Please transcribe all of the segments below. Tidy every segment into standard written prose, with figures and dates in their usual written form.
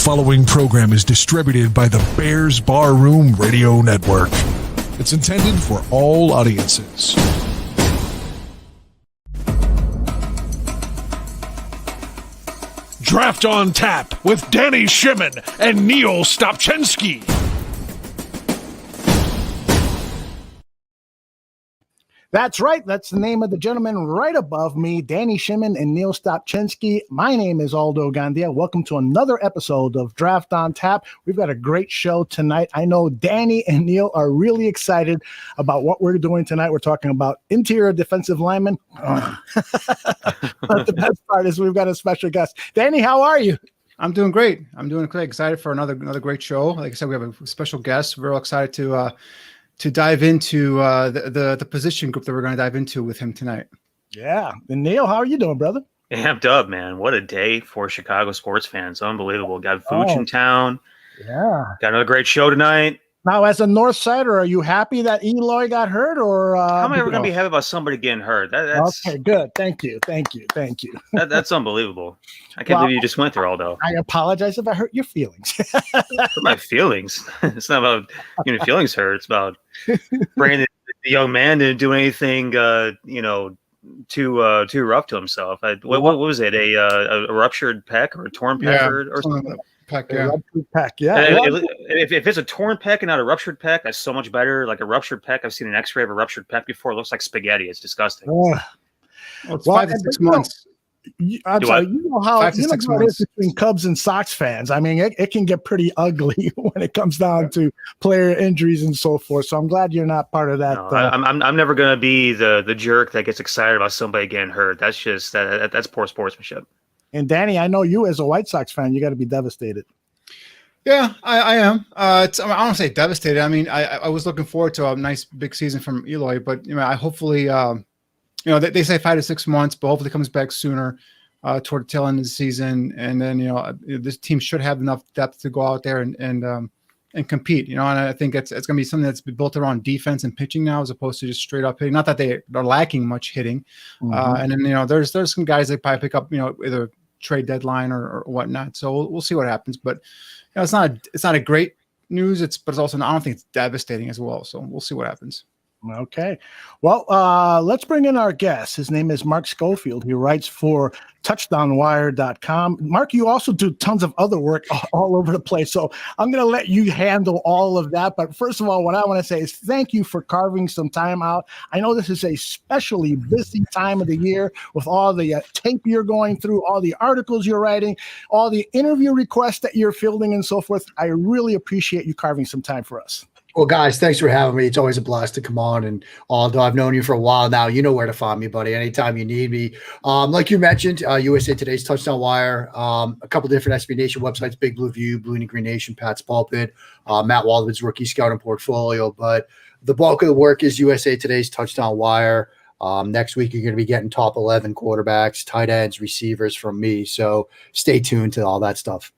following program is distributed by the Bears Barroom Radio Network. It's intended for all audiences. Draft on Tap with Danny Shimon and Niel Stopcznski. That's right. That's the name of the gentleman right above me, Danny Shimon and Niel Stopcznski. My name is Aldo Gandia. Welcome to another episode of Draft on Tap. We've got a great show tonight. I know Danny and Niel are really excited about what we're doing tonight. We're talking about interior defensive linemen. But the best part is we've got a special guest. Danny, how are you? I'm doing great. Excited for another great show. Like I said, we have a special guest. We're all excited to dive into the position group that we're going to dive into with him tonight. Yeah. And Niel, how are you doing, brother? Amped up, man. What a day for Chicago sports fans. Unbelievable. Got Vooch in town. Yeah. Got another great show tonight. Now, as a North Sider, are you happy that Eloy got hurt? Or how am I ever going to be happy about somebody getting hurt? That's okay, good. Thank you. That's unbelievable. I can't believe you just went there, Aldo. I apologize if I hurt your feelings. Hurt my feelings. It's not about getting feelings hurt. It's about bringing the young man to do anything, too rough to himself. What was it? A ruptured pec or a torn pec or something? Pec, yeah. Pec, yeah. If it's a torn pec and not a ruptured pec, that's so much better. Like a ruptured pec, I've seen an X-ray of a ruptured pec before. It looks like spaghetti. It's disgusting. It's 5 to 6 months. I'm sorry. You know how it is between Cubs and Sox fans. I mean, it can get pretty ugly when it comes down to player injuries and so forth. So I'm glad you're not part of that. No, I'm never going to be the jerk that gets excited about somebody getting hurt. That's just that's poor sportsmanship. And Danny, I know you as a White Sox fan, you got to be devastated. Yeah, I am. I don't say devastated. I mean, I was looking forward to a nice big season from Eloy, but I hopefully, they say 5 to 6 months, but hopefully comes back sooner toward the tail end of the season, and then this team should have enough depth to go out there and compete. And I think it's going to be something that's built around defense and pitching now, as opposed to just straight up hitting. Not that they are lacking much hitting, and then there's some guys that probably pick up either trade deadline or whatnot. So we'll see what happens. But it's not a great news. But it's also I don't think it's devastating as well. So we'll see what happens. Okay. Well, let's bring in our guest. His name is Mark Schofield. He writes for touchdownwire.com. Mark, you also do tons of other work all over the place. So I'm going to let you handle all of that. But first of all, what I want to say is thank you for carving some time out. I know this is a especially busy time of the year with all the tape you're going through, all the articles you're writing, all the interview requests that you're fielding and so forth. I really appreciate you carving some time for us. Well, guys, thanks for having me. It's always a blast to come on. And Aldo, I've known you for a while now. You know where to find me, buddy, anytime you need me. Like you mentioned, USA Today's Touchdown Wire, a couple different SB Nation websites, Big Blue View, Blue and Green Nation, Pat's Pulpit, Matt Waldman's Rookie Scouting Portfolio. But the bulk of the work is USA Today's Touchdown Wire. Next week, you're going to be getting top 11 quarterbacks, tight ends, receivers from me. So stay tuned to all that stuff.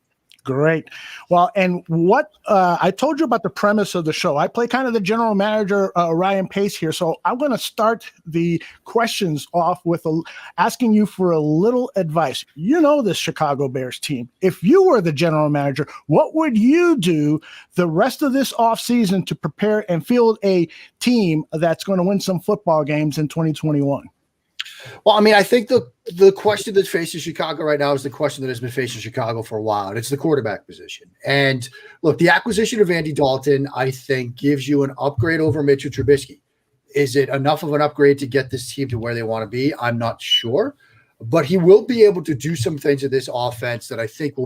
Great. Well, and what I told you about the premise of the show. I play kind of the general manager, Ryan Pace here. So I'm going to start the questions off with asking you for a little advice. You know this Chicago Bears team. If you were the general manager, what would you do the rest of this offseason to prepare and field a team that's going to win some football games in 2021? Well, I mean, I think the question that faces Chicago right now is the question that has been facing Chicago for a while, and it's the quarterback position. And look, the acquisition of Andy Dalton, I think, gives you an upgrade over Mitchell Trubisky. Is it enough of an upgrade to get this team to where they want to be? I'm not sure, but he will be able to do some things in this offense that I think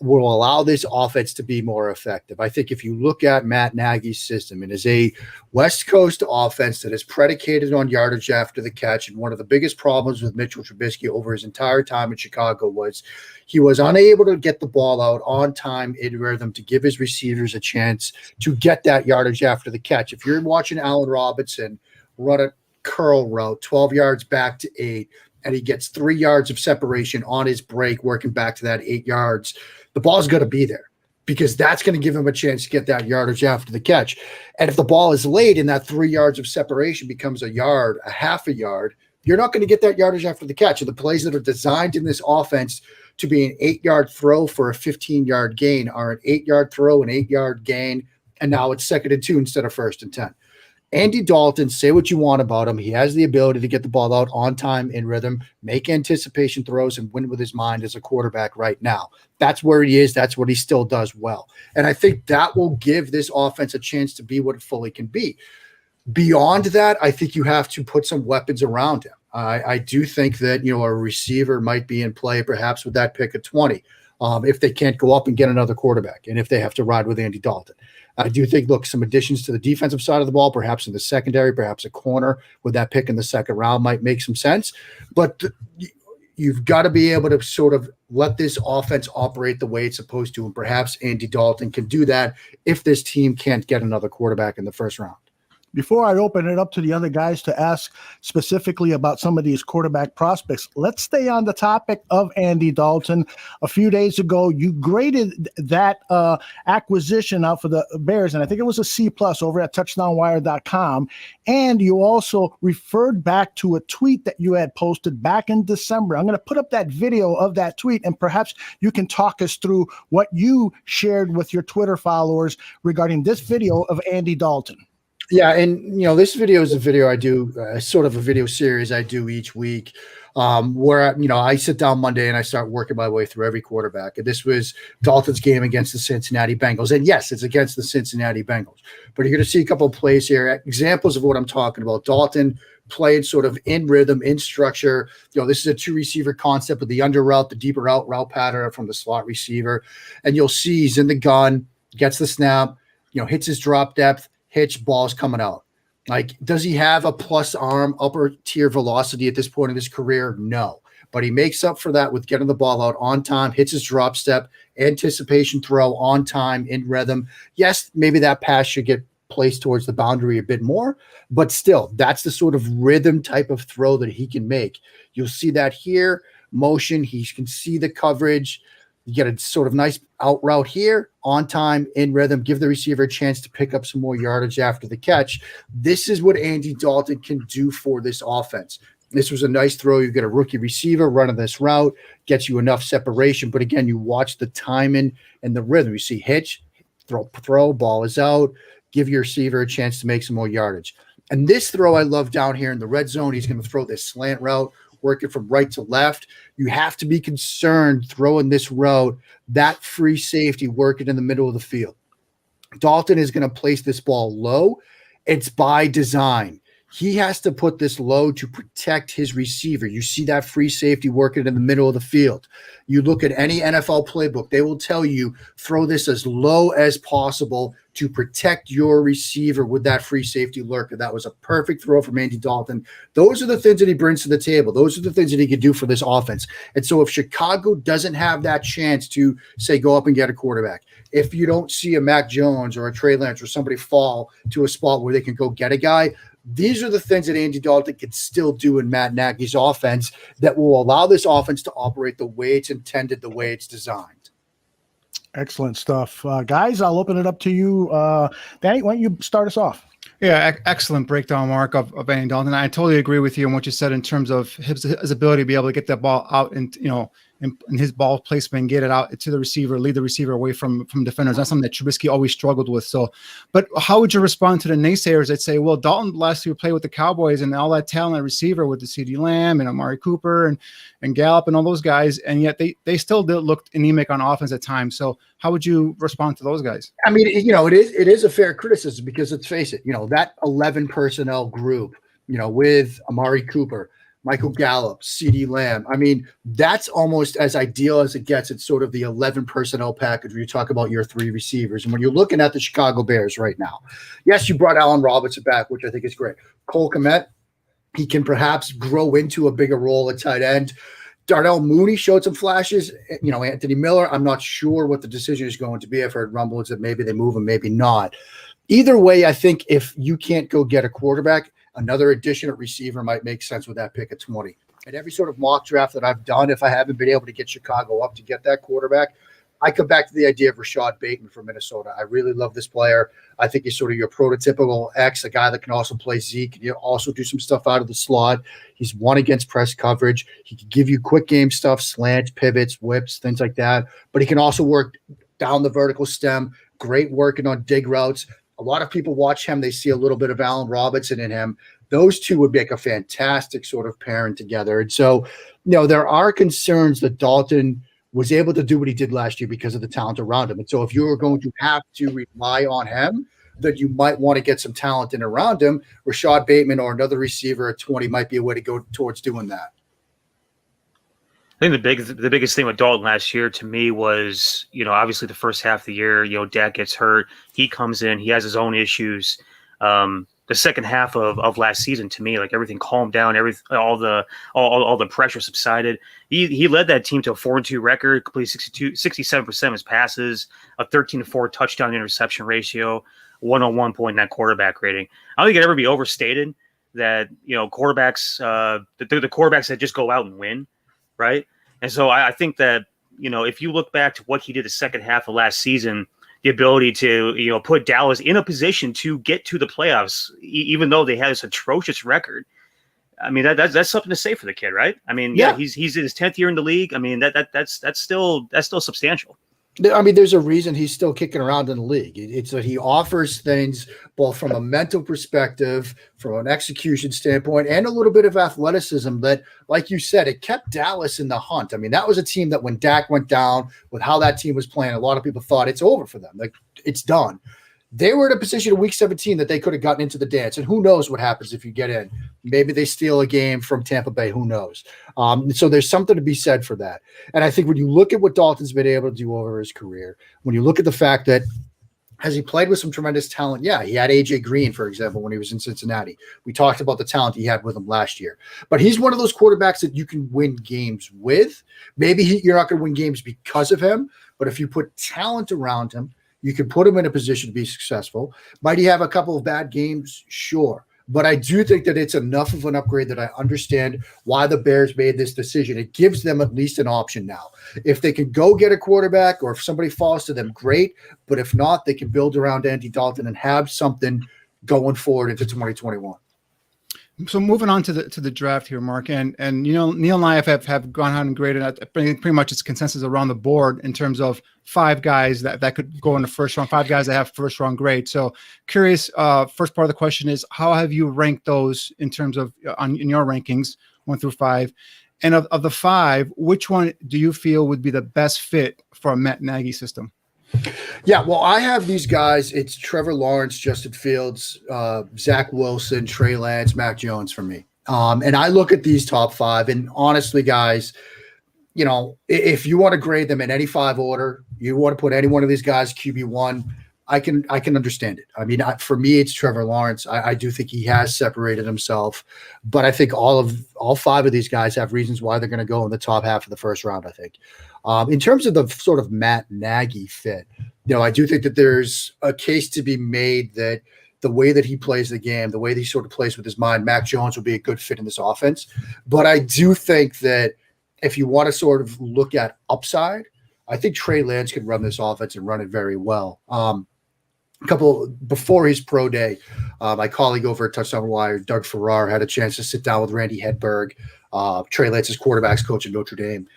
will allow this offense to be more effective. I think if you look at Matt Nagy's system, it is a West Coast offense that is predicated on yardage after the catch. And one of the biggest problems with Mitchell Trubisky over his entire time in Chicago was he was unable to get the ball out on time in rhythm to give his receivers a chance to get that yardage after the catch. If you're watching Allen Robinson run a curl route 12 yards back to 8, and he gets 3 yards of separation on his break, working back to that 8 yards, the ball's going to be there because that's going to give him a chance to get that yardage after the catch. And if the ball is late and that 3 yards of separation becomes a yard, a half a yard, you're not going to get that yardage after the catch. And the plays that are designed in this offense to be an 8-yard throw for a 15-yard gain are an 8-yard throw, an 8-yard gain, and now it's 2nd and 2 instead of 1st and 10. Andy Dalton, say what you want about him. He has the ability to get the ball out on time, in rhythm, make anticipation throws, and win with his mind as a quarterback right now. That's where he is. That's what he still does well. And I think that will give this offense a chance to be what it fully can be. Beyond that, I think you have to put some weapons around him. I do think that, a receiver might be in play perhaps with that pick at 20 if they can't go up and get another quarterback and if they have to ride with Andy Dalton. I do think, some additions to the defensive side of the ball, perhaps in the secondary, perhaps a corner with that pick in the 2nd round might make some sense. But you've got to be able to sort of let this offense operate the way it's supposed to. And perhaps Andy Dalton can do that if this team can't get another quarterback in the 1st round. Before I open it up to the other guys to ask specifically about some of these quarterback prospects, let's stay on the topic of Andy Dalton. A few days ago, you graded that acquisition out for the Bears, and I think it was a C+ over at touchdownwire.com. And you also referred back to a tweet that you had posted back in December. I'm going to put up that video of that tweet, and perhaps you can talk us through what you shared with your Twitter followers regarding this video of Andy Dalton. Yeah, and this video is a video I do, sort of a video series I do each week, where I sit down Monday and I start working my way through every quarterback. And this was Dalton's game against the Cincinnati Bengals, and yes, it's against the Cincinnati Bengals. But you're going to see a couple of plays here, examples of what I'm talking about. Dalton played sort of in rhythm, in structure. This is a 2-receiver concept with the under route, the deeper route pattern from the slot receiver, and you'll see he's in the gun, gets the snap, hits his drop depth. Hitch, balls coming out. Does he have a plus arm, upper tier velocity at this point in his career? No. But he makes up for that with getting the ball out on time, hits his drop step, anticipation throw on time, in rhythm. Yes, maybe that pass should get placed towards the boundary a bit more, but still, that's the sort of rhythm type of throw that he can make. You'll see that here, motion, he can see the coverage. You get a sort of nice out route here, on time, in rhythm, give the receiver a chance to pick up some more yardage after the catch. This is what Andy Dalton can do for this offense. This was a nice throw. You get a rookie receiver running this route, gets you enough separation. But again, you watch the timing and the rhythm. You see hitch, throw, ball is out, give your receiver a chance to make some more yardage. And this throw I love down here in the red zone. He's going to throw this slant route, working from right to left. You have to be concerned throwing this route, that free safety working in the middle of the field. Dalton is going to place this ball low. It's by design. He has to put this low to protect his receiver. You see that free safety working in the middle of the field. You look at any NFL playbook, they will tell you throw this as low as possible to protect your receiver with that free safety lurker. That was a perfect throw from Andy Dalton. Those are the things that he brings to the table. Those are the things that he can do for this offense. And so if Chicago doesn't have that chance to, say, go up and get a quarterback, if you don't see a Mac Jones or a Trey Lance or somebody fall to a spot where they can go get a guy, these are the things that Andy Dalton can still do in Matt Nagy's offense that will allow this offense to operate the way it's intended, the way it's designed. Excellent stuff. Guys, I'll open it up to you. Danny, why don't you start us off? Yeah, excellent breakdown, Mark, of Andy Dalton. I totally agree with you on what you said in terms of his ability to be able to get that ball out and, in his ball placement, get it out to the receiver, lead the receiver away from defenders. That's something that Trubisky always struggled with. So, but how would you respond to the naysayers that say, well, Dalton last year played with the Cowboys and all that talent at receiver with the CeeDee Lamb and Amari Cooper and Gallup and all those guys, and yet they still did look anemic on offense at times. So how would you respond to those guys? I mean, it is a fair criticism because let's face it, that 11 personnel group, with Amari Cooper, Michael Gallup, CeeDee Lamb. I mean, that's almost as ideal as it gets. It's sort of the 11 personnel package where you talk about your 3 receivers. And when you're looking at the Chicago Bears right now, yes, you brought Allen Robinson back, which I think is great. Cole Kmet, he can perhaps grow into a bigger role at tight end. Darnell Mooney showed some flashes. Anthony Miller, I'm not sure what the decision is going to be. I've heard rumblings that maybe they move him, maybe not. Either way, I think if you can't go get a quarterback, another addition at receiver might make sense with that pick at 20. At every sort of mock draft that I've done, if I haven't been able to get Chicago up to get that quarterback, I come back to the idea of Rashad Bateman from Minnesota. I really love this player. I think he's sort of your prototypical X, a guy that can also play Zeke, and also do some stuff out of the slot. He's won against press coverage. He can give you quick game stuff, slants, pivots, whips, things like that. But he can also work down the vertical stem. Great working on dig routes. A lot of people watch him. They see a little bit of Allen Robinson in him. Those two would make a fantastic sort of pairing together. And so, there are concerns that Dalton was able to do what he did last year because of the talent around him. And so if you were going to have to rely on him, then you might want to get some talent in around him. Rashad Bateman or another receiver at 20 might be a way to go towards doing that. I think the biggest thing with Dalton last year to me was, obviously the first half of the year, Dak gets hurt. He comes in, he has his own issues. The second half of last season, to me, like everything calmed down, all the pressure subsided. He led that team to a 4-2 record, completed 67% of his passes, a 13-4 touchdown interception ratio, 101.9 quarterback rating. I don't think it ever be overstated that quarterbacks, the quarterbacks that just go out and win, right? And so I think that if you look back to what he did the second half of last season, the ability to put Dallas in a position to get to the playoffs, even though they had this atrocious record. I mean, that's something to say for the kid, right? I mean, yeah, he's in his 10th year in the league. I mean, that's still substantial. I mean, there's a reason he's still kicking around in the league. It's that he offers things both from a mental perspective, from an execution standpoint, and a little bit of athleticism that, like you said, it kept Dallas in the hunt. I mean, that was a team that when Dak went down, with how that team was playing, a lot of people thought it's over for them. Like, it's done. They were in a position in week 17 that they could have gotten into the dance. And who knows what happens if you get in. Maybe they steal a game from Tampa Bay. Who knows? So there's something to be said for that. And I think when you look at what Dalton's been able to do over his career, when you look at the fact that has he played with some tremendous talent? Yeah, he had A.J. Green, for example, when he was in Cincinnati. We talked about the talent he had with him last year. But he's one of those quarterbacks that you can win games with. Maybe you're not going to win games because of him, but if you put talent around him, you can put him in a position to be successful. Might he have a couple of bad games? Sure. But I do think that it's enough of an upgrade that I understand why the Bears made this decision. It gives them at least an option now. If they can go get a quarterback or if somebody falls to them, great. But if not, they can build around Andy Dalton and have something going forward into 2021. So moving on to the draft here, Mark, and Neil and I have gone out and graded pretty much it's consensus around the board in terms of 5 guys that could go in the first round, 5 guys that have first round grade. So curious, first part of the question is how have you ranked those in terms of in your rankings 1 through 5, and of the 5, which one do you feel would be the best fit for a Matt Nagy system? Yeah, well, I have these guys. It's Trevor Lawrence, Justin Fields, Zach Wilson, Trey Lance, Mac Jones for me. And I look at these top 5, and honestly, guys, if you want to grade them in any 5 order, you want to put any one of these guys QB1, I can understand it. I mean, for me, it's Trevor Lawrence. I do think he has separated himself, but I think all 5 of these guys have reasons why they're going to go in the top half of the first round, I think. In terms of the sort of Matt Nagy fit, I do think that there's a case to be made that the way that he plays the game, the way that he sort of plays with his mind, Mac Jones will be a good fit in this offense. But I do think that if you want to sort of look at upside, I think Trey Lance could run this offense and run it very well. Before his pro day, my colleague over at Touchdown Wire, Doug Farrar, had a chance to sit down with Randy Hedberg, Trey Lance's quarterbacks coach at Notre Dame.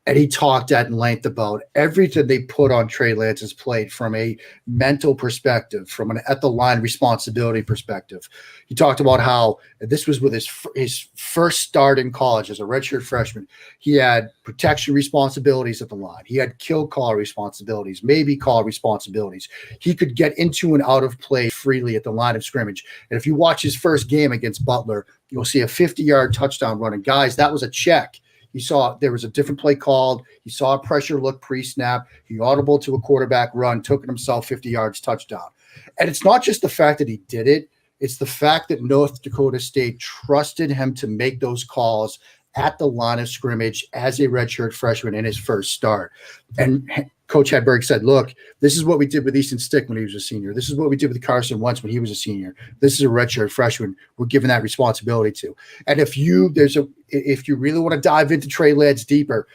And he talked at length about everything they put on Trey Lance's plate from a mental perspective, from an at the line responsibility perspective. He talked about how this was with his first start in college as a redshirt freshman. He had protection responsibilities at the line. He had kill call responsibilities, maybe call responsibilities. He could get into and out of play freely at the line of scrimmage. And if you watch his first game against Butler, you'll see a 50-yard touchdown run. And guys, that was a check. He saw there was a different play called. He saw a pressure look pre-snap. He audible to a quarterback run, took it himself 50 yards, touchdown. And it's not just the fact that he did it. It's the fact that North Dakota State trusted him to make those calls at the line of scrimmage as a redshirt freshman in his first start. And Coach Hedberg said, look, this is what we did with Easton Stick when he was a senior. This is what we did with Carson Wentz when he was a senior. This is a redshirt freshman we're giving that responsibility to. And if you really want to dive into Trey Lance deeper,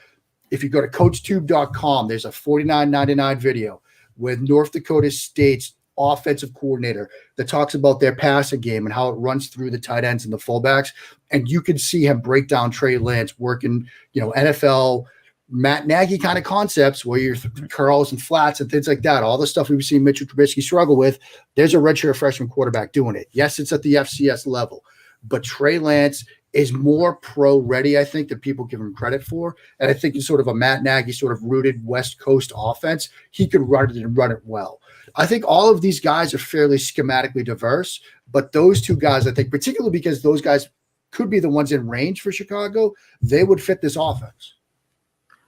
If you go to coachtube.com, there's a $49.99 video with North Dakota State's offensive coordinator that talks about their passing game and how it runs through the tight ends and the fullbacks. And you can see him break down Trey Lance working, NFL Matt Nagy kind of concepts where you're curls and flats and things like that. All the stuff we've seen Mitchell Trubisky struggle with. There's a redshirt freshman quarterback doing it. Yes, it's at the FCS level, but Trey Lance is more pro ready, I think, than people give him credit for. And I think in sort of a Matt Nagy sort of rooted West Coast offense, he could run it and run it well. I think all of these guys are fairly schematically diverse, but those two guys, I think, particularly because those guys could be the ones in range for Chicago, they would fit this offense.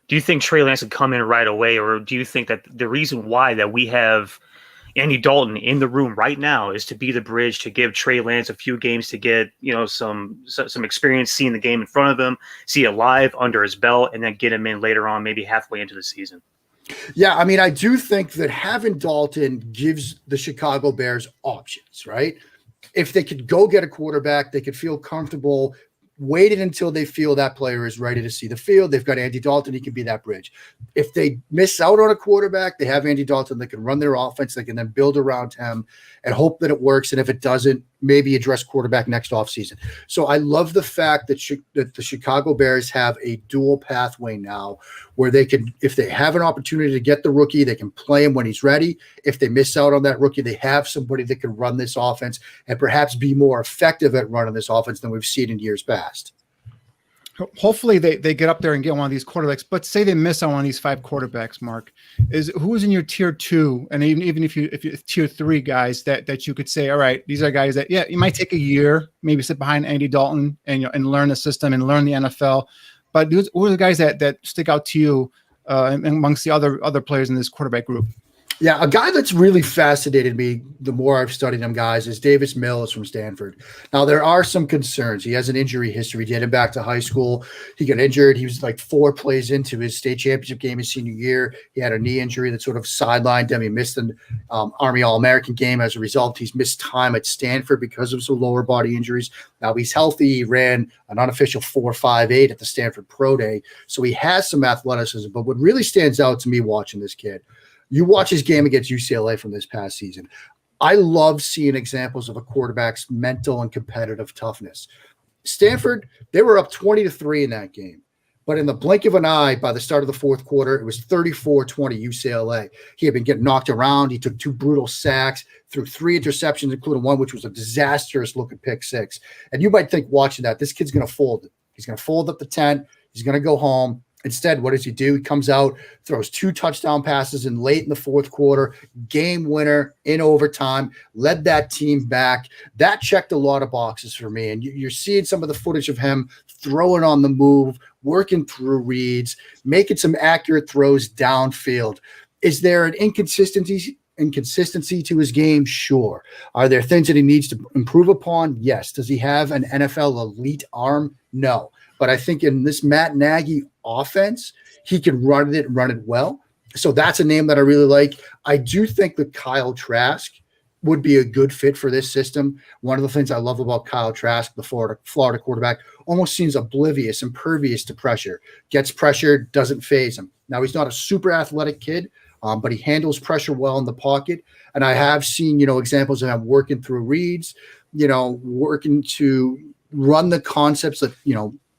Do you think Trey Lance would come in right away, or do you think that the reason why that we have Andy Dalton in the room right now is to be the bridge to give Trey Lance a few games to get, some experience seeing the game in front of him, see it live under his belt, and then get him in later on, maybe halfway into the season? Yeah, I mean, I do think that having Dalton gives the Chicago Bears options, right? If they could go get a quarterback, they could feel comfortable waited until they feel that player is ready to see the field. They've got Andy Dalton. He can be that bridge. If they miss out on a quarterback, they have Andy Dalton that can run their offense. They can then build around him and hope that it works. And if it doesn't, maybe address quarterback next offseason. So I love the fact that the Chicago Bears have a dual pathway now where they can, if they have an opportunity to get the rookie, they can play him when he's ready. If they miss out on that rookie, they have somebody that can run this offense and perhaps be more effective at running this offense than we've seen in years past. Hopefully they get up there and get one of these quarterbacks, but say they miss on one of these 5 quarterbacks, Mark, who's in your tier 2? And even if you tier 3 guys that you could say, all right, these are guys that, you might take a year, maybe sit behind Andy Dalton and learn the system and learn the NFL. But who are the guys that stick out to you amongst the other players in this quarterback group? Yeah, a guy that's really fascinated me the more I've studied him, guys, is Davis Mills from Stanford. Now, there are some concerns. He has an injury history dating back to high school. He got injured. He was like 4 plays into his state championship game his senior year. He had a knee injury that sort of sidelined him. He missed an Army All-American game. As a result, he's missed time at Stanford because of some lower body injuries. Now he's healthy. He ran an unofficial 4.58 at the Stanford Pro Day. So he has some athleticism. But what really stands out to me watching this kid, you watch his game against UCLA from this past season. I love seeing examples of a quarterback's mental and competitive toughness. Stanford, they were up 20-3 in that game. But in the blink of an eye, by the start of the fourth quarter, it was 34-20 UCLA. He had been getting knocked around. He took 2 brutal sacks, threw 3 interceptions, including one which was a disastrous-looking pick 6. And you might think watching that, this kid's going to fold it. He's going to fold up the tent. He's going to go home. Instead, what does he do? He comes out, throws 2 touchdown passes in late in the fourth quarter, game winner in overtime, led that team back. That checked a lot of boxes for me. And you're seeing some of the footage of him throwing on the move, working through reads, making some accurate throws downfield. Is there an inconsistency to his game? Sure. Are there things that he needs to improve upon? Yes. Does he have an NFL elite arm? No. But I think in this Matt Nagy offense, he can run it well. So that's a name that I really like. I do think that Kyle Trask would be a good fit for this system. One of the things I love about Kyle Trask, the Florida quarterback, almost seems oblivious, impervious to pressure. Gets pressured, doesn't faze him. Now, he's not a super athletic kid, but he handles pressure well in the pocket. And I have seen, examples of him working through reads, working to run the concepts that,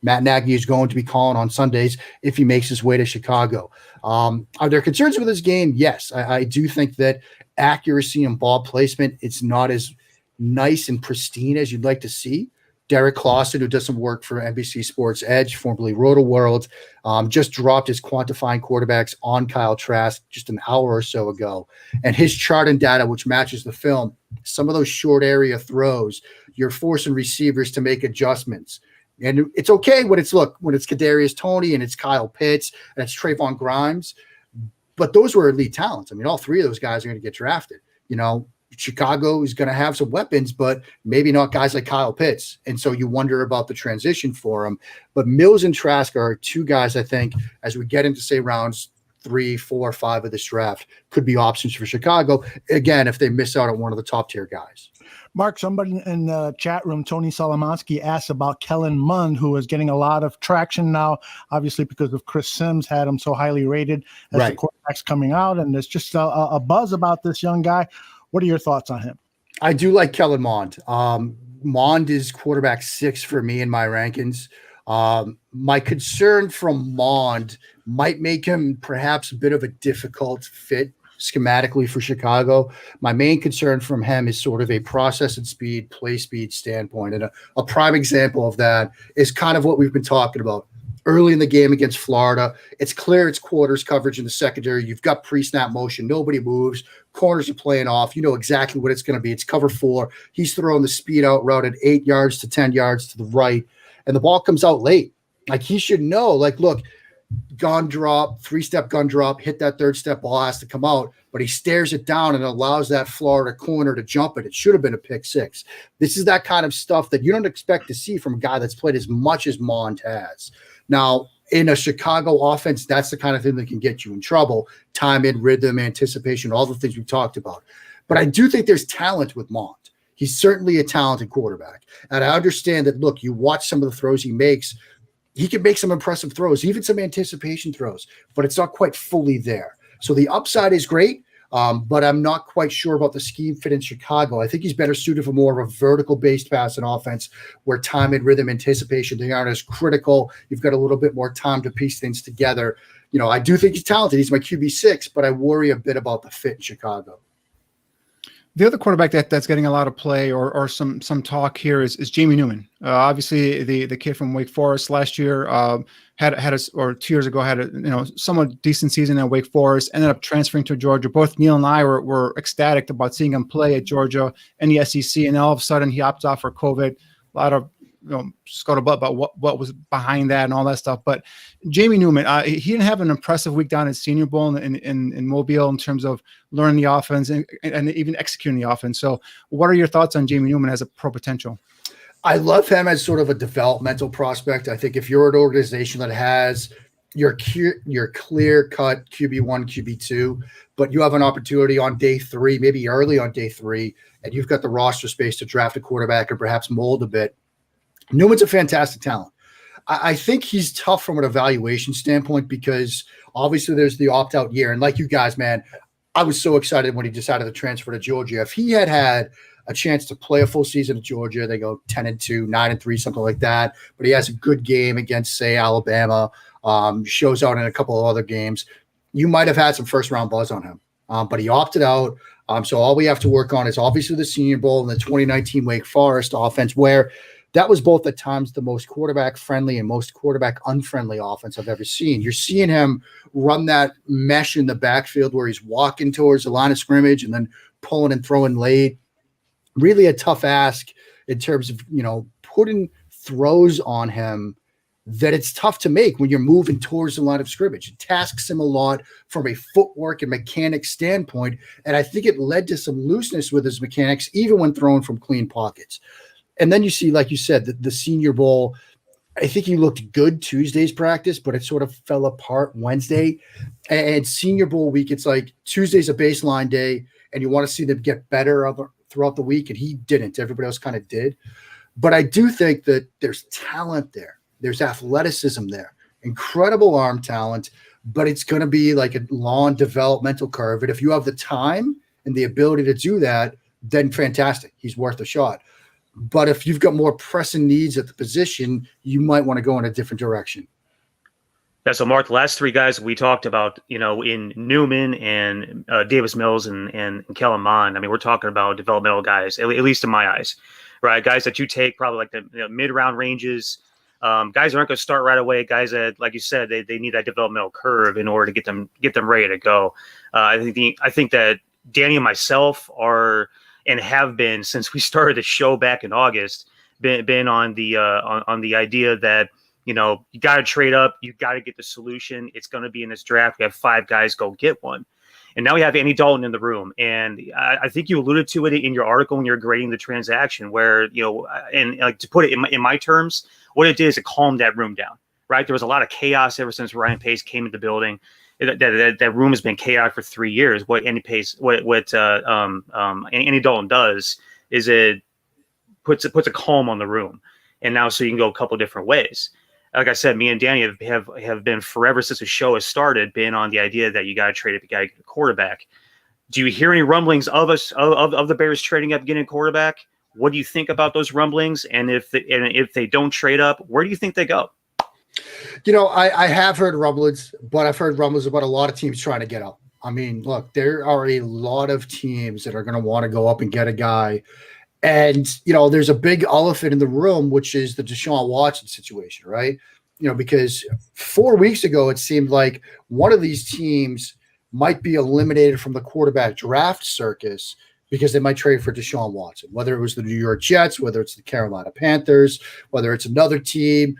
Matt Nagy is going to be calling on Sundays if he makes his way to Chicago. Are there concerns with his game? Yes. I do think that accuracy and ball placement, it's not as nice and pristine as you'd like to see. Derek Clausen, who does some work for NBC Sports Edge, formerly Roto World, just dropped his quantifying quarterbacks on Kyle Trask just an hour or so ago. And his chart and data, which matches the film, some of those short area throws, you're forcing receivers to make adjustments. And it's okay when it's Kadarius Toney and it's Kyle Pitts and it's Trayvon Grimes, but those were elite talents. I mean, all 3 of those guys are going to get drafted. Chicago is going to have some weapons, but maybe not guys like Kyle Pitts. And so you wonder about the transition for him. But Mills and Trask are 2 guys, I think, as we get into, say, rounds 3, 4, 5 of this draft, could be options for Chicago. Again, if they miss out on one of the top tier guys. Mark, somebody in the chat room, Tony Solomonsky, asked about Kellen Mond, who is getting a lot of traction now, obviously because of Chris Sims had him so highly rated as the quarterback's coming out. And there's just a buzz about this young guy. What are your thoughts on him? I do like Kellen Mond. Mond is quarterback 6 for me in my rankings. My concern from Mond might make him perhaps a bit of a difficult fit schematically for Chicago. My main concern from him is sort of a process and speed, play speed standpoint. And a prime example of that is kind of what we've been talking about. Early in the game against Florida, it's clear it's quarters coverage in the secondary. You've got pre-snap motion. Nobody moves. Corners are playing off. You know exactly what it's going to be. It's cover 4. He's throwing the speed out route at 8 yards to 10 yards to the right, and the ball comes out late. Like, he should know, like, look, gun drop, 3-step gun drop, hit that 3rd step, ball has to come out, but he stares it down and allows that Florida corner to jump it. It should have been a pick 6. This is that kind of stuff that you don't expect to see from a guy that's played as much as Mond has. Now, in a Chicago offense, that's the kind of thing that can get you in trouble. Timing, rhythm, anticipation, all the things we talked about. But I do think there's talent with Mond. He's certainly a talented quarterback. And I understand that, look, you watch some of the throws he makes. He can make some impressive throws, even some anticipation throws, but it's not quite fully there. So the upside is great, but I'm not quite sure about the scheme fit in Chicago. I think he's better suited for more of a vertical-based pass and offense where time and rhythm, anticipation, they aren't as critical. You've got a little bit more time to piece things together. You know, I do think he's talented. He's my QB6, but I worry a bit about the fit in Chicago. The other quarterback that's getting a lot of play or some talk here is Jamie Newman. Obviously, the kid from Wake Forest last year or 2 years ago had a somewhat decent season at Wake Forest. Ended up transferring to Georgia. Both Niel and I were ecstatic about seeing him play at Georgia in the SEC, and all of a sudden he opted out for COVID. A lot of scuttlebutt about what was behind that and all that stuff. But Jamie Newman, he didn't have an impressive week down at Senior Bowl in Mobile in terms of learning the offense and even executing the offense. So what are your thoughts on Jamie Newman as a pro potential? I love him as sort of a developmental prospect. I think if you're an organization that has your clear-cut QB1, QB2, but you have an opportunity on day 3, maybe early on day 3, and you've got the roster space to draft a quarterback or perhaps mold a bit, Newman's a fantastic talent. I think he's tough from an evaluation standpoint because obviously there's the opt-out year. And like you guys, man, I was so excited when he decided to transfer to Georgia. If he had a chance to play a full season at Georgia, they go 10-2, 9-3, something like that. But he has a good game against, say, Alabama, shows out in a couple of other games. You might have had some first-round buzz on him. But he opted out. So all we have to work on is obviously the Senior Bowl and the 2019 Wake Forest offense, where that was both at times the most quarterback-friendly and most quarterback-unfriendly offense I've ever seen. You're seeing him run that mesh in the backfield where he's walking towards the line of scrimmage and then pulling and throwing late. Really a tough ask in terms of, putting throws on him that it's tough to make when you're moving towards the line of scrimmage. It tasks him a lot from a footwork and mechanics standpoint, and I think it led to some looseness with his mechanics, even when thrown from clean pockets. And then you see, like you said, the Senior Bowl, I think he looked good Tuesday's practice, but it sort of fell apart Wednesday. And Senior Bowl week, it's like Tuesday's a baseline day, and you want to see them get better throughout the week, and he didn't. Everybody else kind of did. But I do think that there's talent there. There's athleticism there. Incredible arm talent, but it's going to be like a long developmental curve. And if you have the time and the ability to do that, then fantastic. He's worth a shot. But if you've got more pressing needs at the position, you might want to go in a different direction. Yeah, so Mark, the last 3 guys we talked about, in Newman and Davis Mills and Kellen Mond, I mean, we're talking about developmental guys, at least in my eyes, right? Guys that you take probably like the mid-round ranges, guys that aren't going to start right away, guys that, like you said, they need that developmental curve in order to get them ready to go. I think that Danny and myself are – and have been since we started the show back in August, been on the idea that, you got to trade up, you got to get the solution. It's going to be in this draft. We have 5 guys, go get one. And now we have Andy Dalton in the room. And I think you alluded to it in your article when you're grading the transaction where, and to put it in my terms, what it did is it calmed that room down, right? There was a lot of chaos ever since Ryan Pace came into the building. That room has been chaotic for 3 years. What Andy Pace, what Andy Dalton does is it puts a calm on the room, and now so you can go a couple different ways. Like I said, me and Danny have been forever since the show has started, been on the idea that you got to trade up, you got to get a quarterback. Do you hear any rumblings of the Bears trading up, getting a quarterback? What do you think about those rumblings? And if they don't trade up, where do you think they go? I have heard rumblings, but I've heard rumblings about a lot of teams trying to get up. I mean, look, there are a lot of teams that are going to want to go up and get a guy. And, there's a big elephant in the room, which is the Deshaun Watson situation, right? Because 4 weeks ago, it seemed like one of these teams might be eliminated from the quarterback draft circus because they might trade for Deshaun Watson, whether it was the New York Jets, whether it's the Carolina Panthers, whether it's another team.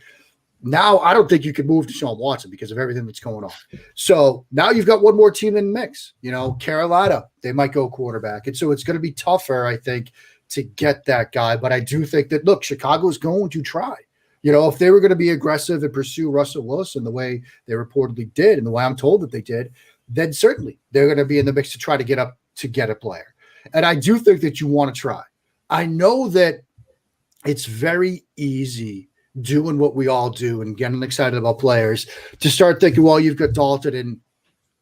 Now, I don't think you could move Deshaun Watson because of everything that's going on. So now you've got one more team in the mix. Carolina, they might go quarterback. And so it's going to be tougher, I think, to get that guy. But I do think that, look, Chicago is going to try. If they were going to be aggressive and pursue Russell Wilson the way they reportedly did and the way I'm told that they did, then certainly they're going to be in the mix to try to get up to get a player. And I do think that you want to try. I know that it's very easy doing what we all do and getting excited about players to start thinking, well, you've got Dalton and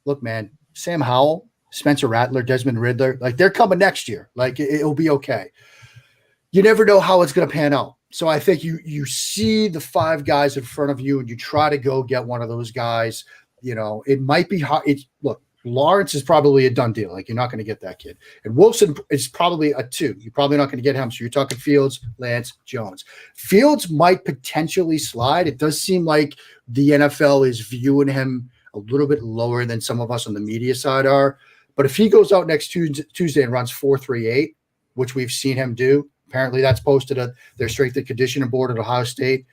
look, man, Sam Howell, Spencer Rattler, Desmond Ridder, like they're coming next year. Like it'll be okay. You never know how it's going to pan out. So I think you see the 5 guys in front of you and you try to go get one of those guys. It might be hard. Look, Lawrence is probably a done deal. Like you're not going to get that kid. And Wilson is probably a 2. You're probably not going to get him. So you're talking Fields, Lance, Jones. Fields might potentially slide. It does seem like the NFL is viewing him a little bit lower than some of us on the media side are. But if he goes out next Tuesday and runs 4.38, which we've seen him do, apparently that's posted at their strength and conditioning board at Ohio State.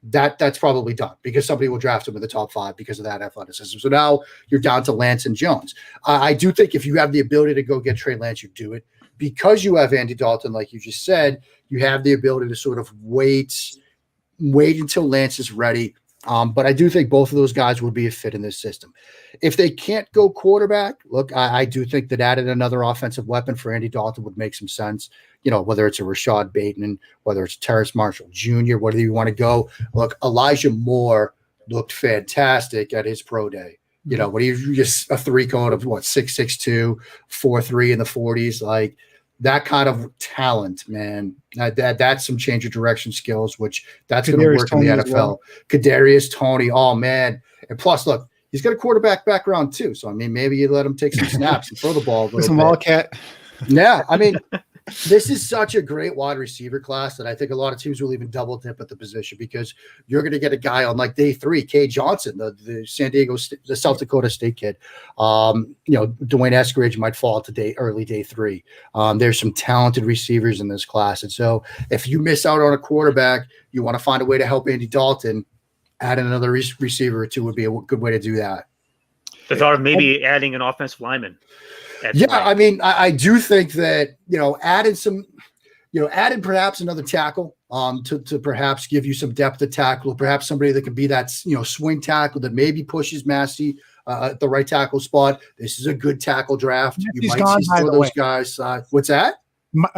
That's probably done because somebody will draft him in the top 5 because of that athleticism. So now you're down to Lance and Jones. I do think if you have the ability to go get Trey Lance, you do it. Because you have Andy Dalton, like you just said, you have the ability to sort of wait until Lance is ready. But I do think both of those guys would be a fit in this system. If they can't go quarterback, look, I do think that adding another offensive weapon for Andy Dalton would make some sense. Whether it's a Rashad Bateman, whether it's Terrace Marshall Jr., whether you want to go. Look, Elijah Moore looked fantastic at his pro day. When he just a 3 cone of 6'6", 4.3 in the 40s, like that kind of talent, man. That's some change of direction skills, which that's going to work in the NFL. Well. Kadarius Toney, oh man, and plus, look, he's got a quarterback background too. So I mean, maybe you let him take some snaps and throw the ball a little some bit. Wildcat. Yeah, I mean. This is such a great wide receiver class that I think a lot of teams will even double dip at the position because you're going to get a guy on like day 3, Kay Johnson, the South Dakota State kid. Dwayne Eskridge might fall to early day 3. There's some talented receivers in this class. And so if you miss out on a quarterback, you want to find a way to help Andy Dalton, adding another receiver or 2 would be a good way to do that. The thought of maybe adding an offensive lineman. I mean, I do think that, adding perhaps another tackle to perhaps give you some depth at tackle, perhaps somebody that can be that, swing tackle that maybe pushes Massey at the right tackle spot. This is a good tackle draft. Massey's you might gone, see some of those guys. What's that?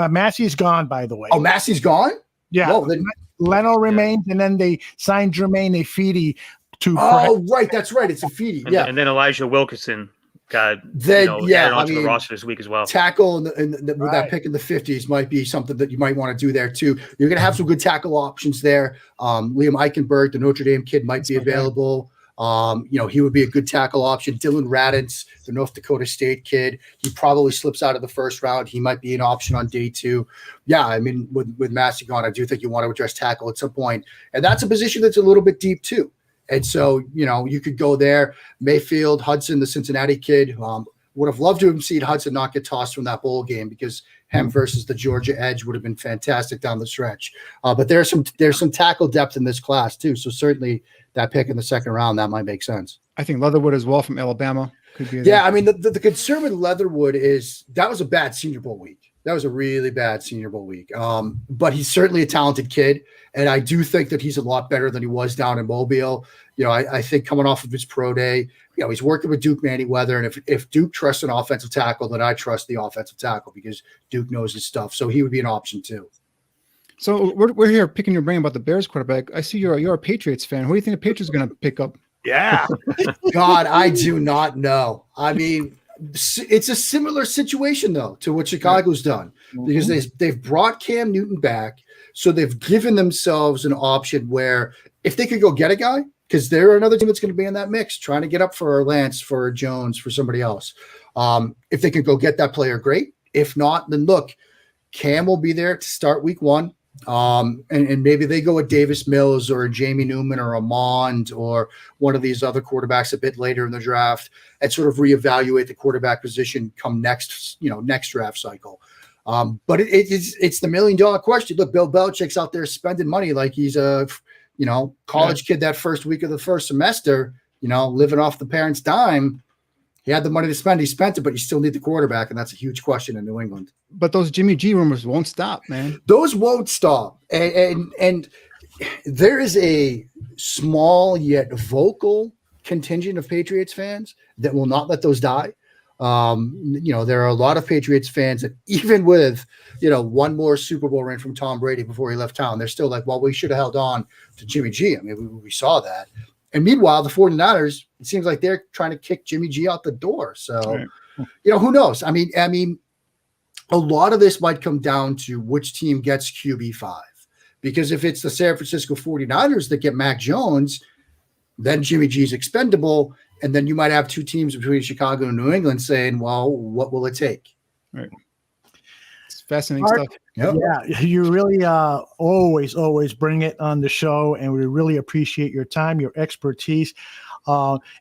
Massey's gone, by the way. Oh, Massey's gone? Yeah. Whoa, then, Leno remains, and then they signed Jermaine Afidi to. Oh, right. That's right. It's Afidi. Yeah. And then Elijah Wilkinson got added onto the roster this week as well. Tackle with that pick in the 50s might be something that you might want to do there too. You're going to have some good tackle options there. Liam Eichenberg, the Notre Dame kid, might be available. He would be a good tackle option. Dylan Raditz, the North Dakota State kid, he probably slips out of the first round. He might be an option on day 2. Yeah, I mean, with Massey gone, I do think you want to address tackle at some point, and that's a position that's a little bit deep too. And so, you could go there. Mayfield, Hudson, the Cincinnati kid, would have loved to have seen Hudson not get tossed from that bowl game because him versus the Georgia edge would have been fantastic down the stretch. But there's some tackle depth in this class too. So certainly that pick in the second round, that might make sense. I think Leatherwood as well from Alabama could be. Yeah, I mean, the concern with Leatherwood is that was a bad Senior Bowl week. That was a really bad Senior Bowl week. But he's certainly a talented kid, and I do think that he's a lot better than he was down in Mobile. I think coming off of his pro day, he's working with Duke Manyweather, and if Duke trusts an offensive tackle, then I trust the offensive tackle because Duke knows his stuff. So he would be an option too. So we're here picking your brain about the Bears quarterback. I see you're a Patriots fan. Who do you think the Patriots are going to pick up? Yeah. God, I do not know. I mean, it's a similar situation though to what Chicago's done because they've brought Cam Newton back, so they've given themselves an option where if they could go get a guy, because they're another team that's going to be in that mix, trying to get up for Lance, for Jones, for somebody else. If they could go get that player, great. If not, then look, Cam will be there to start week 1. And maybe they go with Davis Mills or Jamie Newman or Amond or one of these other quarterbacks a bit later in the draft and sort of reevaluate the quarterback position come next draft cycle. But it's the $1 million question. Look, Bill Belichick's out there spending money like he's a college kid that first week of the first semester, living off the parents' dime. He had the money to spend. He spent it, but you still need the quarterback, and that's a huge question in New England. But those Jimmy G rumors won't stop, man. Those won't stop. And there is a small yet vocal contingent of Patriots fans that will not let those die. There are a lot of Patriots fans that even with, one more Super Bowl ring from Tom Brady before he left town, they're still like, well, we should have held on to Jimmy G. I mean, we saw that. And meanwhile, the 49ers, it seems like they're trying to kick Jimmy G out the door. So, who knows? I mean, a lot of this might come down to which team gets QB5. Because if it's the San Francisco 49ers that get Mac Jones, then Jimmy G's expendable. And then you might have two teams between Chicago and New England saying, well, what will it take? Right. It's fascinating Mark, stuff. Yep. Yeah, you really always bring it on the show, and we really appreciate your time, your expertise.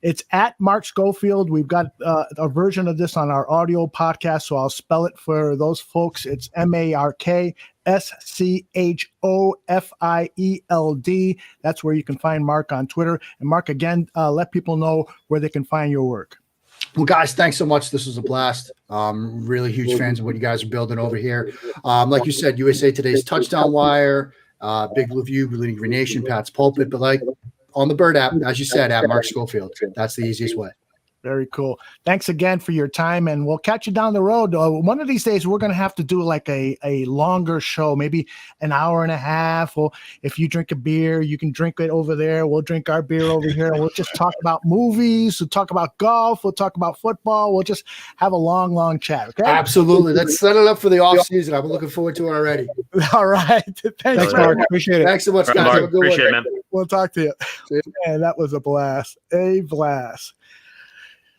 It's at Mark Schofield. We've got a version of this on our audio podcast, so I'll spell it for those folks. It's MarkSchofield. That's where you can find Mark on Twitter. And Mark, again, let people know where they can find your work. Well, guys, thanks so much. This was a blast. Really huge fans of what you guys are building over here. Like you said, USA Today's Touchdown Wire, Big Blue View, Bleeding Green Nation, Pat's Pulpit, but like on the Bird app, as you said, at Mark Schofield. That's the easiest way. Very cool. Thanks again for your time, and we'll catch you down the road. One of these days, we're going to have to do like a longer show, maybe an hour and a half. Or if you drink a beer, you can drink it over there. We'll drink our beer over here, and we'll just talk about movies. We'll talk about golf. We'll talk about football. We'll just have a long chat. Okay? Absolutely. Let's set it up for the off season. I'm looking forward to it already. All right. Thanks, Mark. Appreciate it. Thanks so much, guys. Mark, Have a good appreciate one. it, man. We'll talk to you. Man, that was a blast. A blast.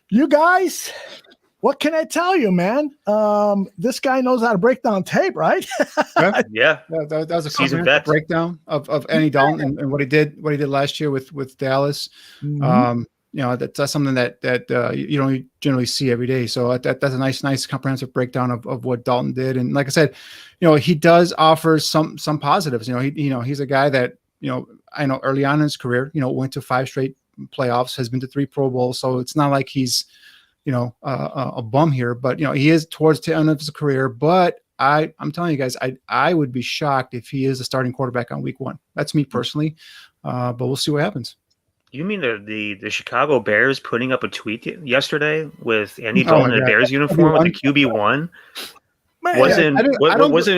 You guys, what can I tell you, man? This guy knows how to break down tape, right? Yeah. That was a Season comprehensive vet. breakdown of Andy Dalton and what he did last year with Dallas. Mhm. That's something that you don't generally see every day. So that's a nice comprehensive breakdown of what Dalton did. And like I said, he does offer some positives. He's a guy that I know early on in his career, went to 5 straight playoffs, has been to 3 Pro Bowls. So it's not like he's a bum here, but he is towards the end of his career. But I'm telling you guys, I would be shocked if he is a starting quarterback on week 1. That's me personally, but we'll see what happens. You mean the Chicago Bears putting up a tweet yesterday with Andy Dalton in a Bears uniform with the QB1?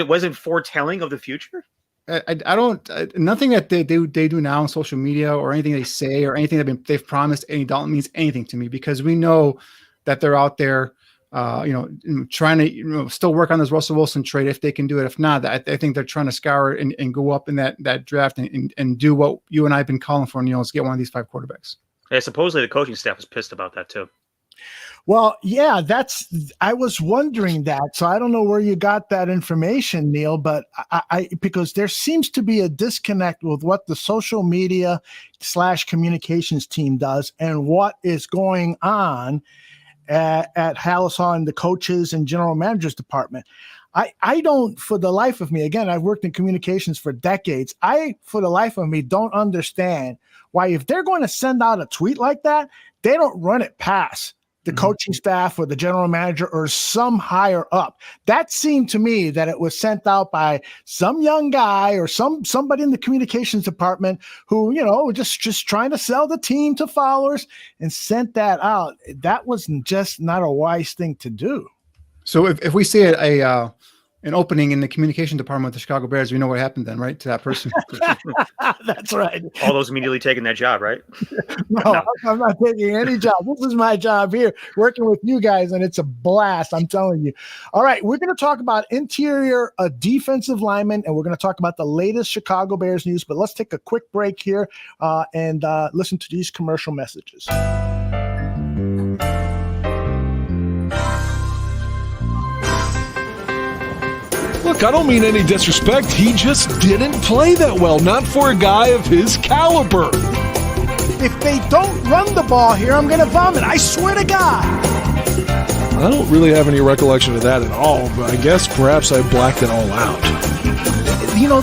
Wasn't foretelling of the future? I don't nothing that they do now on social media or anything they say or anything they've promised Andy Dalton means anything to me, because we know that they're out there, trying to still work on this Russell Wilson trade if they can do it. If not, I think they're trying to scour and go up in that draft and do what you and I have been calling for, is get one of these 5 quarterbacks. Yeah, supposedly the coaching staff was pissed about that too. Well, yeah, I was wondering that. So I don't know where you got that information, Neil, but I because there seems to be a disconnect with what the social media / communications team does and what is going on at Hallishaw and the coaches and general managers department. I don't, for the life of me, again, I've worked in communications for decades. For the life of me, don't understand why, if they're going to send out a tweet like that, they don't run it past the coaching staff or the general manager or some higher up. That seemed to me that it was sent out by some young guy or somebody in the communications department who, just trying to sell the team to followers and sent that out. That was just not a wise thing to do. So if we see an opening in the communication department of the Chicago Bears, we know what happened then, right? To that person. That's right. All those immediately taking that job, right? No, I'm not taking any job. This is my job here, working with you guys, and it's a blast, I'm telling you. All right, we're going to talk about interior defensive linemen, and we're going to talk about the latest Chicago Bears news, but let's take a quick break here and listen to these commercial messages. Look, I don't mean any disrespect. He just didn't play that well, not for a guy of his caliber. If they don't run the ball here, I'm going to vomit. I swear to God. I don't really have any recollection of that at all, but I guess perhaps I blacked it all out.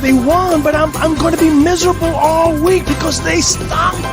They won, but I'm going to be miserable all week because they stunk.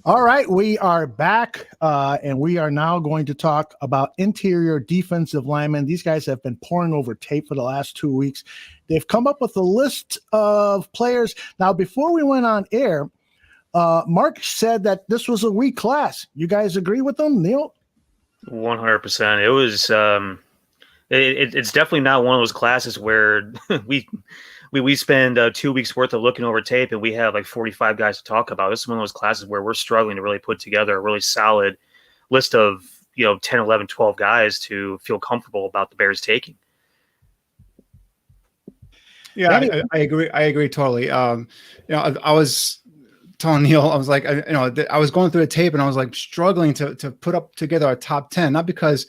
All right, we are back, and we are now going to talk about interior defensive linemen. These guys have been pouring over tape for the last 2 weeks. They've come up with a list of players. Now, before we went on air, Mark said that this was a weak class. You guys agree with them, Niel? 100%. It was. It's definitely not one of those classes where we spend 2 weeks worth of looking over tape and we have like 45 guys to talk about. This is one of those classes where we're struggling to really put together a really solid list of 10, 11, 12 guys to feel comfortable about the Bears taking. Yeah, I agree. I agree totally. I was telling Niel, I was like, I was going through the tape and I was like struggling to put up together a top 10, not because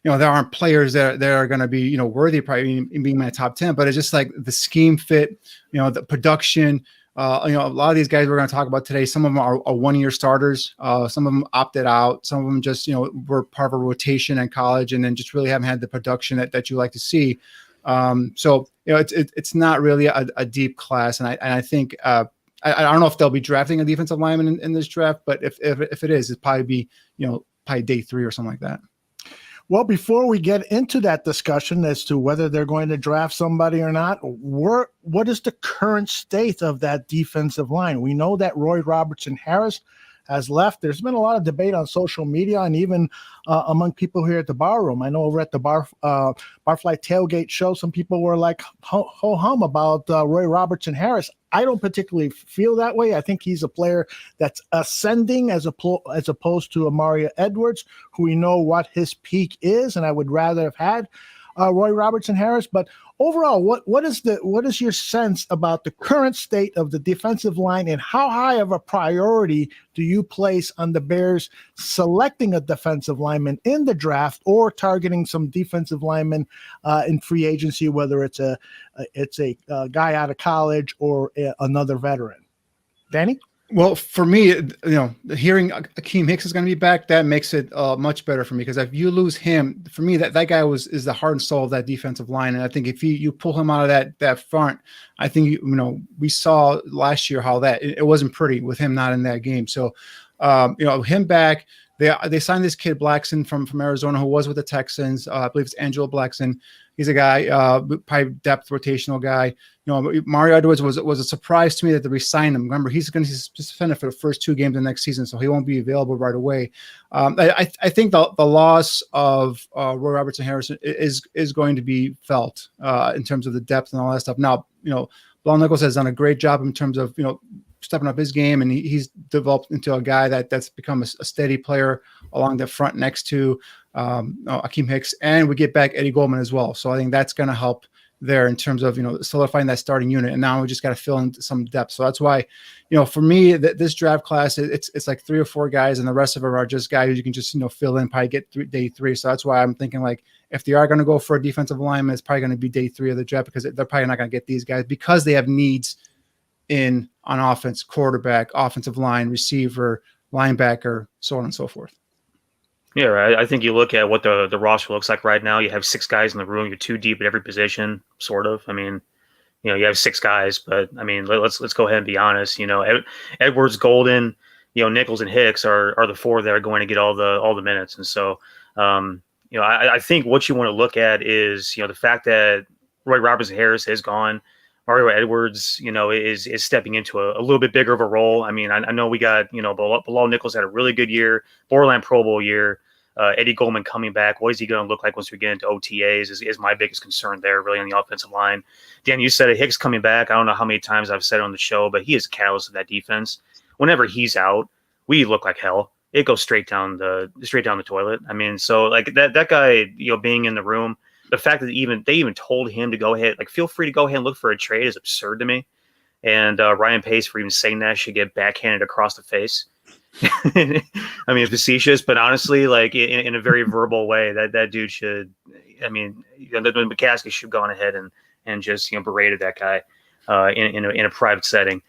there aren't players that are going to be, worthy probably in being my top 10, but it's just like the scheme fit, the production, a lot of these guys we're going to talk about today, some of them are 1-year starters. Some of them opted out. Some of them just, were part of a rotation in college and then just really haven't had the production that you like to see. So, it's not really a deep class. And I think, I don't know if they'll be drafting a defensive lineman in this draft, but if it is, it'd probably be, probably day 3 or something like that. Well, before we get into that discussion as to whether they're going to draft somebody or not, what is the current state of that defensive line? We know that Roy Robertson-Harris has left. There's been a lot of debate on social media and even among people here at the bar room. I know over at the Barfly Tailgate show, some people were like ho-hum about Roy Robertson-Harris. I don't particularly feel that way. I think he's a player that's ascending as opposed to Amaria Edwards, who we know what his peak is, and I would rather have had Roy Robertson-Harris. But overall, what is your sense about the current state of the defensive line, and how high of a priority do you place on the Bears selecting a defensive lineman in the draft or targeting some defensive lineman in free agency, whether it's a guy out of college or another veteran? Danny? Well, for me, hearing Akeem Hicks is going to be back, that makes it much better for me, because if you lose him, for me, that guy is the heart and soul of that defensive line. And I think if you pull him out of that front, I think, we saw last year how it wasn't pretty with him not in that game. So, him back, they signed this kid Blackson from Arizona who was with the Texans. I believe it's Angelo Blackson. He's a guy, probably depth rotational guy. Mario Edwards was a surprise to me that they re-signed him. Remember, he's going to be suspended for the first 2 games of next season, so he won't be available right away. I think the loss of Roy Robertson-Harris is going to be felt in terms of the depth and all that stuff. Now, Bilal Nichols has done a great job in terms of, stepping up his game, and he's developed into a guy that's become a steady player along the front next to Akeem Hicks, and we get back Eddie Goldman as well. So I think that's going to help there in terms of, solidifying that starting unit. And now we just got to fill in some depth. So that's why, for me, this draft class, it's like 3 or 4 guys, and the rest of them are just guys you can just, fill in, probably get day 3. So that's why I'm thinking, like, if they are going to go for a defensive lineman, it's probably going to be day 3 of the draft, because they're probably not going to get these guys because they have needs on offense, quarterback, offensive line, receiver, linebacker, so on and so forth. Yeah, right. I think you look at what the roster looks like right now. You have 6 guys in the room. You're 2 deep at every position, sort of. I mean, you have 6 guys, but I mean, let's go ahead and be honest. Edwards, Golden, Nichols, and Hicks are the 4 that are going to get all the minutes. And so, I think what you want to look at is the fact that Roy Robertson-Harris is gone. Mario Edwards, is stepping into a little bit bigger of a role. I mean, I know we got, Bilal Nichols had a really good year, borderline Pro Bowl year. Eddie Goldman coming back. What is he going to look like once we get into OTAs is my biggest concern there, really, on the offensive line. Dan, you said it, Hicks coming back. I don't know how many times I've said it on the show, but he is a catalyst of that defense. Whenever he's out, we look like hell. It goes straight down the toilet. I mean, so like that guy, being in the room, the fact that they even told him to go ahead, like, feel free to go ahead and look for a trade is absurd to me. And Ryan Pace, for even saying that, should get backhanded across the face. I mean, facetious, but honestly, like in a very verbal way, that dude should. I mean, McCaskey should have gone ahead and just berated that guy in a private setting,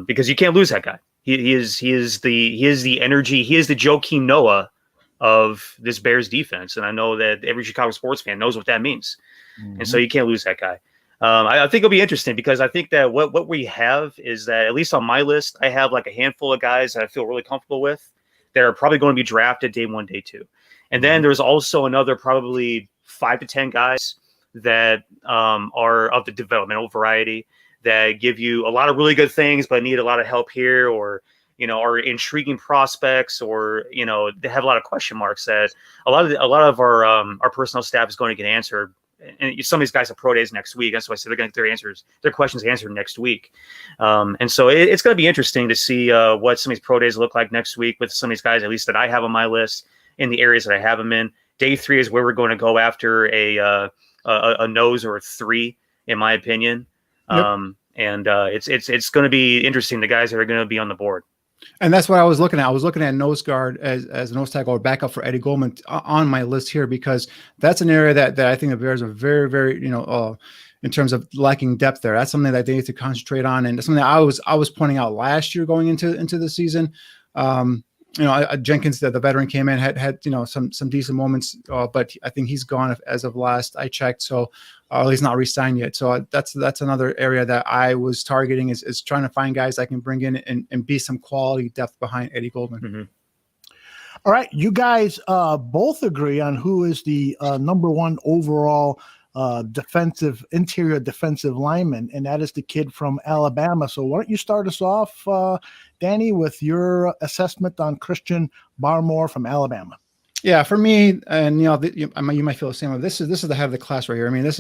because you can't lose that guy. He is the energy. He is the Joakim Noah of this Bears defense. And I know that every Chicago sports fan knows what that means. Mm-hmm. And so you can't lose that guy. I think it'll be interesting, because I think that what we have is that, at least on my list, I have like a handful of guys that I feel really comfortable with that are probably going to be drafted day 1, day 2. And then there's also another probably 5 to 10 guys that are of the developmental variety that give you a lot of really good things, but need a lot of help here, or are intriguing prospects, or they have a lot of question marks that a lot of our personnel staff is going to get answered. And some of these guys have pro days next week. That's why I said they're going to get their questions answered next week. And so it's going to be interesting to see what some of these pro days look like next week with some of these guys, at least that I have on my list, in the areas that I have them in. Day 3 is where we're going to go after a nose or a 3, in my opinion. Yep. And it's going to be interesting, the guys that are going to be on the board. And that's what I was looking at. I was looking at nose guard as a nose tackle or backup for Eddie Goldman on my list here, because that's an area that I think the Bears are very, very, in terms of lacking depth there. That's something that they need to concentrate on. And something that I was pointing out last year going into the season. Jenkins, the veteran, came in, had some decent moments, but I think he's gone as of last I checked. So he's not re-signed yet. So that's another area that I was targeting, is trying to find guys I can bring in and be some quality depth behind Eddie Goldman. Mm-hmm. All right, you guys both agree on who is the number 1 overall interior defensive lineman, and that is the kid from Alabama. So why don't you start us off, Danny, with your assessment on Christian Barmore from Alabama? Yeah, for me, and you might feel the same way. This is the head of the class right here. I mean, it's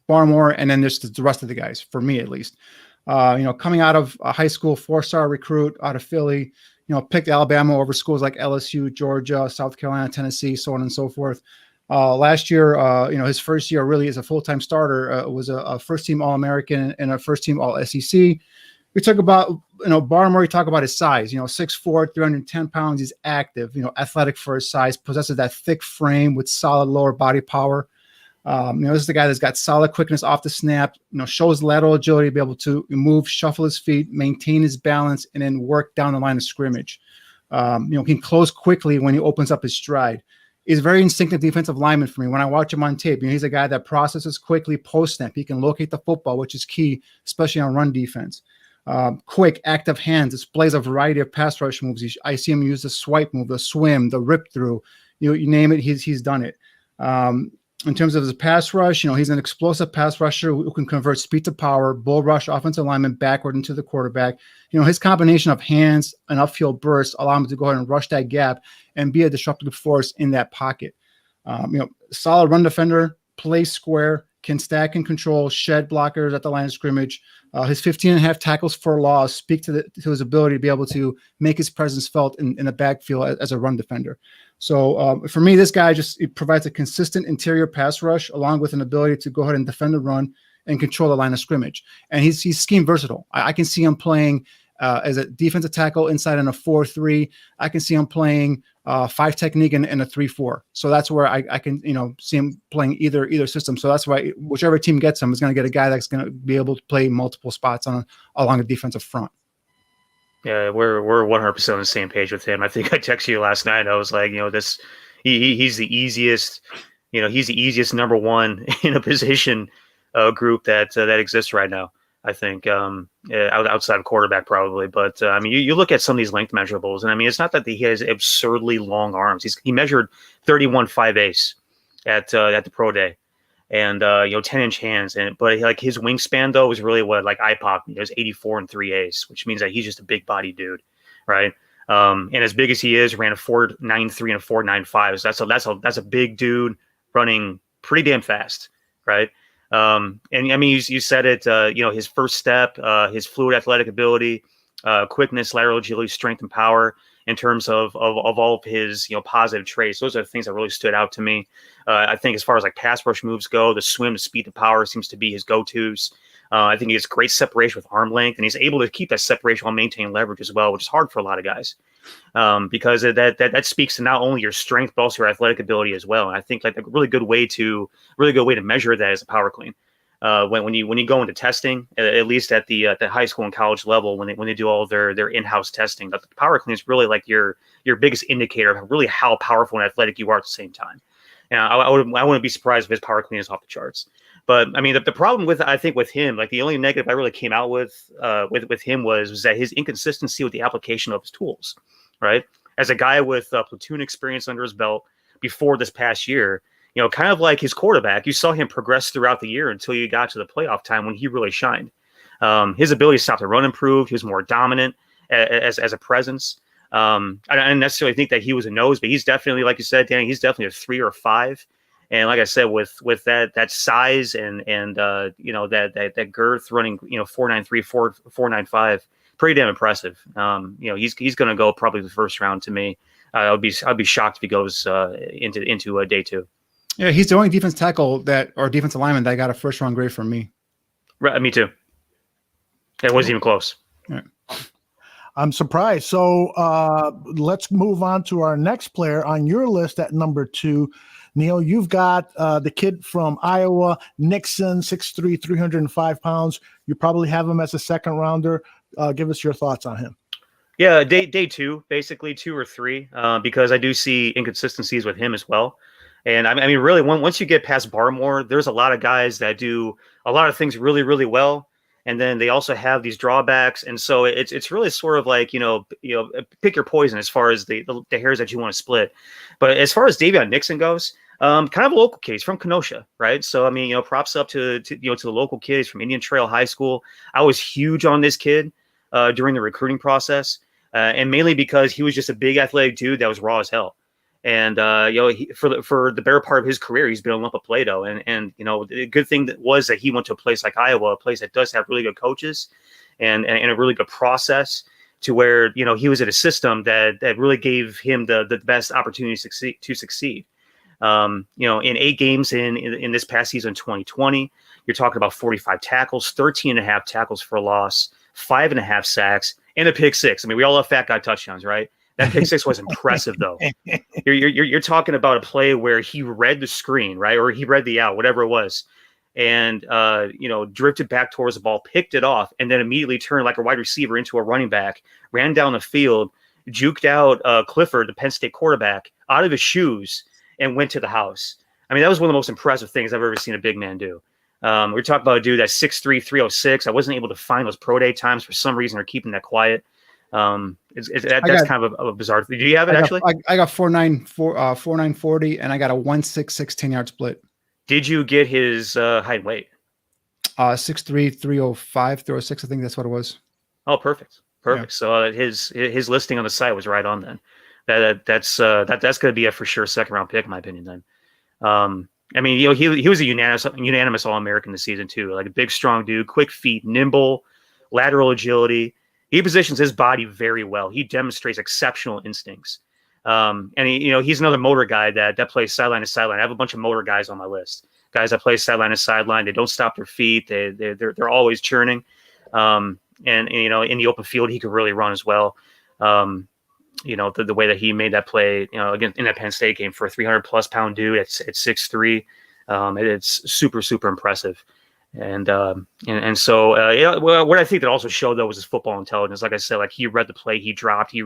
Barmore, and then there's the rest of the guys, for me at least. Coming out of high school, 4-star recruit out of Philly, picked Alabama over schools like LSU, Georgia, South Carolina, Tennessee, so on and so forth. Last year, his first year really as a full-time starter, was a first-team All-American and a first-team All-SEC. We talk about, Barmore, we talk about his size, 6'4", 310 pounds. He's active, athletic for his size, possesses that thick frame with solid lower body power. This is the guy that's got solid quickness off the snap, shows lateral agility to be able to move, shuffle his feet, maintain his balance, and then work down the line of scrimmage. He can close quickly when he opens up his stride. He's a very instinctive defensive lineman for me. When I watch him on tape, he's a guy that processes quickly post-snap. He can locate the football, which is key, especially on run defense. Quick, active hands, displays a variety of pass rush moves. I see him use the swipe move, the swim, the rip through. You name it, he's done it. In terms of his pass rush, he's an explosive pass rusher who can convert speed to power, bull rush offensive lineman backward into the quarterback. His combination of hands and upfield bursts allow him to go ahead and rush that gap and be a disruptive force in that pocket. Solid run defender, plays square, can stack and control, shed blockers at the line of scrimmage. His 15.5 tackles for loss speak to his ability to be able to make his presence felt in the backfield as a run defender. So for me, this guy it provides a consistent interior pass rush along with an ability to go ahead and defend the run and control the line of scrimmage. And he's scheme versatile. I can see him playing as a defensive tackle inside in a 4-3. I can see him playing 5 technique and a 3-4. So that's where I can, see him playing either system. So that's why whichever team gets him is going to get a guy that's going to be able to play multiple spots along the defensive front. Yeah, we're 100% on the same page with him. I think I texted you last night. I was like, he's the easiest, he's the easiest number one in a position group that exists right now. I think outside of quarterback probably, but you look at some of these length measurables, and it's not that he has absurdly long arms. He measured 31.5 at the pro day, and 10-inch hands, but like his wingspan though was really what like IPOC. It was 84 3/8, which means that he's just a big body dude, right? And as big as he is, ran a 4.93 and a 4.95. So that's a big dude running pretty damn fast, right? And you said it, his first step, his fluid athletic ability, quickness, lateral agility, strength, and power in terms of all of his, positive traits. Those are the things that really stood out to me. I think as far as like pass rush moves go, the swim, the speed, the power seems to be his go-tos. I think he has great separation with arm length, and he's able to keep that separation while maintaining leverage as well, which is hard for a lot of guys. Because that speaks to not only your strength, but also your athletic ability as well. And I think like a really good way to measure that is a power clean. When you go into testing, at least at the high school and college level, when they do all their in-house testing, the power clean is really like your biggest indicator of really how powerful and athletic you are at the same time. And I wouldn't be surprised if his power clean is off the charts. But the problem with him, like the only negative I really came out with him was that his inconsistency with the application of his tools, right? As a guy with platoon experience under his belt before this past year, kind of like his quarterback, you saw him progress throughout the year until you got to the playoff time when he really shined. His ability to stop the run improved. He was more dominant as a presence. I don't necessarily think that he was a nose, but he's definitely, like you said, Danny, he's definitely a 3 or 5. And like I said, with that size and that girth running, 4.93, 4.95, pretty damn impressive. He's going to go probably the first round to me. I'd be shocked if he goes into day 2. Yeah, he's the only defense tackle or defensive lineman that got a first round grade from me. Right, me too. It wasn't even close. Right. I'm surprised. So let's move on to our next player on your list at number 2. Niel, you've got the kid from Iowa, Nixon, 6'3", 305 pounds. You probably have him as a second rounder. Give us your thoughts on him. Yeah, day 2, basically 2 or 3, because I do see inconsistencies with him as well. And really, once you get past Barmore, there's a lot of guys that do a lot of things really, really well, and then they also have these drawbacks. And so it's really sort of like pick your poison as far as the hairs that you want to split. But as far as Davion Nixon goes, kind of a local kid from Kenosha, right? So props up to the local kids from Indian Trail High School. I was huge on this kid during the recruiting process, and mainly because he was just a big athletic dude that was raw as hell. And for the better part of his career, he's been a lump of Play-Doh. And the good thing was that he went to a place like Iowa, a place that does have really good coaches and a really good process, to where he was in a system that really gave him the best opportunity to succeed. In 8 games in this past season, 2020, you're talking about 45 tackles, 13.5 tackles for loss, 5.5 sacks, and a pick 6. We all love fat guy touchdowns, right? That pick 6 was impressive, though. You're talking about a play where he read the screen, right, or he read the out, whatever it was, and drifted back towards the ball, picked it off, and then immediately turned like a wide receiver into a running back, ran down the field, juked out Clifford, the Penn State quarterback, out of his shoes, and went to the house. That was one of the most impressive things I've ever seen a big man do. We're talking about a dude that's 6'3", 306. I wasn't able to find those pro day times. For some reason, they're keeping that quiet. That's kind of a bizarre thing. Do you have it actually? I got 4.940, and I got a 1.66 10-yard split. Did you get his height and weight? 6'3", 305, 306. I think that's what it was. Oh, perfect. Yeah. So his listing on the site was right on then. That's going to be a for sure second round pick in my opinion then. I mean, he was a unanimous All-American this season too. Like a big, strong dude, quick feet, nimble, lateral agility. He positions his body very well. He demonstrates exceptional instincts. And he's another motor guy that plays sideline to sideline. I have a bunch of motor guys on my list. Guys that play sideline to sideline. They don't stop their feet. They're always churning. And in the open field, he could really run as well. The way that he made that play, again in that Penn State game for a 300+ pound dude at 6'3", it's super, super impressive. And so what I think that also showed though was his football intelligence. Like I said, like he read the play, he dropped, he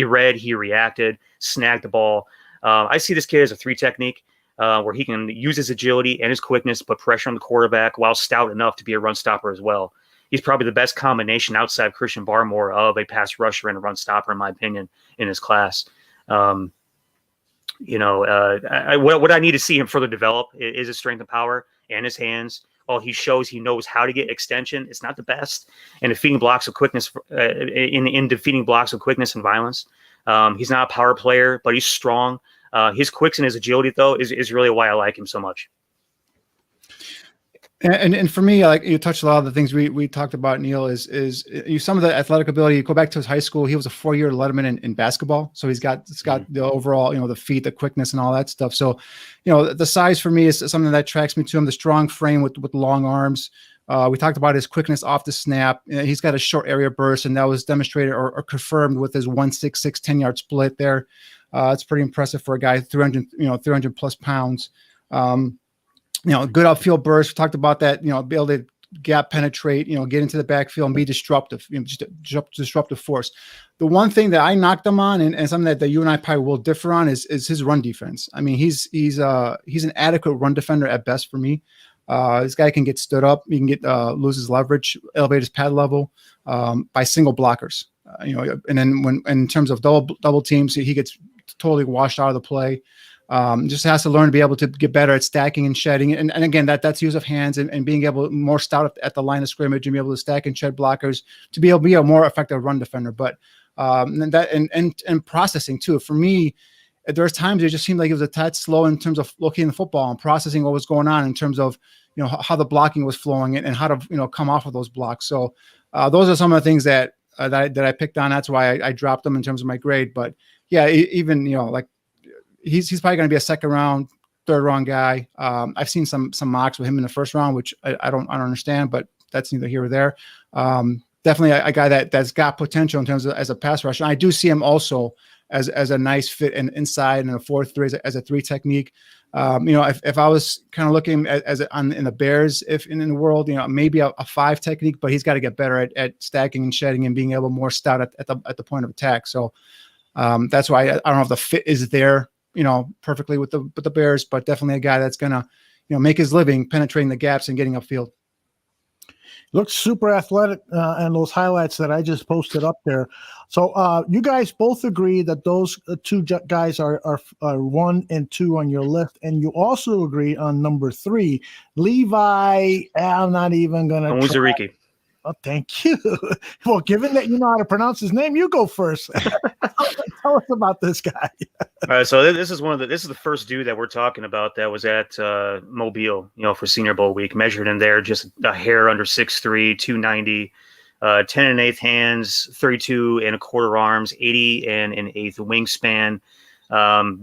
reacted, snagged the ball. I see this kid as a 3 technique, where he can use his agility and his quickness to put pressure on the quarterback while stout enough to be a run stopper as well. He's probably the best combination outside of Christian Barmore of a pass rusher and a run stopper, in my opinion, in his class. What I need to see him further develop is his strength and power and his hands. While he shows he knows how to get extension, it's not the best. And defeating blocks of quickness, in defeating blocks of quickness and violence, he's not a power player, but he's strong. His quicks and his agility, though, is really why I like him so much. And for me, like you touched a lot of the things we talked about, Niel, is some of the athletic ability. You go back to his high school, he was a 4-year letterman in basketball. So it's got the overall, the feet, the quickness and all that stuff. So, the size for me is something that attracts me to him, the strong frame with long arms. We talked about his quickness off the snap. He's got a short area burst, and that was demonstrated or confirmed with his 1.66 10-yard split there. It's pretty impressive for a guy 300+ pounds. Good outfield burst. We talked about that, be able to gap penetrate, get into the backfield and be disruptive, just a disruptive force. The one thing that I knocked him on and something that you and I probably will differ on is his run defense. I mean, he's an adequate run defender at best for me. This guy can get stood up. He can get lose his leverage, elevate his pad level by single blockers. And then when in terms of double teams, he gets totally washed out of the play. Just has to learn to be able to get better at stacking and shedding. And again, that's use of hands and being able more stout at the line of scrimmage and be able to stack and shed blockers to be able to be a more effective run defender. But and processing too. For me, there's times it just seemed like it was a tad slow in terms of looking at the football and processing what was going on in terms of, how the blocking was flowing and how to, come off of those blocks. So those are some of the things that I picked on. That's why I dropped them in terms of my grade. But yeah, even, like, he's probably going to be a 2nd round, 3rd round guy. I've seen some mocks with him in the 1st round, which I don't understand, but that's neither here or there. Definitely a guy that's got potential in terms of as a pass rusher. And I do see him also as a nice fit and inside and a 4-3 as a 3 technique. If I was kind of looking in the Bears, if in the world, maybe a 5 technique, but he's got to get better at stacking and shedding and being able more stout at the point of attack. So that's why I don't know if the fit is there, perfectly with the Bears, but definitely a guy that's gonna, make his living penetrating the gaps and getting upfield. Looks super athletic, and those highlights that I just posted up there. So you guys both agree that those 2 guys are 1 and 2 on your list, and you also agree on number 3, Levi. I'm not even gonna. Onwuzurike. Oh, thank you. Well, given that you know how to pronounce his name, you go first. Tell us about this guy. All right, so this is the first dude that we're talking about that was at Mobile, for Senior Bowl week. Measured in there, just a hair under 6'3", 290, 10 1/8 hands, 32 1/4 arms, 80 1/8 wingspan.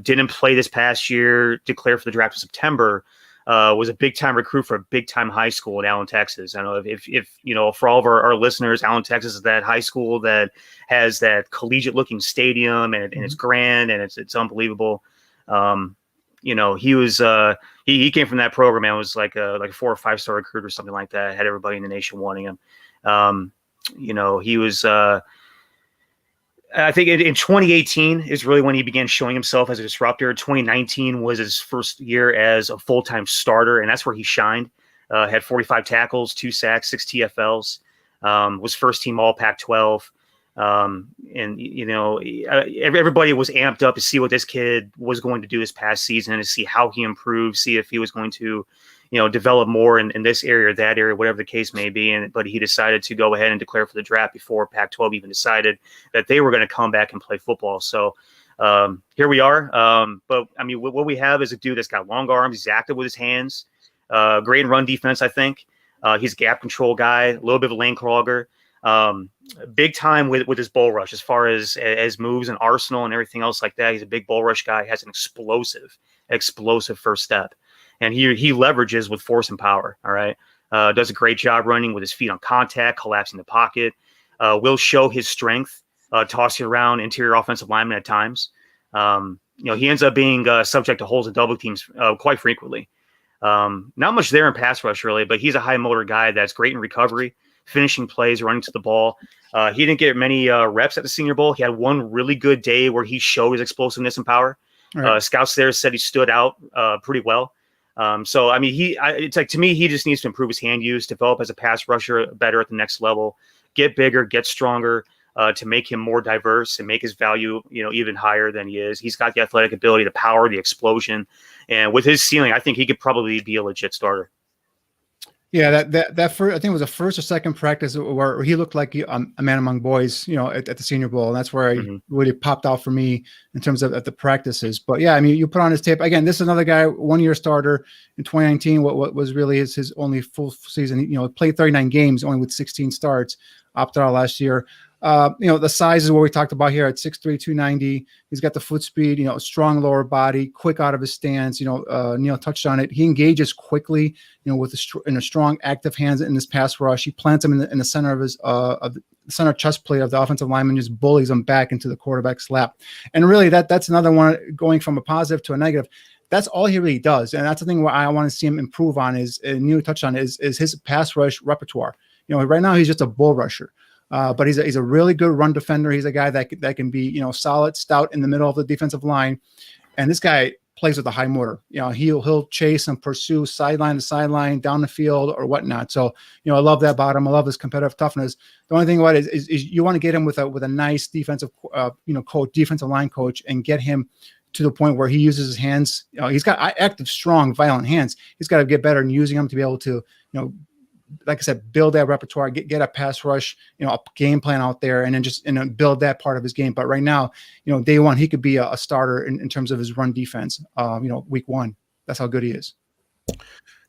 Didn't play this past year. Declared for the draft in September. Was a big-time recruit for a big-time high school in Allen, Texas. I know if for all of our listeners, Allen, Texas is that high school that has that collegiate-looking stadium, and it's grand, and it's unbelievable. He was he came from that program and was like a 4 or 5 star recruit or something like that. Had everybody in the nation wanting him. He was. I think in 2018 is really when he began showing himself as a disruptor. 2019 was his first year as a full-time starter, and that's where he shined. Had 45 tackles, 2 sacks, 6 TFLs. Was first-team All Pac-12. Everybody was amped up to see what this kid was going to do this past season, to see how he improved, see if he was going to, develop more in this area or that area, whatever the case may be. But he decided to go ahead and declare for the draft before Pac-12 even decided that they were going to come back and play football. So Here we are. But I mean, what we have is a dude that's got long arms. He's active with his hands. Great in run defense, I think. He's a gap control guy, a little bit of a lane clogger. Big time with his bull rush as far as moves and arsenal and everything else like that. He's a big bull rush guy. He has an explosive first step, and he leverages with force and power. All right, does a great job running with his feet on contact, collapsing the pocket. Will show his strength, tossing around interior offensive linemen at times. He ends up being subject to holes and double teams quite frequently. Not much there in pass rush really, but he's a high motor guy that's great in recovery, finishing plays, running to the ball. He didn't get many reps at the Senior Bowl. He had one really good day where he showed his explosiveness and power. Right. Scouts there said he stood out pretty well. So, I mean, it's like, to me, he just needs to improve his hand use, develop as a pass rusher better at the next level, get bigger, get stronger, to make him more diverse and make his value, even higher than he is. He's got the athletic ability, the power, the explosion. And with his ceiling, I think he could probably be a legit starter. Yeah, that first, I think it was the first or second practice where he looked like a man among boys, at the Senior Bowl, and that's where he really popped out for me in terms of at the practices. But yeah, I mean, you put on his tape again. This is another guy, 1 year starter in 2019. What was really his only full season. He played 39 games, only with 16 starts. Opted out last year. The size is what we talked about here at 6'3", 290. He's got the foot speed, strong lower body, quick out of his stance. Niel touched on it. He engages quickly, with a strong active hands in his pass rush. He plants him in the center of his of the center chest plate of the offensive lineman, just bullies him back into the quarterback's lap. And really, that's another one going from a positive to a negative. That's all he really does, and that's the thing where I want to see him improve on. Is Niel touched on is his pass rush repertoire. Right now he's just a bull rusher. But he's a really good run defender. He's a guy that can be, solid, stout in the middle of the defensive line. And this guy plays with a high motor. He'll chase and pursue sideline to sideline, down the field or whatnot. So, I love that about him. I love his competitive toughness. The only thing about it is you want to get him with a nice defensive, coach, defensive line coach, and get him to the point where he uses his hands. He's got active, strong, violent hands. He's got to get better in using them to be able to, like I said, build that repertoire, get a pass rush, a game plan out there, and then build that part of his game. But right now, day one, he could be a starter in terms of his run defense. Week one, that's how good he is.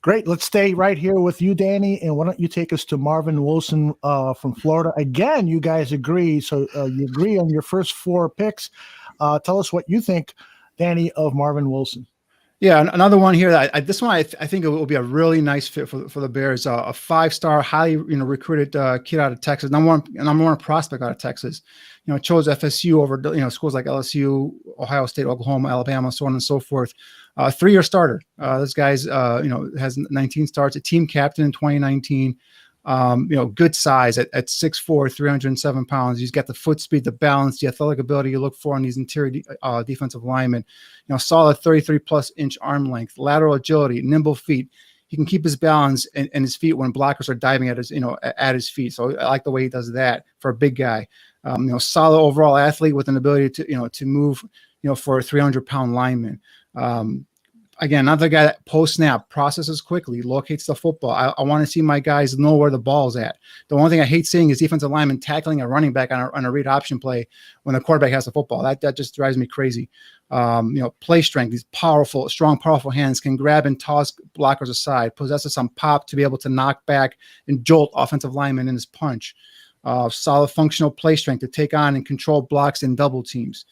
Great. Let's stay right here with you, Danny. And why don't you take us to Marvin Wilson from Florida? Again, you guys agree. So you agree on your first four picks. Tell us what you think, Danny, of Marvin Wilson. Yeah, another one here. This one I think it will be a really nice fit for the Bears. A 5-star, highly recruited kid out of Texas, number one prospect out of Texas. Chose FSU over schools like LSU, Ohio State, Oklahoma, Alabama, so on and so forth. 3-year starter. This guy's has 19 starts. A team captain in 2019. Good size at 6'4", 307 pounds. He's got the foot speed, the balance, the athletic ability you look for in these interior defensive linemen. Solid 33+ inch arm length, lateral agility, nimble feet. He can keep his balance and his feet when blockers are diving at his feet. So I like the way he does that for a big guy. Solid overall athlete with an ability to move, for a 300-pound lineman. Again, another guy that post-snap processes quickly, locates the football. I want to see my guys know where the ball's at. The one thing I hate seeing is defensive linemen tackling a running back on a read option play when the quarterback has the football. That just drives me crazy. Play strength, these strong, powerful hands, can grab and toss blockers aside, possesses some pop to be able to knock back and jolt offensive linemen in his punch. Solid functional play strength to take on and control blocks and double teams.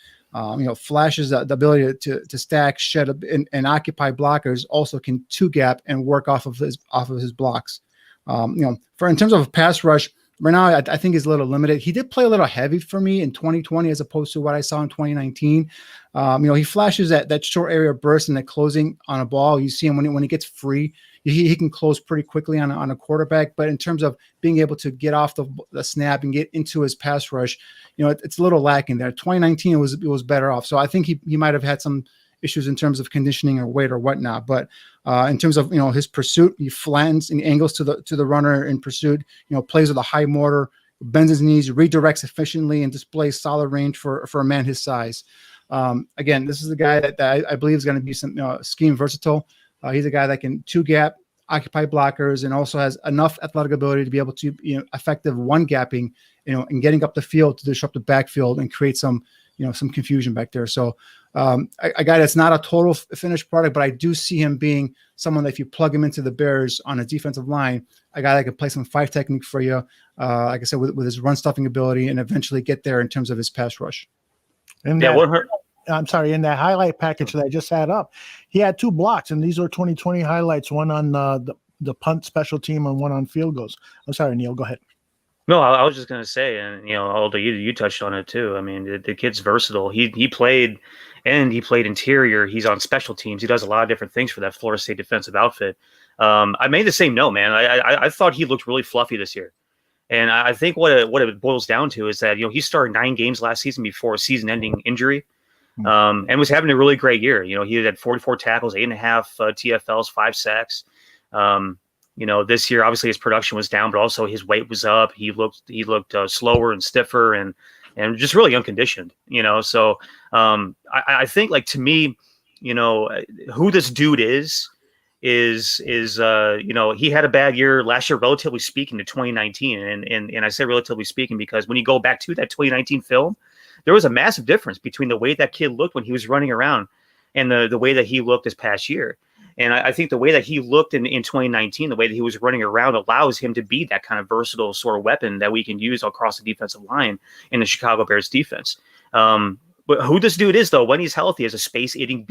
Flashes the ability to stack, shed, and occupy blockers. Also can two gap and work off of his blocks. In terms of pass rush, right now I think he's a little limited. He did play a little heavy for me in 2020 as opposed to what I saw in 2019. He flashes that short area burst and that closing on a ball. You see him when he gets free. He can close pretty quickly on a quarterback, but in terms of being able to get off the snap and get into his pass rush, it's a little lacking there. 2019 it was better off. So I think he might have had some issues in terms of conditioning or weight or whatnot. But in terms of his pursuit, he flattens and angles to the runner in pursuit. Plays with a high motor, bends his knees, redirects efficiently, and displays solid range for a man his size. Again, this is a guy that I believe is going to be some scheme versatile. He's a guy that can two gap, occupy blockers, and also has enough athletic ability to be able to effective one gapping, and getting up the field to disrupt the backfield and create some some confusion back there. So a guy that's not a total finished product, but I do see him being someone that if you plug him into the Bears on a defensive line, a guy that could play some 5 technique for you, like I said, with his run stuffing ability and eventually get there in terms of his pass rush. And I'm sorry, in that highlight package that I just had up, he had 2 blocks, and these are 2020 highlights, one on the punt special team and one on field goals. I'm sorry, Neil, go ahead. No, I was just going to say, and although you touched on it too. I mean, the kid's versatile. He played interior. He's on special teams. He does a lot of different things for that Florida State defensive outfit. I made the same note, man. I thought he looked really fluffy this year, and I think what it boils down to is that he started 9 games last season before a season-ending injury, and was having a really great year. He had 44 tackles, 8.5 TFLs, 5 sacks. This year, obviously his production was down, but also his weight was up. He looked slower and stiffer and just really unconditioned, So I think, like, to me, who this dude is he had a bad year last year, relatively speaking, to 2019. And I say relatively speaking because when you go back to that 2019 film, there was a massive difference between the way that kid looked when he was running around and the way that he looked this past year. And I think the way that he looked in 2019, the way that he was running around, allows him to be that kind of versatile sort of weapon that we can use across the defensive line in the Chicago Bears defense. But who this dude is, though, when he's healthy, is a space-eating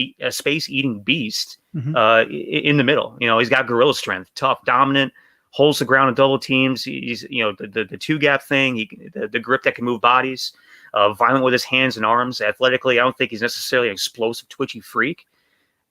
beast in the middle. He's got gorilla strength, tough, dominant, holds the ground in double teams. He's the 2-gap thing, the grip that can move bodies, violent with his hands and arms. Athletically, I don't think he's necessarily an explosive, twitchy freak.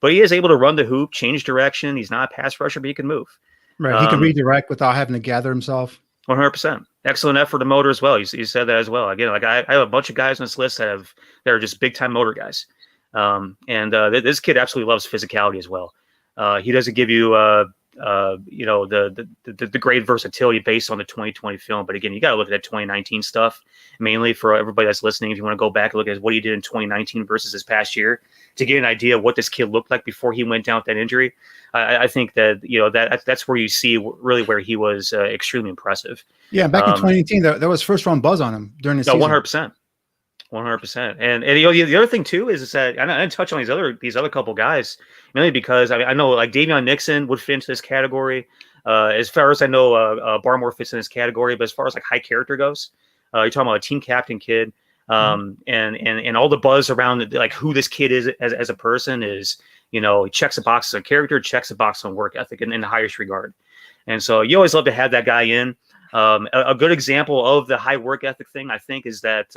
But he is able to run the hoop, change direction. He's not a pass rusher, but he can move. Right. He can redirect without having to gather himself. 100%. Excellent effort to motor as well. You said that as well. Again, like I have a bunch of guys on this list that are just big time motor guys. This kid absolutely loves physicality as well. He doesn't give you the great versatility based on the 2020 film. But again, you got to look at that 2019 stuff, mainly for everybody that's listening. If you want to go back and look at what he did in 2019 versus this past year to get an idea of what this kid looked like before he went down with that injury, I think that that's where you see really where he was extremely impressive. Yeah, back in 2018, there was first round buzz on him during the season. 100%. 100%. And the other thing too is that I didn't touch on these other couple guys mainly because I know like Davion Nixon would fit into this category. As far as I know, Barmore fits in this category. But as far as like high character goes, you're talking about a team captain kid, and all the buzz around like who this kid is as a person is, he checks a box as a character, checks a box on work ethic in the highest regard. And so you always love to have that guy in. A good example of the high work ethic thing, I think, is that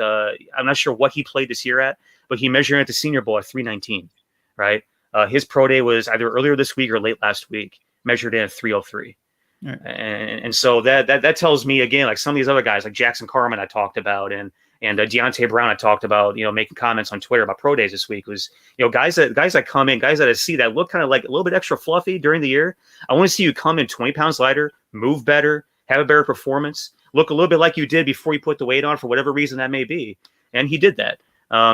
I'm not sure what he played this year at, but he measured at the Senior Bowl at 319, right? His pro day was either earlier this week or late last week, measured in at 303. Right. And so that tells me, again, like some of these other guys, like Jackson Carman I talked about, and Deontay Brown I talked about, making comments on Twitter about pro days this week, was, guys that come in, guys that I see that look kind of like a little bit extra fluffy during the year. I want to see you come in 20 pounds lighter, move better, have a better performance, look a little bit like you did before you put the weight on for whatever reason that may be. And he did that.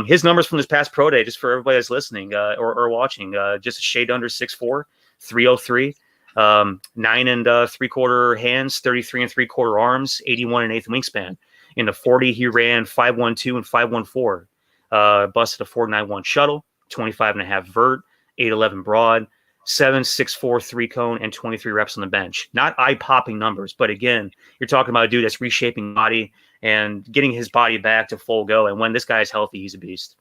His numbers from this past pro day, just for everybody that's listening or watching, just a shade under 6'4", 303, 9 3/4 hands, 33 3/4 arms, 81 1/8 wingspan. In the 40, he ran 5.12 and 5.14. Busted a 4.91 shuttle, 25.5 vert, 8.11 broad, 7.64 3-cone, and 23 reps on the bench. Not eye-popping numbers, but again, you're talking about a dude that's reshaping body and getting his body back to full go. And when this guy is healthy, he's a beast.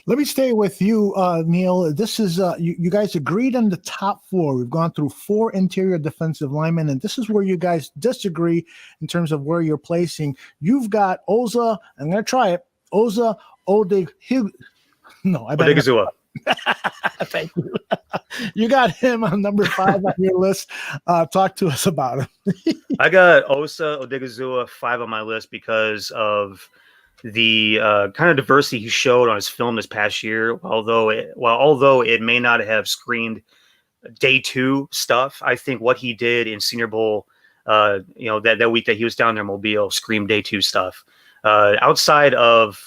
Let me stay with you, Neil. This is you guys agreed on the top 4. We've gone through 4 interior defensive linemen, and this is where you guys disagree in terms of where you're placing. You've got Oza. I'm going to try it. Oza Odighizuwa. Thank you. You got him on number 5 on your list. Talk to us about him. I got Osa Odighizuwa 5 on my list because of the kind of diversity he showed on his film this past year. Although it may not have screamed day 2 stuff, I think what he did in Senior Bowl, that week that he was down there in Mobile, screamed day 2 stuff. Outside of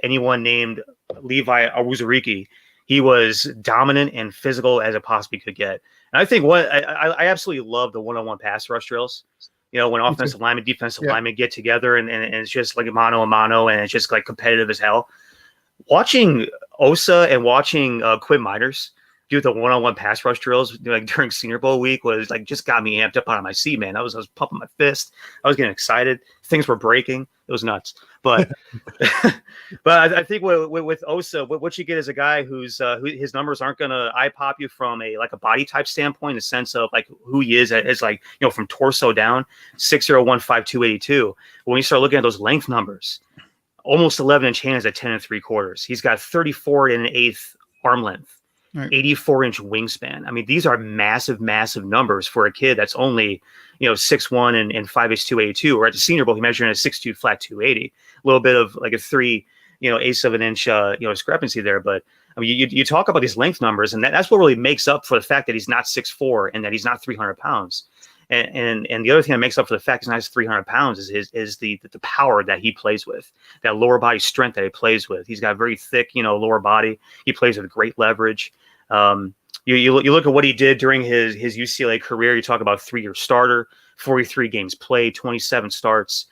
anyone named Levi Awuzurike, he was dominant and physical as it possibly could get. And I think I absolutely love the one-on-one pass rush drills. when offensive linemen, defensive linemen get together and it's just like mano a mano and it's just like competitive as hell. Watching Osa and watching Quinn Miners do the one-on-one pass rush drills like during Senior Bowl week was like just got me amped up out of my seat, man. I was pumping my fist. I was getting excited. Things were breaking. It was nuts. But but I think with Osa, what you get is a guy who his numbers aren't going to eye pop you from a body type standpoint, in the sense of like who he is as like, from torso down, 6'0", 155, 282. When you start looking at those length numbers, almost 11-inch hands at 10 3/4. He's got 34 1/8 arm length. Right. 84-inch wingspan. I mean, these are massive, massive numbers for a kid that's only, 6'1" and 5'8", 282. Or at the Senior Bowl, he measured at 6'2", flat 280. A little bit of like a 3/8 of an inch, discrepancy there. But I mean, you talk about these length numbers, and that's what really makes up for the fact that he's not 6'4" and that he's not 300 pounds. And the other thing that makes up for the fact he's not 300 pounds is the power that he plays with, that lower body strength that he plays with. He's got very thick, lower body. He plays with great leverage. You look at what he did during his UCLA career. You talk about 3-year starter, 43 games played, 27 starts.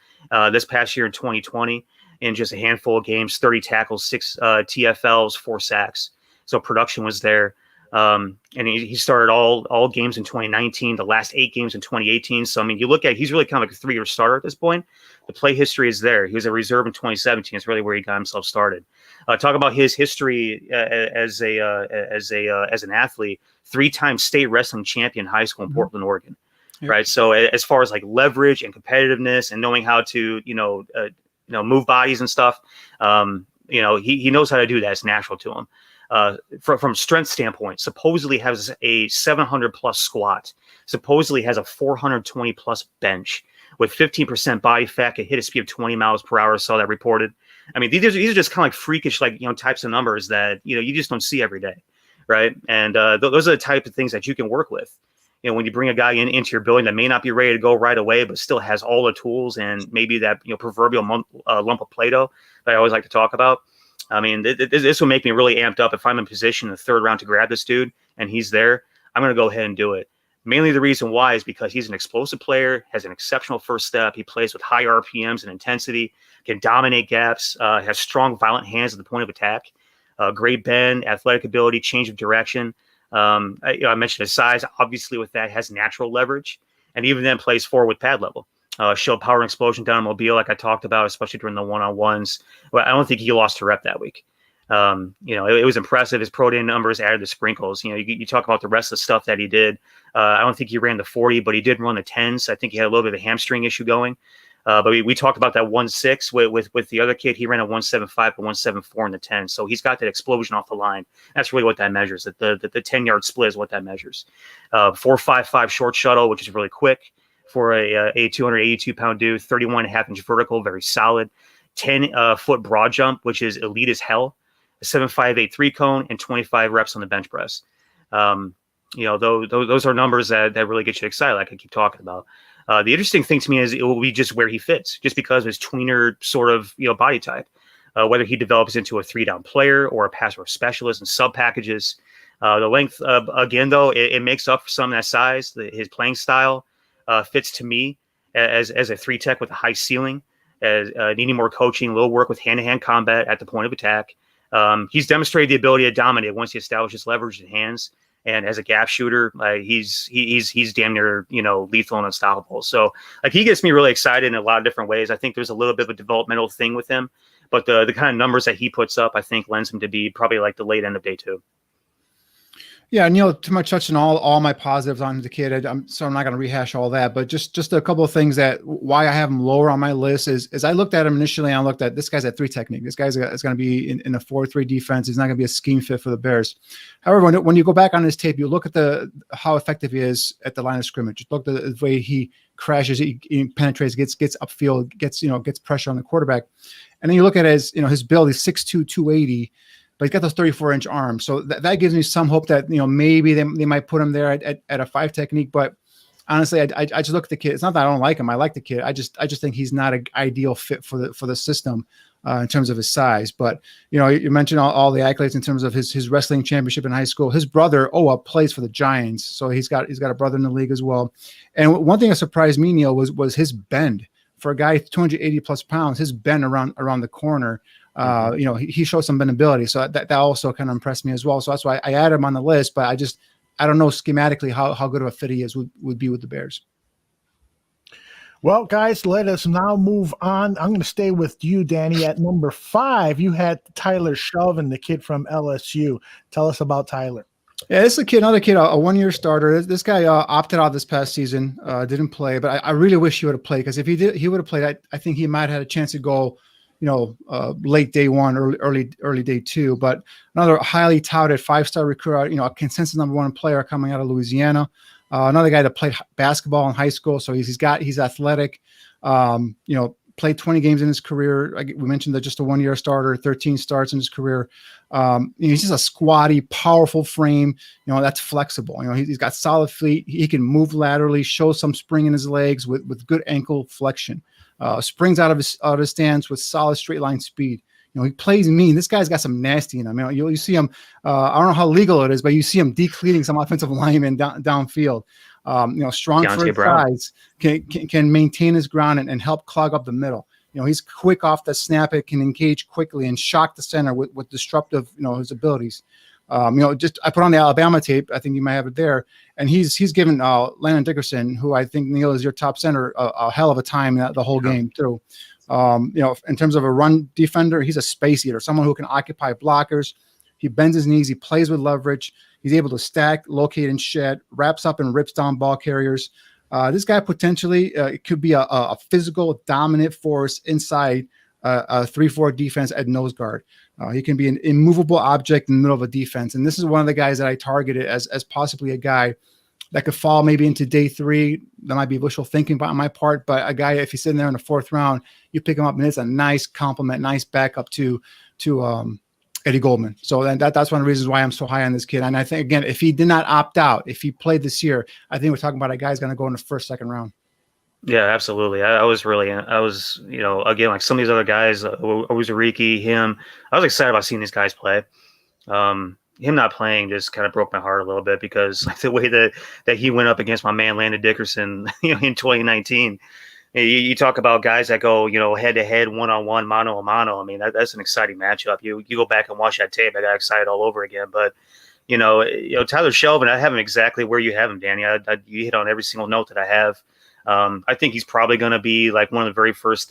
This past year in 2020, in just a handful of games, 30 tackles, 6 TFLs, 4 sacks. So production was there. And he started all games in 2019, the last 8 games in 2018. So, I mean, you look at, he's really kind of like a 3-year starter at this point. The play history is there. He was a reserve in 2017. It's really where he got himself started. Talk about his history as an athlete, 3-time state wrestling champion in high school in Portland, Oregon. Yep. Right. So as far as like leverage and competitiveness and knowing how to, move bodies and stuff, he knows how to do that. It's natural to him. From strength standpoint, supposedly has a 700 plus squat, supposedly has a 420 plus bench with 15% body fat, could hit a speed of 20 miles per hour. Saw that reported. I mean, these are just kind of like freakish, types of numbers that, you just don't see every day. Right. And those are the type of things that you can work with. When you bring a guy into your building that may not be ready to go right away, but still has all the tools and maybe that, proverbial lump of Play-Doh that I always like to talk about. I mean, this will make me really amped up if I'm in position in the 3rd round to grab this dude and he's there. I'm going to go ahead and do it. Mainly the reason why is because he's an explosive player, has an exceptional first step. He plays with high RPMs and intensity, can dominate gaps, has strong, violent hands at the point of attack, great bend, athletic ability, change of direction. I mentioned his size. Obviously, with that, has natural leverage, and even then plays forward with pad level. Showed power and explosion down in Mobile, like I talked about, especially during the one-on-ones. Well, I don't think he lost a rep that week. It was impressive. His pro day numbers added the sprinkles. You talk about the rest of the stuff that he did. I don't think he ran the 40, but he did run the 10s. I think he had a little bit of a hamstring issue going. But we talked about that 1.6 with the other kid. He ran a 1.75 or 1.74 in the 10. So he's got that explosion off the line. That's really what that measures. The 10-yard split is what that measures. 4.55 short shuttle, which is really quick for a 282-pound dude. 31.5-inch vertical, very solid. 10-foot broad jump, which is elite as hell. A 7.58 3-cone and 25 reps on the bench press. Those are numbers that really get you excited, like I keep talking about. The interesting thing to me is it will be just where he fits, just because of his tweener sort of body type. Whether he develops into a 3-down player or a pass rush specialist and sub packages. The length, again, though, it makes up for some of that size. His playing style fits to me as a 3-tech with a high ceiling, as needing more coaching, little work with hand-to-hand combat at the point of attack. He's demonstrated the ability to dominate once he establishes leverage in hands. And as a gap shooter, he's damn near, lethal and unstoppable. So he gets me really excited in a lot of different ways. I think there's a little bit of a developmental thing with him, but the kind of numbers that he puts up, I think lends him to be probably like the late end of day 2. Yeah, Neil, too much touching all my positives on the kid. So I'm not going to rehash all that, but just a couple of things that why I have him lower on my list is I looked at him initially and I looked at this guy's at 3 technique. This guy's is going to be in a 4-3 defense. He's not going to be a scheme fit for the Bears. However, when you go back on his tape, you look at how effective he is at the line of scrimmage. Look at the way he crashes, he penetrates, gets upfield, gets pressure on the quarterback. And then you look at his build, he's 6'2", 280. But he's got those 34-inch arms. So that gives me some hope that, maybe they might put him there at a 5 technique. But honestly, I just look at the kid. It's not that I don't like him. I like the kid. I just think he's not an ideal fit for the system in terms of his size. But you mentioned all the accolades in terms of his wrestling championship in high school. His brother plays for the Giants, so he's got a brother in the league as well. And one thing that surprised me, Neil, was his bend. For a guy 280 plus pounds, his bend around the corner. He showed some bendability, so that also kind of impressed me as well. So that's why I added him on the list. But I don't know schematically how good of a fit he is would be with the Bears. Well, guys, let us now move on. I'm going to stay with you, Danny. At number 5, you had Tyler Shelvin, the kid from LSU. Tell us about Tyler. Yeah, this is another kid, a one-year starter. This guy opted out this past season, didn't play, but I really wish he would have played, because if he would have played, I think he might have had a chance to go, late day 1, early day 2. But another highly touted 5-star recruit, a consensus number 1 player coming out of Louisiana. Another guy that played basketball in high school, so he's athletic. Played 20 games in his career. Like we mentioned, that just a one-year starter, 13 starts in his career. He's just a squatty, powerful frame. That's flexible. He's got solid feet. He can move laterally, show some spring in his legs with good ankle flexion. Springs out of his stance with solid straight line speed. He plays mean. This guy's got some nasty in him. You see him. I don't know how legal it is, but you see him decleating some offensive linemen downfield. Strong for his size, can maintain his ground and help clog up the middle. He's quick off the snap. It can engage quickly and shock the center with disruptive, his abilities. I put on the Alabama tape. I think you might have it there. And he's given Landon Dickerson, who I think, Neil, is your top center, a hell of a time the whole game through. In terms of a run defender, he's a space eater, someone who can occupy blockers. He bends his knees. He plays with leverage. He's able to stack, locate, and shed, wraps up and rips down ball carriers. This guy potentially could be a physical, dominant force inside a 3-4 defense at nose guard. He can be an immovable object in the middle of a defense. And this is one of the guys that I targeted as possibly a guy that could fall maybe into day 3. That might be wishful thinking on my part, but a guy, if he's sitting there in the 4th round, you pick him up and it's a nice compliment, nice backup to Eddie Goldman. So that's one of the reasons why I'm so high on this kid. And I think, again, if he did not opt out, if he played this year, I think we're talking about a guy who's going to go in the 1st, 2nd round. Yeah, absolutely. I was, again, like some of these other guys, Ozariki, him, I was excited about seeing these guys play. Him not playing just kind of broke my heart a little bit, because like the way that he went up against my man Landon Dickerson, in 2019. You talk about guys that go, head to head, 1-on-1, mano a mano. I mean, that's an exciting matchup. You go back and watch that tape, I got excited all over again. But Tyler Shelvin, I have him exactly where you have him, Danny. You hit on every single note that I have. I think he's probably going to be like one of the very first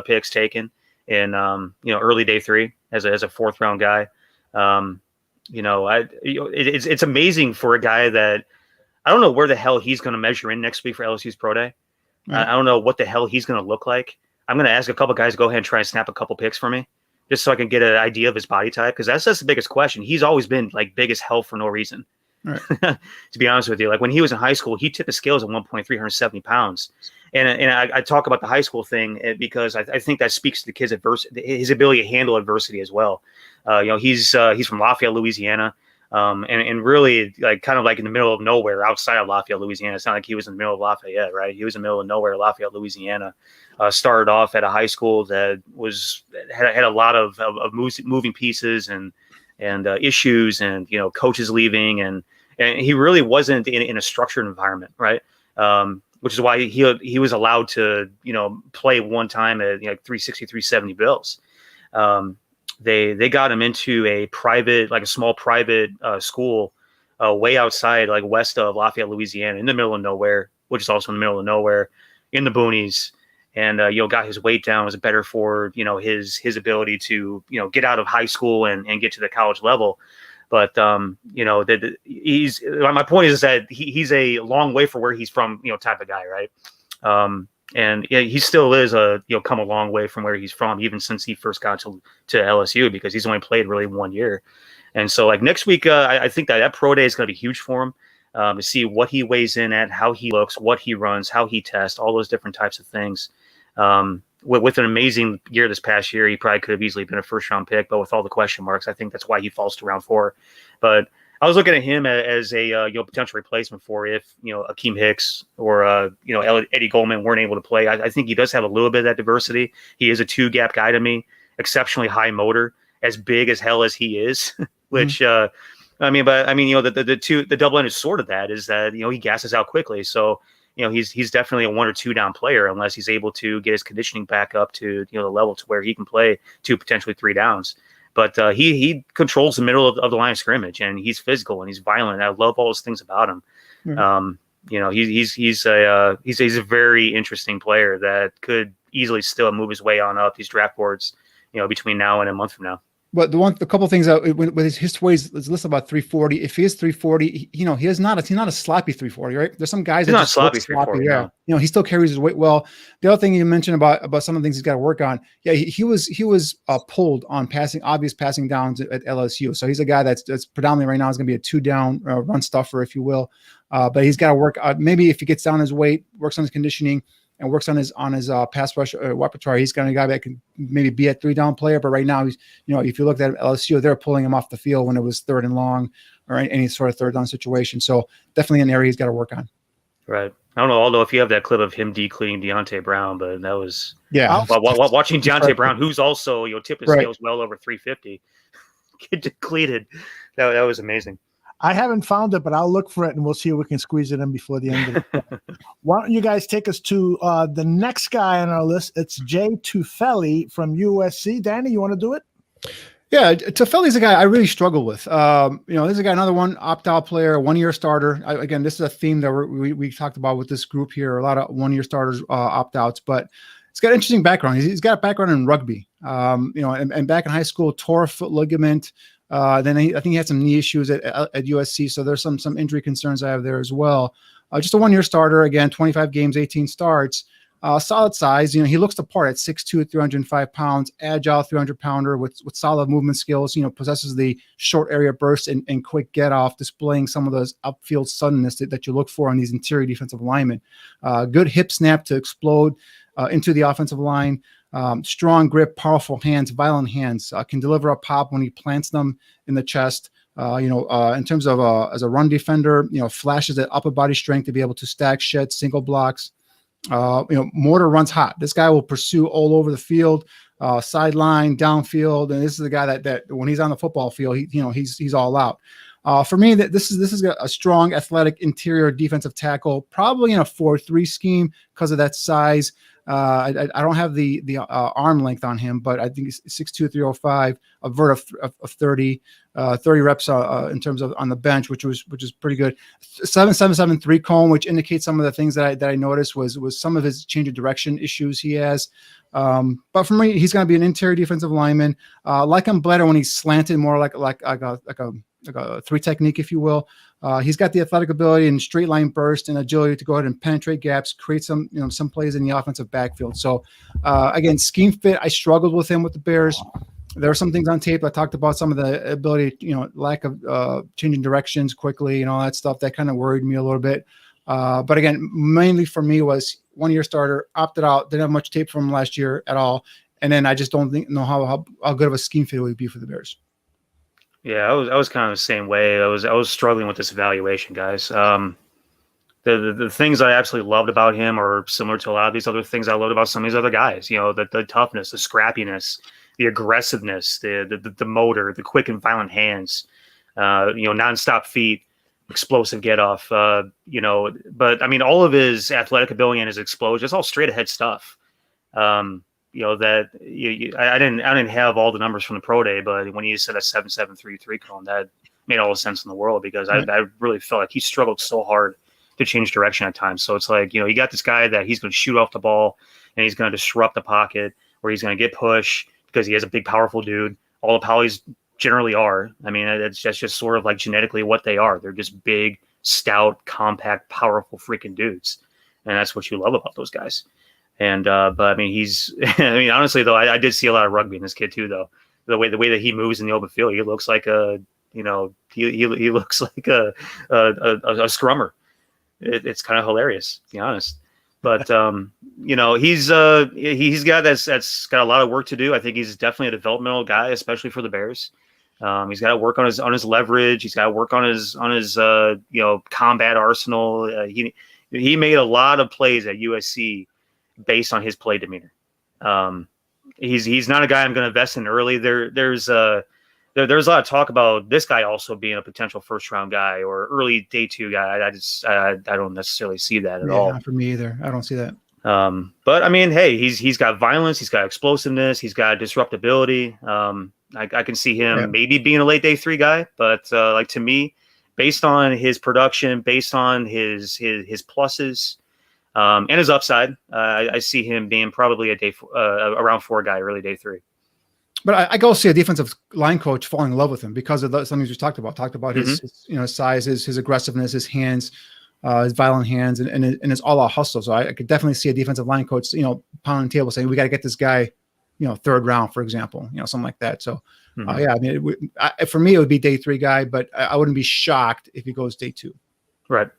picks taken in early day 3 as a 4th round guy. It's amazing for a guy that I don't know where the hell he's going to measure in next week for LSU's Pro Day. Right. I don't know what the hell he's going to look like. I'm going to ask a couple guys to go ahead and try and snap a couple picks for me, just so I can get an idea of his body type, because that's the biggest question. He's always been like big as hell for no reason. Right. To be honest with you, like when he was in high school, he tipped the scales at 370 pounds. And I talk about the high school thing because I think that speaks to the kid's his ability to handle adversity as well. He's from Lafayette, Louisiana. And really like kind of like in the middle of nowhere outside of Lafayette, Louisiana. It's not like he was in the middle of Lafayette, right? He was in the middle of nowhere, Lafayette, Louisiana. Started off at a high school that had a lot of moving pieces and issues, and coaches leaving, and he really wasn't in a structured environment, right? Which is why he was allowed to play one time at 360, 370 bills. They got him into a small private school way outside, like west of Lafayette, Louisiana, in the middle of nowhere, which is also in the middle of nowhere in the boonies. And got his weight down, was better for his ability to get out of high school and get to the college level. But my point is that he's a long way from where he's from, type of guy, right? And yeah, he still is come a long way from where he's from, even since he first got to LSU, because he's only played really 1 year. And so like next week, I think that pro day is going to be huge for him, to see what he weighs in at, how he looks, what he runs, how he tests, all those different types of things. With an amazing year this past year, he probably could have easily been a 1st round pick, but with all the question marks, I think that's why he falls to round 4. But I was looking at him as a potential replacement for if Akeem Hicks or Eddie Goldman weren't able to play. I think he does have a little bit of that diversity. He is a 2-gap guy to me, exceptionally high motor, as big as hell as he is, which. The double-edged sword of that is that he gasses out quickly. So he's definitely a 1 or 2 down player unless he's able to get his conditioning back up to the level to where he can play 2, potentially 3 downs. But he controls the middle of the line of scrimmage, and he's physical and he's violent. I love all those things about him. He's a very interesting player that could easily still move his way on up these draft boards between now and a month from now. But the couple of things that with his ways is listed about 340. If he is 340, he's not a sloppy 340, right? There's some guys he's that not just sloppy 340. Yeah, he still carries his weight well. The other thing you mentioned about some of the things he's got to work on. Yeah, he was pulled on obvious passing downs at LSU. So he's a guy that's predominantly right now is going to be a 2-down run stuffer, if you will. But he's got to work. Maybe if he gets down his weight, works on his conditioning, and works on his pass rush repertoire, he's going to be a guy that can maybe be a 3-down player. But right now, he's if you looked at LSU, they're pulling him off the field when it was 3rd and long or any sort of 3rd down situation. So definitely an area he's got to work on. Right. I don't know, Aldo, if you have that clip of him decleaning Deontay Brown, but that was watching Deontay Brown, who's also tip his scales well over 350, get depleted. That was amazing. I haven't found it, but I'll look for it, and we'll see if we can squeeze it in before the end of the show. Why don't you guys take us to the next guy on our list? It's Jay Tufele from USC. Danny, you want to do it? Yeah, Tufele's a guy I really struggle with. This is a guy, another one opt-out player, 1-year starter. Again, this is a theme that we talked about with this group here. A lot of 1-year starters opt-outs, but he's got an interesting background. He's got a background in rugby. And back in high school, tore a foot ligament. Then I think he had some knee issues at USC, so there's some injury concerns I have there as well. Just a 1-year starter, again, 25 games, 18 starts. Solid size. He looks the part at 6'2", 305 pounds, agile 300-pounder with solid movement skills. Possesses the short area burst and quick get off, displaying some of those upfield suddenness that you look for on these interior defensive linemen. Good hip snap to explode into the offensive line. Strong grip, powerful hands, violent hands, can deliver a pop when he plants them in the chest. In terms of as a run defender, flashes that upper body strength to be able to stack, shed, single blocks. Mortar runs hot. This guy will pursue all over the field, sideline, downfield, and this is the guy that when he's on the football field, he's all out. For me, this is a strong, athletic interior defensive tackle, probably in a 4-3 scheme because of that size. I don't have the arm length on him, but I think he's 6'2", 305, a vert of 30 reps in terms of on the bench, which is pretty good. 7.773 cone, which indicates some of the things that I noticed was some of his change of direction issues he has. But for me, he's going to be an interior defensive lineman, like I'm better when he's slanted, more like a 3 technique, if you will. He's got the athletic ability and straight line burst and agility to go ahead and penetrate gaps, create some plays in the offensive backfield. So again, scheme fit, I struggled with him with the Bears. There are some things on tape. I talked about some of the ability, lack of changing directions quickly and all that stuff that kind of worried me a little bit. But again, mainly for me was 1-year starter, opted out, didn't have much tape from him last year at all. And then I just don't know how good of a scheme fit it would be for the Bears. Yeah, I was kind of the same way. I was struggling with this evaluation, guys. The things I absolutely loved about him are similar to a lot of these other things I loved about some of these other guys. The toughness, the scrappiness, the aggressiveness, the motor, the quick and violent hands, nonstop feet, explosive get off. But I mean, all of his athletic ability and his explosion, it's all straight ahead stuff. I didn't have all the numbers from the pro day, but when you said a 7.733 cone, that made all the sense in the world because I really felt like he struggled so hard to change direction at times. So it's like, you got this guy that he's going to shoot off the ball and he's going to disrupt the pocket or he's going to get push because he has a big, powerful dude. All the Powies generally are. I mean, that's just sort of like genetically what they are. They're just big, stout, compact, powerful freaking dudes. And that's what you love about those guys. And but I mean, honestly though, I did see a lot of rugby in this kid too, though. The way that he moves in the open field, he looks like he looks like a scrummer. It's kind of hilarious, to be honest. But he's a guy that's got a lot of work to do. I think he's definitely a developmental guy, especially for the Bears. He's got to work on his leverage. He's got to work on his combat arsenal. He made a lot of plays at USC based on his play demeanor. He's not a guy I'm going to invest in early. There's a lot of talk about this guy also being a potential first round guy or early day 2 guy. I don't necessarily see that at all. Not for me either. I don't see that. But I mean, hey, he's got violence, he's got explosiveness, he's got disruptability. I can see him maybe being a late day 3 guy, but like to me, based on his production, based on his pluses, and his upside, I see him being probably around 4 guy, early day 3. But I go see a defensive line coach falling in love with him because of some things we talked about his size, his aggressiveness, his hands, his violent hands, and his all-out hustle. So I could definitely see a defensive line coach, pounding the table saying, we got to get this guy, 3rd round, for example, something like that. So I mean, for me, it would be day 3 guy, but I wouldn't be shocked if he goes day 2. Right.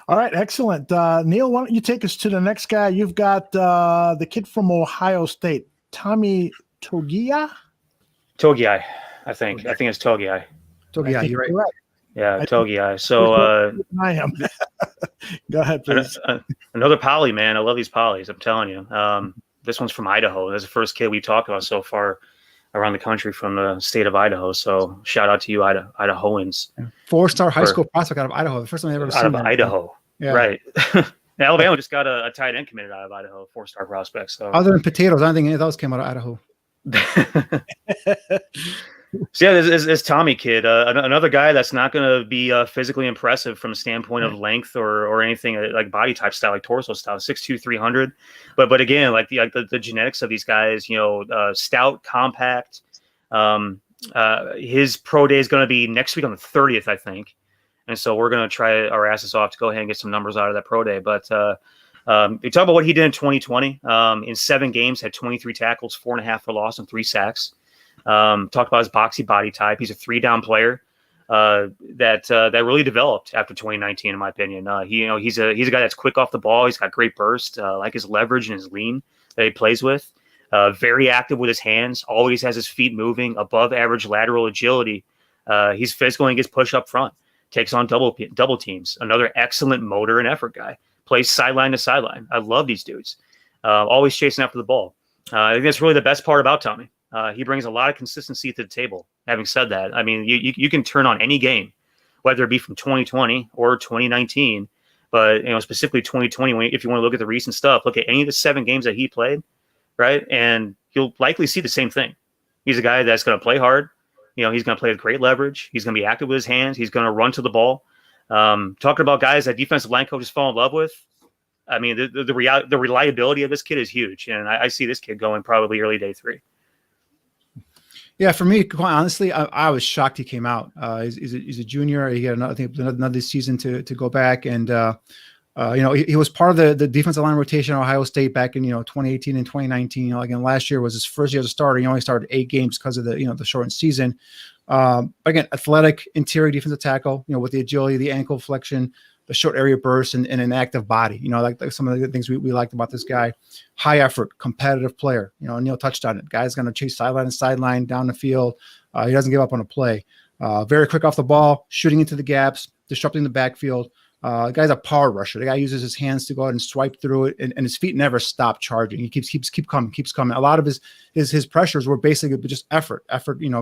All right, excellent. Niel, why don't you take us to the next guy? You've got the kid from Ohio State, Tommy Togiai. I think it's Togiai. Togiai, you're right. Yeah, Togiai. So I am. Go ahead, please. Another poly, man. I love these polys. I'm telling you. This one's from Idaho. That's the first kid we talked about so far around the country from the state of Idaho. So shout out to you, Idahoans. 4-star high school prospect out of Idaho. The first time I've ever seen out of that. Idaho. Yeah. Right. Alabama just got a tight end committed out of Idaho, 4-star prospect. So other than potatoes, I don't think any of those came out of Idaho. So yeah, this Tommy kid, another guy that's not going to be physically impressive from a standpoint of length or anything like body type style, like torso style, 6'2", 300. But again, like the genetics of these guys, stout, compact. His pro day is going to be next week on the 30th, I think. And so we're going to try our asses off to go ahead and get some numbers out of that pro day. But you talk about what he did in 2020. In 7 games, had 23 tackles, 4.5 for loss, and 3 sacks. Talked about his boxy body type. He's a 3-down player that really developed after 2019, in my opinion. He's a guy that's quick off the ball. He's got great burst, like his leverage and his lean that he plays with. Very active with his hands. Always has his feet moving. Above average lateral agility. He's physical and gets pushed up front. Takes on double teams. Another excellent motor and effort guy. Plays sideline to sideline. I love these dudes. Always chasing after the ball. I think that's really the best part about Tommy. He brings a lot of consistency to the table. Having said that, I mean, you can turn on any game, whether it be from 2020 or 2019, but specifically 2020. If you want to look at the recent stuff, look at any of the 7 games that he played, right, and you'll likely see the same thing. He's a guy that's going to play hard. He's going to play with great leverage. He's going to be active with his hands. He's going to run to the ball. Talking about guys that defensive line coaches fall in love with. I mean, the reliability of this kid is huge, and I see this kid going probably early day 3. Yeah, for me, quite honestly, I was shocked he came out. He's a junior. He had another season to go back, and he was part of the defensive line rotation at Ohio State back in 2018 and 2019. Again, last year was his first year as a starter. He only started 8 games because of the shortened season. Again, athletic interior defensive tackle. With the agility, the ankle flexion, the short area burst, and an active body. Like some of the things we liked about this guy. High effort, competitive player. Niel touched on it. Guy's going to chase sideline to sideline down the field. He doesn't give up on a play. Very quick off the ball, shooting into the gaps, disrupting the backfield. The guy's a power rusher. The guy uses his hands to go out and swipe through it, and his feet never stop charging. He keeps coming. A lot of his pressures were basically just effort,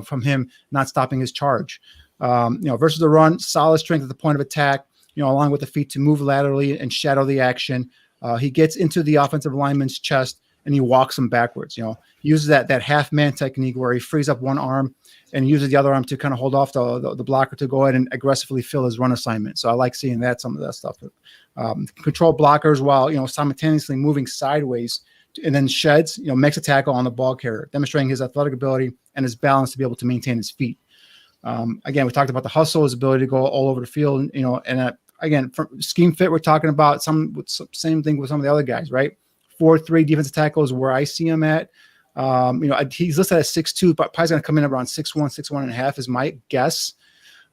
from him not stopping his charge. Versus the run, solid strength at the point of attack. Along with the feet to move laterally and shadow the action. He gets into the offensive lineman's chest and he walks him backwards. He uses that half man technique where he frees up one arm and uses the other arm to kind of hold off the blocker to go ahead and aggressively fill his run assignment. So I like seeing some of that stuff. Control blockers while, simultaneously moving sideways and then sheds, makes a tackle on the ball carrier, demonstrating his athletic ability and his balance to be able to maintain his feet. Again, we talked about the hustle, his ability to go all over the field, and again, from scheme fit, we're talking about same thing with some of the other guys, right? 4-3 defensive tackles where I see him at. He's listed at 6'2", but probably going to come in around 6'1", 6'1.5" is my guess.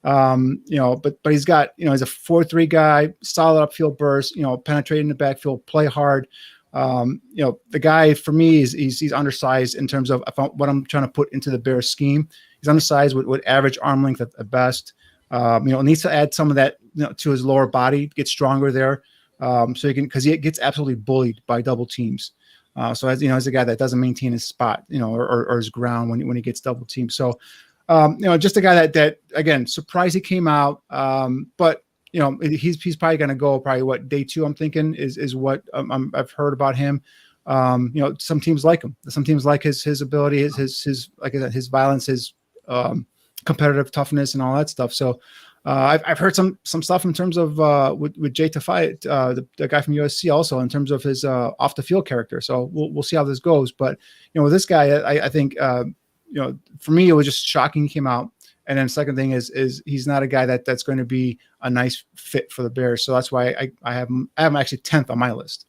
But he's got, he's a 4-3 guy, solid upfield burst, penetrating the backfield, play hard. The guy for me is he's undersized in terms of what I'm trying to put into the Bears scheme. He's undersized with average arm length at best. Needs to add some of that to his lower body, get stronger there, so he can, because he gets absolutely bullied by double teams. So as a guy that doesn't maintain his spot, or his ground when he gets double teamed. So, just a guy that again, surprised he came out. But he's probably going to go day 2. I'm thinking is what I've heard about him. Some teams like him. Some teams like his ability, his like I said, his violence, his competitive toughness, and all that stuff. So. I've heard some stuff in terms of with Jay Tafai, the guy from USC, also in terms of his off the field character. So we'll see how this goes. But with this guy, I think for me it was just shocking he came out. And then second thing is he's not a guy that's going to be a nice fit for the Bears. So that's why I have him actually 10th on my list.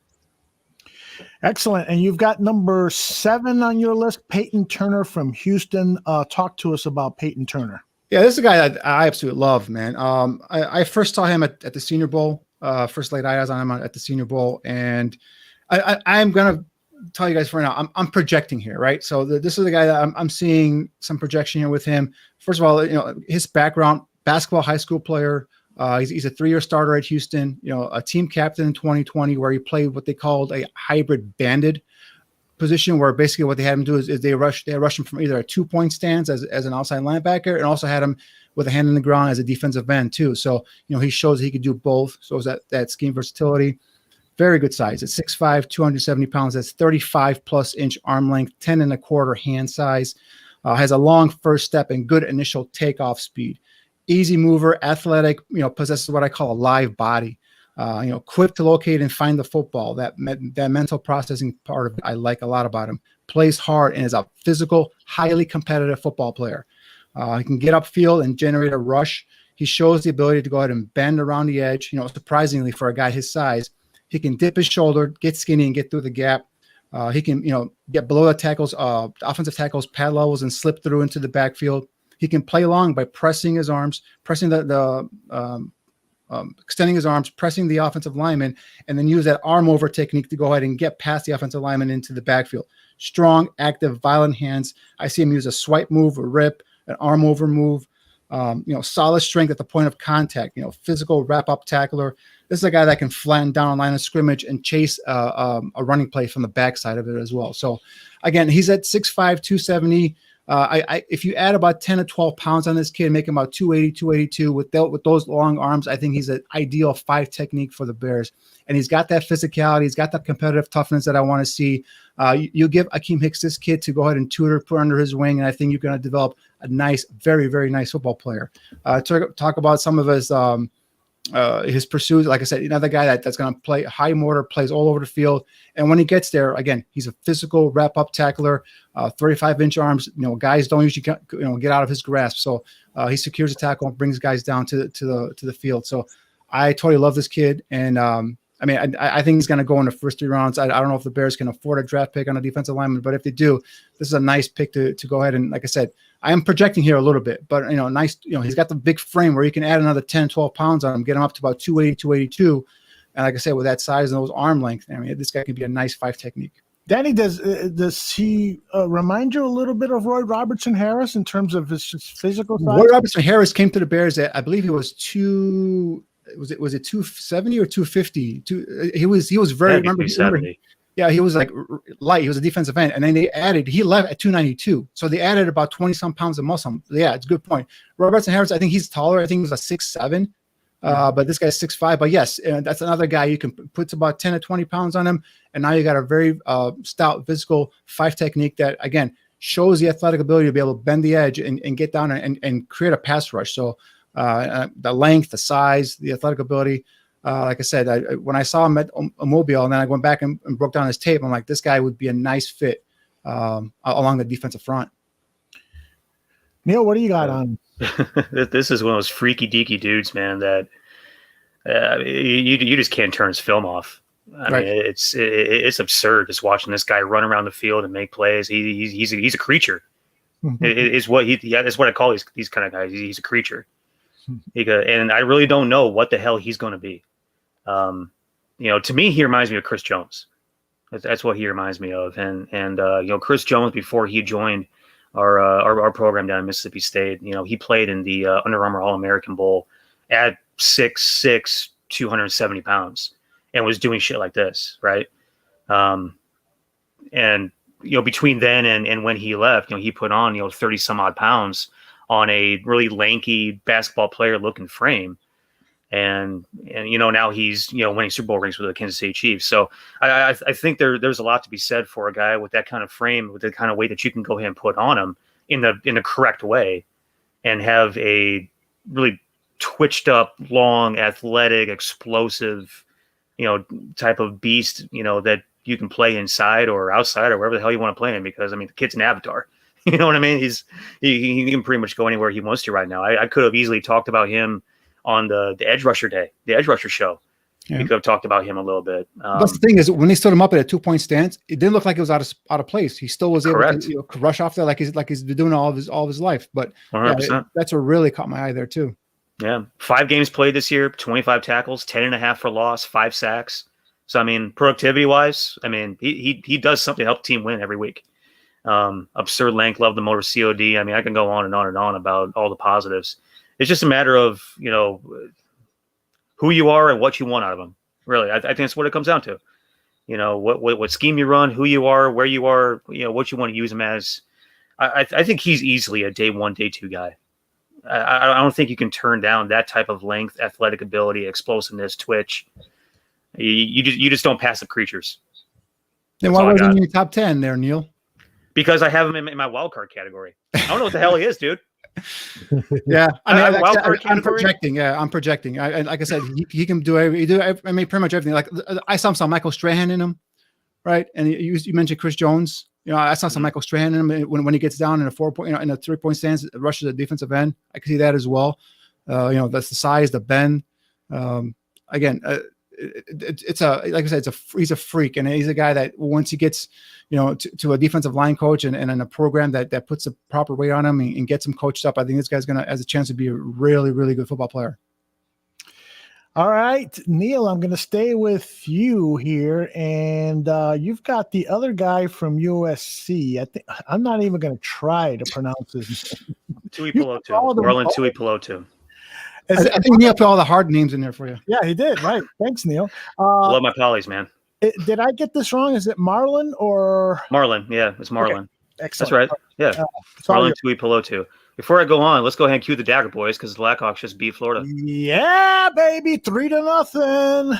Excellent. And you've got number 7 on your list, Peyton Turner from Houston. Talk to us about Peyton Turner. Yeah, this is a guy that I absolutely love, man. I first saw him at the Senior Bowl. First laid eyes on him at the Senior Bowl, and I'm gonna tell you guys right now. I'm projecting here, right? So this is the guy that I'm seeing some projection here with him. First of all, his background: basketball, high school player. He's a 3-year starter at Houston. A team captain in 2020, where he played what they called a hybrid banded position, where basically what they had him do is they rushed him from either a 2-point stance as an outside linebacker, and also had him with a hand in the ground as a defensive end too. So he shows he could do both. So is that scheme versatility. Very good size. At 6'5", 270 pounds. That's 35+ inch arm length, 10 1/4 hand size. Has a long first step and good initial takeoff speed. Easy mover, athletic. Possesses what I call a live body. Quick to locate and find the football. That mental processing part of it I like a lot about him. Plays hard and is a physical, highly competitive football player. He can get upfield and generate a rush. He shows the ability to go ahead and bend around the edge. Surprisingly for a guy his size, he can dip his shoulder, get skinny, and get through the gap. He can, get below the tackles, the offensive tackles, pad levels, and slip through into the backfield. He can play long by pressing his arms, pressing extending his arms, pressing the offensive lineman, and then use that arm over technique to go ahead and get past the offensive lineman into the backfield. Strong, active, violent hands. I see him use a swipe move, a rip, an arm over move. Solid strength at the point of contact. Physical wrap up tackler. This is a guy that can flatten down a line of scrimmage and chase a running play from the backside of it as well. So again, he's at 6'5", 270. If you add about 10 to 12 pounds on this kid, make him about 280, 282 with those long arms, I think he's an ideal 5 technique for the Bears. And he's got that physicality. He's got that competitive toughness that I want to see. You give Akeem Hicks this kid to go ahead and tutor, put under his wing, and I think you're going to develop a nice, very, very nice football player. Talk about some of his pursuits. Like I said, another guy that's going to play high mortar, plays all over the field. And when he gets there, again, he's a physical wrap-up tackler, 35-inch arms. Guys don't usually get out of his grasp. So he secures the tackle and brings guys down to the field. So I totally love this kid. And I think he's going to go in the first 3 rounds. I don't know if the Bears can afford a draft pick on a defensive lineman, but if they do, this is a nice pick to go ahead and, like I said, I am projecting here a little bit, but nice. He's got the big frame where you can add another 10, 12 pounds on him, get him up to about 280, 282. And like I said, with that size and those arm length, this guy could be a nice 5 technique. Danny, does he remind you a little bit of Roy Robertson Harris in terms of his physical size? Roy Robertson Harris came to the Bears at, I believe he was was it 270 or 250? He was very, remember, yeah, he was like light. He was a defensive end. And then he left at 292. So they added about 20 some pounds of muscle. Yeah, it's a good point. Robertson Harris, I think he's taller. I think he was a 6'7". But this guy's 6'5". But yes, that's another guy you can put about 10 to 20 pounds on him. And now you got a very stout physical 5 technique that, again, shows the athletic ability to be able to bend the edge and get down and create a pass rush. So the length, the size, the athletic ability. Like I said, when I saw him at Mobile, and then I went back and broke down his tape, I'm like, this guy would be a nice fit along the defensive front. Neil, what do you got on? This is one of those freaky deaky dudes, man, that you just can't turn his film off. I mean, it's absurd just watching this guy run around the field and make plays. He's a creature. It's what it's what I call these kind of guys. He's a creature. And I really don't know what the hell he's going to be. To me, he reminds me of Chris Jones. That's what he reminds me of. And you know, Chris Jones, before he joined our program down in Mississippi State, you know, he played in the Under Armour All-American Bowl at 6'6", 270 pounds, and was doing shit like this, right? And you know, between then and when he left, you know, he put on, you know, 30 some odd pounds on a really lanky basketball player looking frame. And you know, now he's, you know, winning Super Bowl rings with the Kansas City Chiefs. So I think there's a lot to be said for a guy with that kind of frame, with the kind of weight that you can go ahead and put on him in the correct way, and have a really twitched up, long, athletic, explosive, you know, type of beast, you know, that you can play inside or outside or wherever the hell you want to play him. Because I mean, the kid's an avatar. You know what I mean? He can pretty much go anywhere he wants to right now. I could have easily talked about him on the Edge Rusher day, the Edge Rusher show. Yeah. We could have talked about him a little bit. That's the thing is, when they stood him up at a 2-point stance, it didn't look like it was out of place. He still was able to, you know, rush off there like he's been doing all of his life. But yeah, that's what really caught my eye there too. Yeah, 5 games played this year, 25 tackles, 10.5 for loss, 5 sacks. So I mean, productivity wise, I mean, he does something to help the team win every week. Absurd length, love the motor COD. I mean, I can go on and on and on about all the positives. It's just a matter of, you know, who you are and what you want out of them. Really, I think that's what it comes down to. You know, what scheme you run, who you are, where you are, you know, what you want to use him as. I think he's easily a day 1, day 2 guy. I don't think you can turn down that type of length, athletic ability, explosiveness, twitch. You just don't pass the creatures. Then why wasn't he in your top 10 there, Niel? Because I have him in my wild card category. I don't know what the hell he is, dude. Yeah, I mean, I'm projecting. Yeah, I'm projecting. Like I said, he can do I mean, pretty much everything. Like I saw some Michael Strahan in him, right? And you mentioned Chris Jones. You know, I saw some Michael Strahan in him when he gets down in a 4-point, you know, in a 3-point stance, rushes the defensive end. I can see that as well. You know, that's the size, the bend. Again, it's like I said, he's a freak, and he's a guy that once he gets, you know, to a defensive line coach and in a program that puts the proper weight on him and gets him coached up, I think this guy's has a chance to be a really, really good football player. All right, Niel, I'm going to stay with you here, and you've got the other guy from USC. I think I'm not even going to try to pronounce his name. Tuipulotu, Marlon Tuipulotu. I think Niel put all the hard names in there for you. Yeah, he did. Right. Thanks, Niel. Love my polys, man. Did I get this wrong? Is it Marlon or Marlon? Yeah, it's Marlon. Okay. Excellent. That's right. Yeah, Marlon Tuipulotu. Before I go on, let's go ahead and cue the Dagger Boys because the Blackhawks just beat Florida. Yeah, baby, 3-0.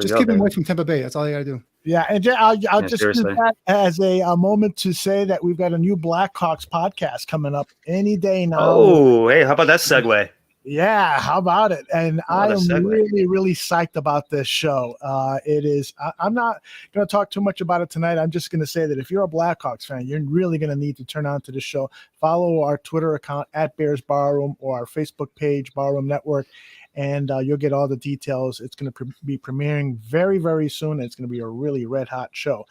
Just keep him away from Tampa Bay. That's all you got to do. Yeah, and I'll just use that as a moment to say that we've got a new Blackhawks podcast coming up any day now. Oh, hey, how about that segue? Yeah, how about it? And I am really, really psyched about this show. It is. I'm not going to talk too much about it tonight. I'm just going to say that if you're a Blackhawks fan, you're really going to need to turn on to this show. Follow our Twitter account at Bears Barroom or our Facebook page, Barroom Network, and you'll get all the details. It's going to be premiering very, very soon. And it's going to be a really red hot show.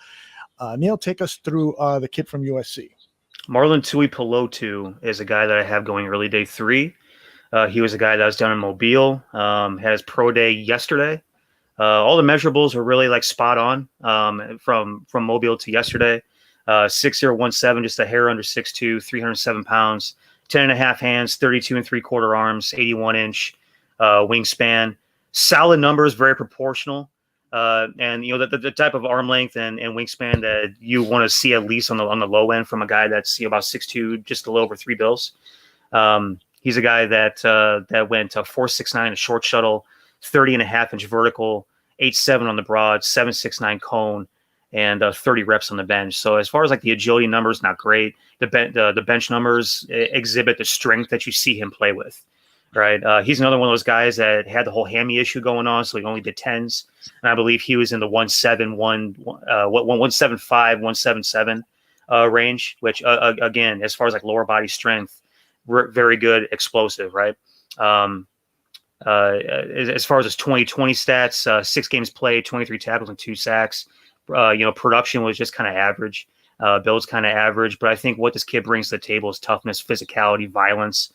Niel, take us through the kid from USC. Marlon Tuipulotu is a guy that I have going early day 3. He was a guy that was down in Mobile, had his pro day yesterday. All the measurables are really like spot on from Mobile to yesterday. 6'0", 170, just a hair under 6'2", 307 pounds, 10.5 hands, 32 3/4 arms, 81-inch wingspan. Solid numbers, very proportional. And you know the type of arm length and wingspan that you want to see at least on the low end from a guy that's, you know, about 6'2", just a little over 3 bills. He's a guy that went 4.69 a short shuttle, 30.5-inch vertical, 8.7 on the broad, 7.69 cone, and 30 reps on the bench. So as far as like the agility numbers, not great. The bench numbers exhibit the strength that you see him play with. Right, he's another one of those guys that had the whole hammy issue going on, so he only did 10s, and I believe he was in the 175, 177 range, which again, as far as like lower body strength, very good, explosive, right? As far as his 2020 stats, 6 games played, 23 tackles and 2 sacks. You know, production was just kind of average. Build's kind of average, but I think what this kid brings to the table is toughness, physicality, violence.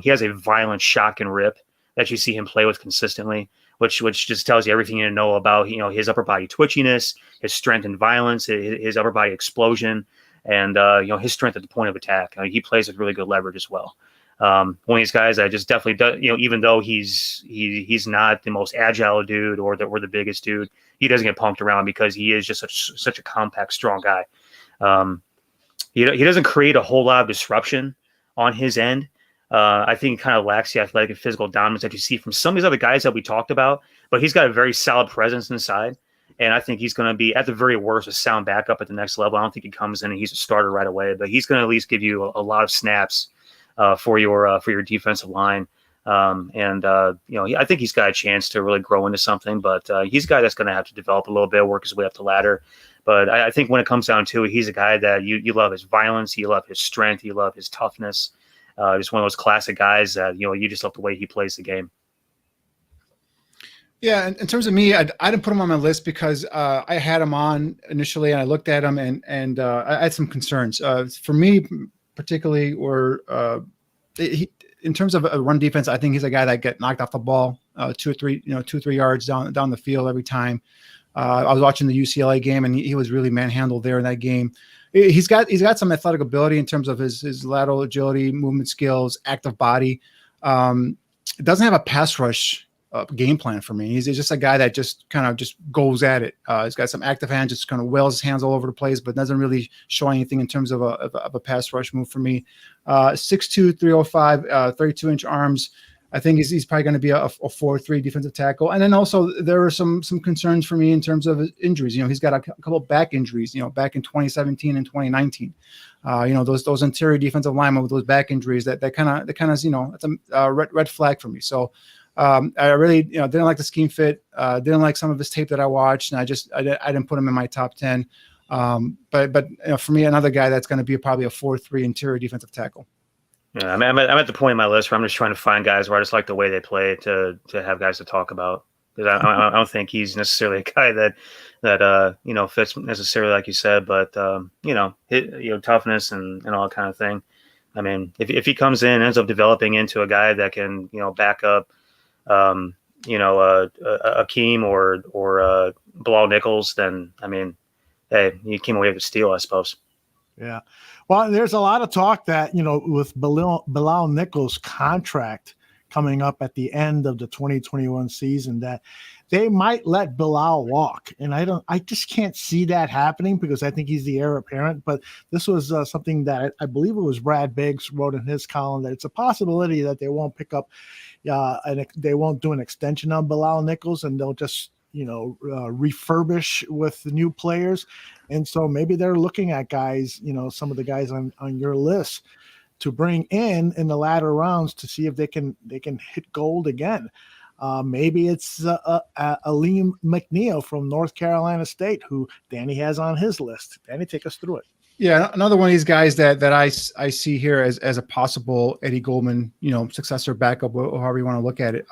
He has a violent shock and rip that you see him play with consistently. which just tells you everything you need to know about, his upper body twitchiness, his strength and violence, his upper body explosion, and his strength at the point of attack. I mean, he plays with really good leverage as well. One of these guys that just definitely does, even though he's not the most agile dude or the biggest dude, he doesn't get punked around because he is just such a compact, strong guy. He doesn't create a whole lot of disruption on his end. I think he kind of lacks the athletic and physical dominance that you see from some of these other guys that we talked about, but he's got a very solid presence inside. And I think he's going to be, at the very worst, a sound backup at the next level. I don't think he comes in and he's a starter right away, but he's going to at least give you a lot of snaps for your defensive line. I think he's got a chance to really grow into something, but he's a guy that's going to have to develop a little bit, work his way up the ladder. But I think when it comes down to it, he's a guy that you love his violence, you love his strength, you love his toughness. Just one of those classic guys that, you just love the way he plays the game. Yeah, in terms of me, I didn't put him on my list because I had him on initially, and I looked at him, and I had some concerns. For me, particularly, in terms of a run defense, I think he's a guy that get knocked off the ball 2 or 3 yards down the field every time. I was watching the UCLA game, and he was really manhandled there in that game. He's got some athletic ability in terms of his lateral agility, movement skills, active body. Doesn't have a pass rush game plan for me. He's just a guy that just kind of just goes at it. He's got some active hands, just kind of wails his hands all over the place, but doesn't really show anything in terms of a pass rush move for me. 6'2", 305, 32-inch arms. I think he's probably going to be a 4-3 defensive tackle. And then also there are some concerns for me in terms of injuries. He's got a couple of back injuries, back in 2017 and 2019. Those interior defensive linemen with those back injuries that kind of, it's a red flag for me. So I really, didn't like the scheme fit, didn't like some of his tape that I watched, and I didn't put him in my top 10. But for me, another guy that's going to be probably a 4-3 interior defensive tackle. Yeah, I'm at the point in my list where I'm just trying to find guys where I just like the way they play to have guys to talk about. Because I don't think he's necessarily a guy that fits necessarily like you said, but toughness and all that kind of thing. I mean, if he comes in, ends up developing into a guy that can back up Akeem or Bilal Nichols, then I mean, hey, you came away with a steal, I suppose. Yeah. Well, there's a lot of talk that, with Bilal Nichols' contract coming up at the end of the 2021 season, that they might let Bilal walk. And I just can't see that happening because I think he's the heir apparent. But this was something that I believe it was Brad Biggs wrote in his column, that it's a possibility that they won't pick up and they won't do an extension on Bilal Nichols, and they'll just refurbish with the new players. And so maybe they're looking at guys, some of the guys on your list to bring in the latter rounds to see if they can hit gold again. Maybe it's Aleem McNeil from North Carolina State, who Danny has on his list. Danny, take us through it. Yeah, another one of these guys that I see here as a possible Eddie Goldman, successor, backup, however you want to look at it.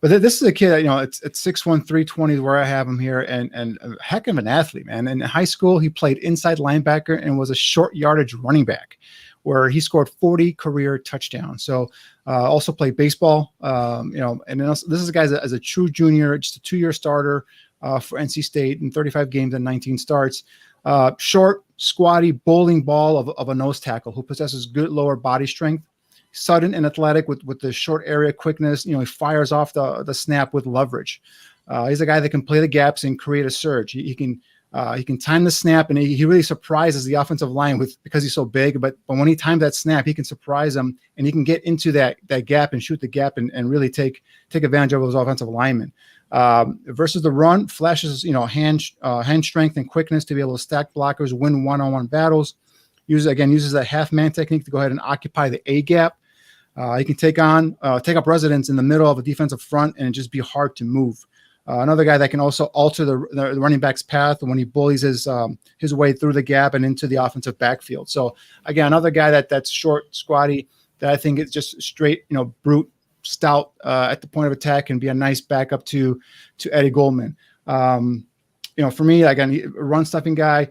But this is a kid that, it's 6'1", 320 is where I have him here, and a heck of an athlete, man. In high school, he played inside linebacker and was a short yardage running back, where he scored 40 career touchdowns. So also played baseball, and then also, this is a guy as a true junior, just a 2-year starter for NC State in 35 games and 19 starts. Short, squatty, bowling ball of a nose tackle who possesses good lower body strength. Sudden and athletic with the short area quickness. He fires off the snap with leverage. He's a guy that can play the gaps and create a surge. He can time the snap, and he really surprises the offensive line because he's so big. But when he times that snap, he can surprise them, and he can get into that gap and shoot the gap and really take advantage of those offensive linemen. Versus the run, flashes hand strength and quickness to be able to stack blockers, win one-on-one battles. Uses that half man technique to go ahead and occupy the A gap. He can take up residence in the middle of a defensive front and just be hard to move. Another guy that can also alter the running back's path when he bullies his way through the gap and into the offensive backfield. So again, another guy that's short, squatty, that I think is just straight, brute, stout at the point of attack, and be a nice backup to Eddie Goldman. For me, again, a run stuffing guy.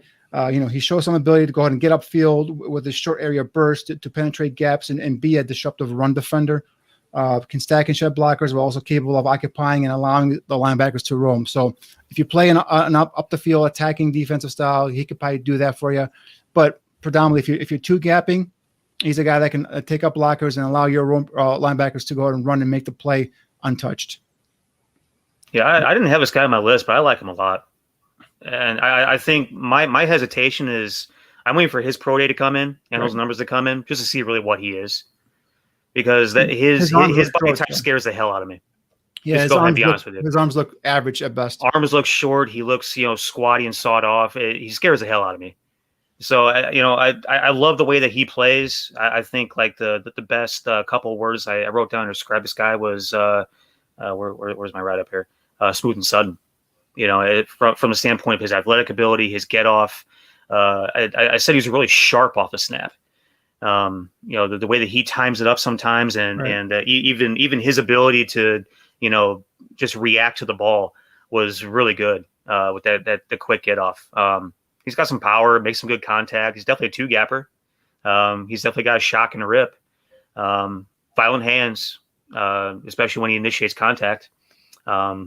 He shows some ability to go ahead and get upfield with his short area burst to penetrate gaps and be a disruptive run defender. can stack and shed blockers, but also capable of occupying and allowing the linebackers to roam. So if you play an up the field attacking defensive style, he could probably do that for you. But predominantly, if you're two gapping, he's a guy that can take up blockers and allow your linebackers to go out and run and make the play untouched. Yeah, I didn't have this guy on my list, but I like him a lot. And I think my hesitation is I'm waiting for his pro day to come in and those numbers to come in just to see really what he is. Because his body type scares the hell out of me. Yeah, his arms look average at best. Arms look short. He looks, squatty and sawed off. He scares the hell out of me. So, I love the way that he plays. I think like the best couple of words I wrote down to describe this guy was where's my write up here? Smooth and sudden. From the standpoint of his athletic ability, his get off. I said he was really sharp off the snap. The way that he times it up sometimes, and even his ability to just react to the ball was really good with the quick get off. He's got some power, makes some good contact. He's definitely a two gapper. He's definitely got a shock and a rip. Violent hands, especially when he initiates contact. I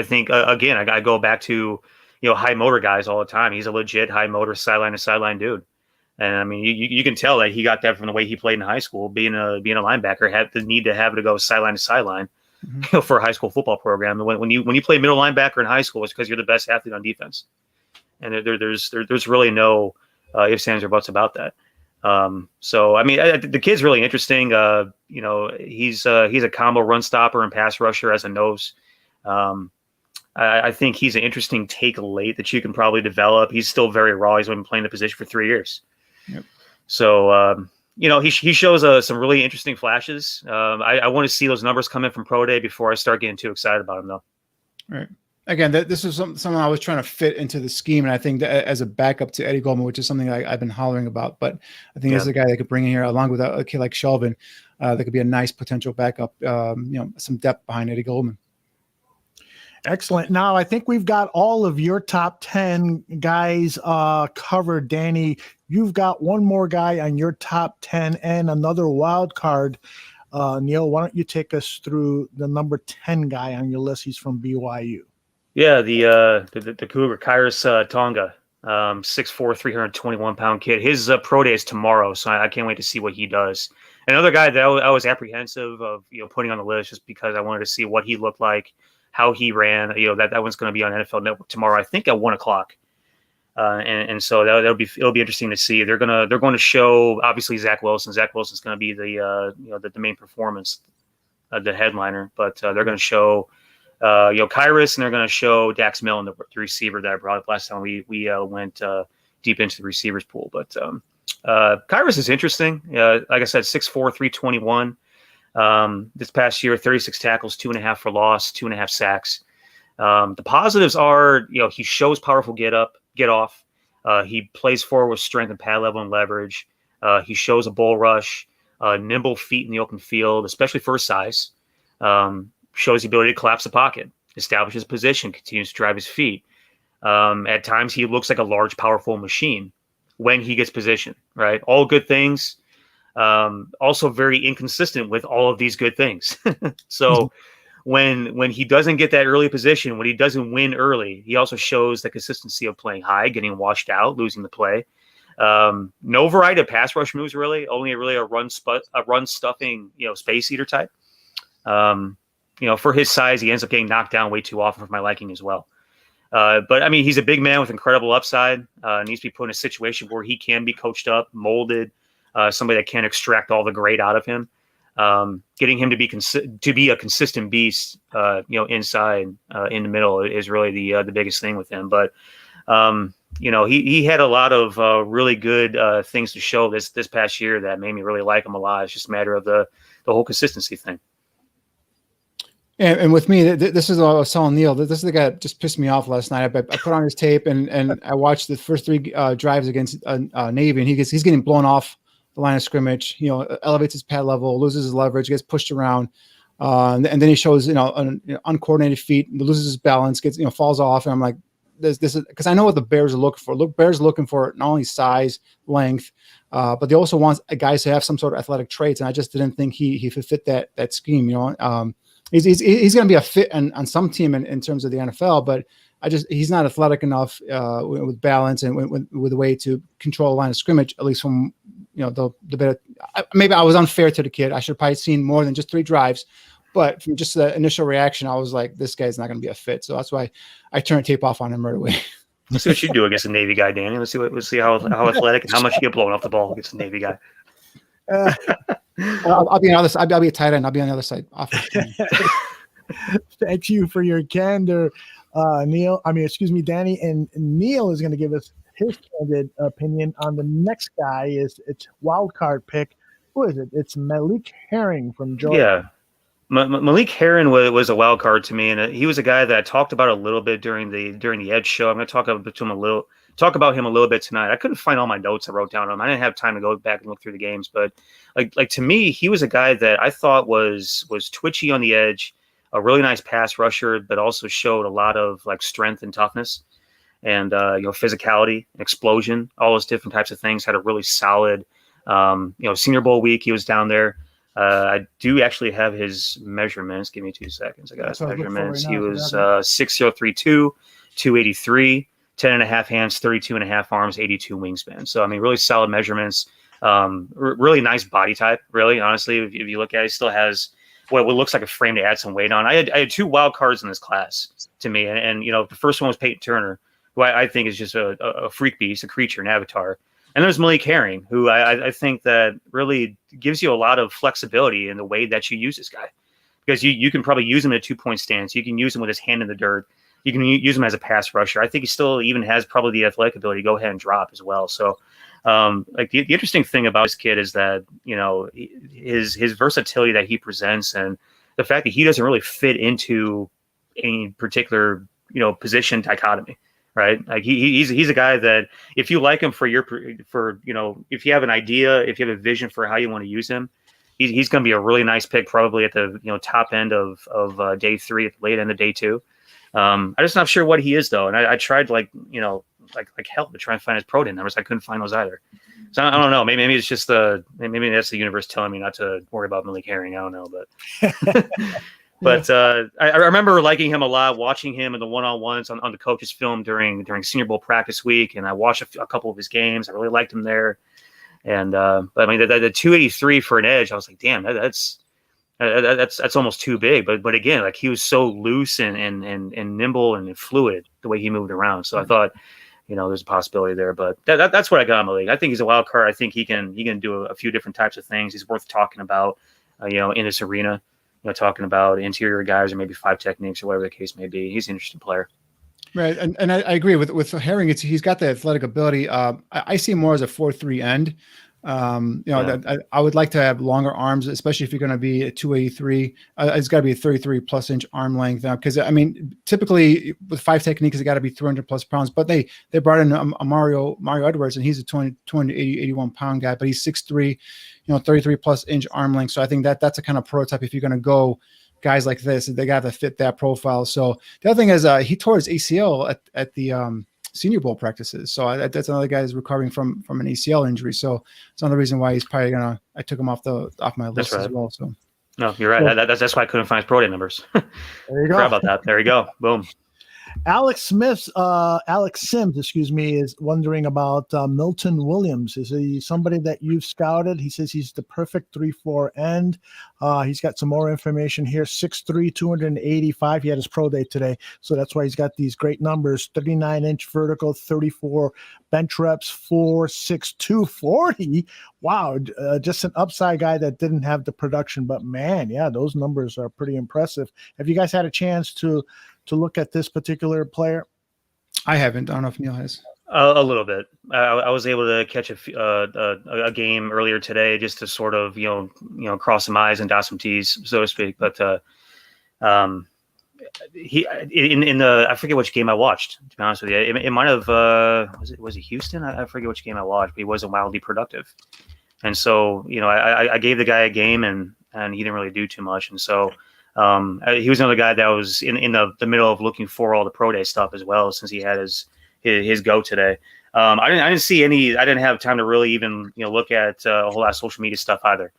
think again I go back to high motor guys all the time. He's a legit high motor sideline to sideline dude. And I mean, you can tell that he got that from the way he played in high school. Being a linebacker, had the need to have to go sideline to sideline for a high school football program. When you play middle linebacker in high school, it's because you're the best athlete on defense. And there's really no ifs, ands, or buts about that. So I mean, the kid's really interesting. He's a combo run stopper and pass rusher as a nose. I think he's an interesting take late that you can probably develop. He's still very raw. He's been playing the position for 3 years. Yep. So, he shows some really interesting flashes. I want to see those numbers come in from pro day before I start getting too excited about him, though. Right. Again, this is something I was trying to fit into the scheme, and I think that as a backup to Eddie Goldman, which is something I've been hollering about. But I think this is a guy that could bring in here along with a kid like Shelvin. That could be a nice potential backup. Some depth behind Eddie Goldman. Excellent. Now, I think we've got all of your top 10 guys covered. Danny, you've got one more guy on your top 10 and another wild card. Niel, why don't you take us through the number 10 guy on your list? He's from BYU. Yeah, the Cougar, Kairos Tonga, 6'4", 321-pound kid. His pro day is tomorrow, so I can't wait to see what he does. Another guy that I was apprehensive of putting on the list just because I wanted to see what he looked like, how he ran. That one's going to be on NFL Network tomorrow, I think at 1:00. And so it'll be interesting to see. They're going to show obviously Zach Wilson. Zach Wilson's going to be the main performance, the headliner. But they're going to show Kairos, and they're going to show Dax Milne, the receiver that I brought up last time we went deep into the receivers pool. But Kairos is interesting. Like I said, 6'4", 321. This past year, 36 tackles, 2.5 for loss, 2.5 sacks. The positives are, he shows powerful get off. He plays forward with strength and pad level and leverage. He shows a bull rush, nimble feet in the open field, especially for his size. Shows the ability to collapse the pocket, establishes position, continues to drive his feet. At times, he looks like a large, powerful machine when he gets position, right? All good things. Also very inconsistent with all of these good things. So when he doesn't get that early position, when he doesn't win early, he also shows the consistency of playing high, getting washed out, losing the play. No variety of pass rush moves, really. Only really a run stuffing, space eater type. For his size, he ends up getting knocked down way too often for my liking as well. But I mean, he's a big man with incredible upside. Needs to be put in a situation where he can be coached up, molded. Somebody that can extract all the great out of him, getting him to be a consistent beast, inside, in the middle is really the biggest thing with him. But he had a lot of really good things to show this past year that made me really like him a lot. It's just a matter of the whole consistency thing. And with me, this is what I was telling Neil. This is the guy that just pissed me off last night. I put on his tape and I watched the first 3 drives against Navy, and he's getting blown off the line of scrimmage. Elevates his pad level, loses his leverage, gets pushed around, and then he shows an uncoordinated feet, loses his balance, gets falls off, and I'm like, this is because I know what the Bears are looking for. Bears are looking for not only size, length, but they also want guys to have some sort of athletic traits. And I just didn't think he fit that scheme. He's going to be a fit on some team in terms of the NFL, but he's not athletic enough with balance and with a way to control a line of scrimmage, at least from the bit. Maybe I was unfair to the kid. I should have probably seen more than just 3 drives. But from just the initial reaction, I was like, this guy's not going to be a fit. So that's why I turned tape off on him right away. Let's see what you do against a Navy guy, Danny. Let's see how athletic and how much you get blown off the ball against a Navy guy. I'll be on the other side. I'll be a tight end. I'll be on the other side. Thank you for your candor, Danny. And Neil is going to give us his candid opinion on the next guy. It's wild card pick. Who is it? It's Malik Herring from Georgia. Yeah. Malik Herring was a wild card to me, and he was a guy that I talked about a little bit during the Edge show. I'm going to talk about him a little bit tonight. I couldn't find all my notes I wrote down on him. I didn't have time to go back and look through the games, but like to me, he was a guy that I thought was twitchy on the edge, a really nice pass rusher, but also showed a lot of like strength and toughness, and physicality, explosion, all those different types of things. Had a really solid, Senior Bowl week. He was down there. I do actually have his measurements. Give me 2 seconds. I got his measurements. He was 6'0", 283, 10.5 hands, 32.5 arms, 82 wingspan. So, I mean, really solid measurements. Really nice body type, really, honestly. If you look at it, he still has what looks like a frame to add some weight on. I had 2 wild cards in this class to me. And the first one was Peyton Turner, who I think is just a freak beast, a creature, an avatar. And there's Malik Herring, who I think that really gives you a lot of flexibility in the way that you use this guy, because you can probably use him in a 2-point stance. You can use him with his hand in the dirt. You can use him as a pass rusher. I think he still even has probably the athletic ability to go ahead and drop as well. So, the interesting thing about this kid is that his versatility that he presents, and the fact that he doesn't really fit into any particular position dichotomy. Right. Like he's a guy that if you like him if you have an idea, if you have a vision for how you want to use him, he's going to be a really nice pick, probably at the top end of day 3, at the late end of day 2. I'm just not sure what he is though, and I tried like hell to try and find his pro day numbers. I couldn't find those either. So I don't know. Maybe it's just maybe that's the universe telling me not to worry about Malik Herring. I don't know, but. But I remember liking him a lot, watching him in the one-on-ones on the coach's film during Senior Bowl practice week, and I watched a couple of his games. I really liked him there, and but I mean the 283 for an edge, I was like, damn, that's almost too big. But again, like he was so loose and nimble and fluid the way he moved around. So I thought, there's a possibility there. But that's what I got in the league. I think he's a wild card. I think he can do a few different types of things. He's worth talking about, in this arena. Talking about interior guys or maybe 5 techniques or whatever the case may be. He's an interesting player. Right. And I agree with Herring. He's got the athletic ability. I see him more as a 4-3 end. That I would like to have longer arms, especially if you're going to be a 283. It's got to be a 33 plus inch arm length now. Cause I mean, typically with 5 techniques, it's got to be 300 plus pounds, but they brought in a Mario Edwards, and he's a 81 pound guy, but he's 6'3", 33 plus inch arm length. So I think that's a kind of prototype. If you're going to go guys like this, they got to fit that profile. So the other thing is he tore his ACL at the Senior Bowl practices. So that's another guy who's recovering from an ACL injury. So it's another reason why he's probably I took him off my list as well. So no, you're right. So, that's why I couldn't find his pro day numbers. There you go. Sorry about that. There you go. Boom. Alex Sims, is wondering about Milton Williams. Is he somebody that you've scouted? He says he's the perfect 3-4 end. He's got some more information here. 6'3", 285. He had his pro day today, so that's why he's got these great numbers. 39-inch vertical, 34 bench reps, 4'6", 240. Wow, just an upside guy that didn't have the production, but man, yeah, those numbers are pretty impressive. Have you guys had a chance to look at this particular player? I haven't. I don't know if Neil has. A little bit. I was able to catch a game earlier today just to sort of cross some I's and dot some T's, so to speak. But he in the I forget which game I watched. To be honest with you, it might have was it Houston? I forget which game I watched, but he wasn't wildly productive. And so I gave the guy a game and he didn't really do too much. And so He was another guy that was in the middle of looking for all the pro day stuff as well, since he had his go today. I didn't see any. I didn't have time to really even look at a whole lot of social media stuff either.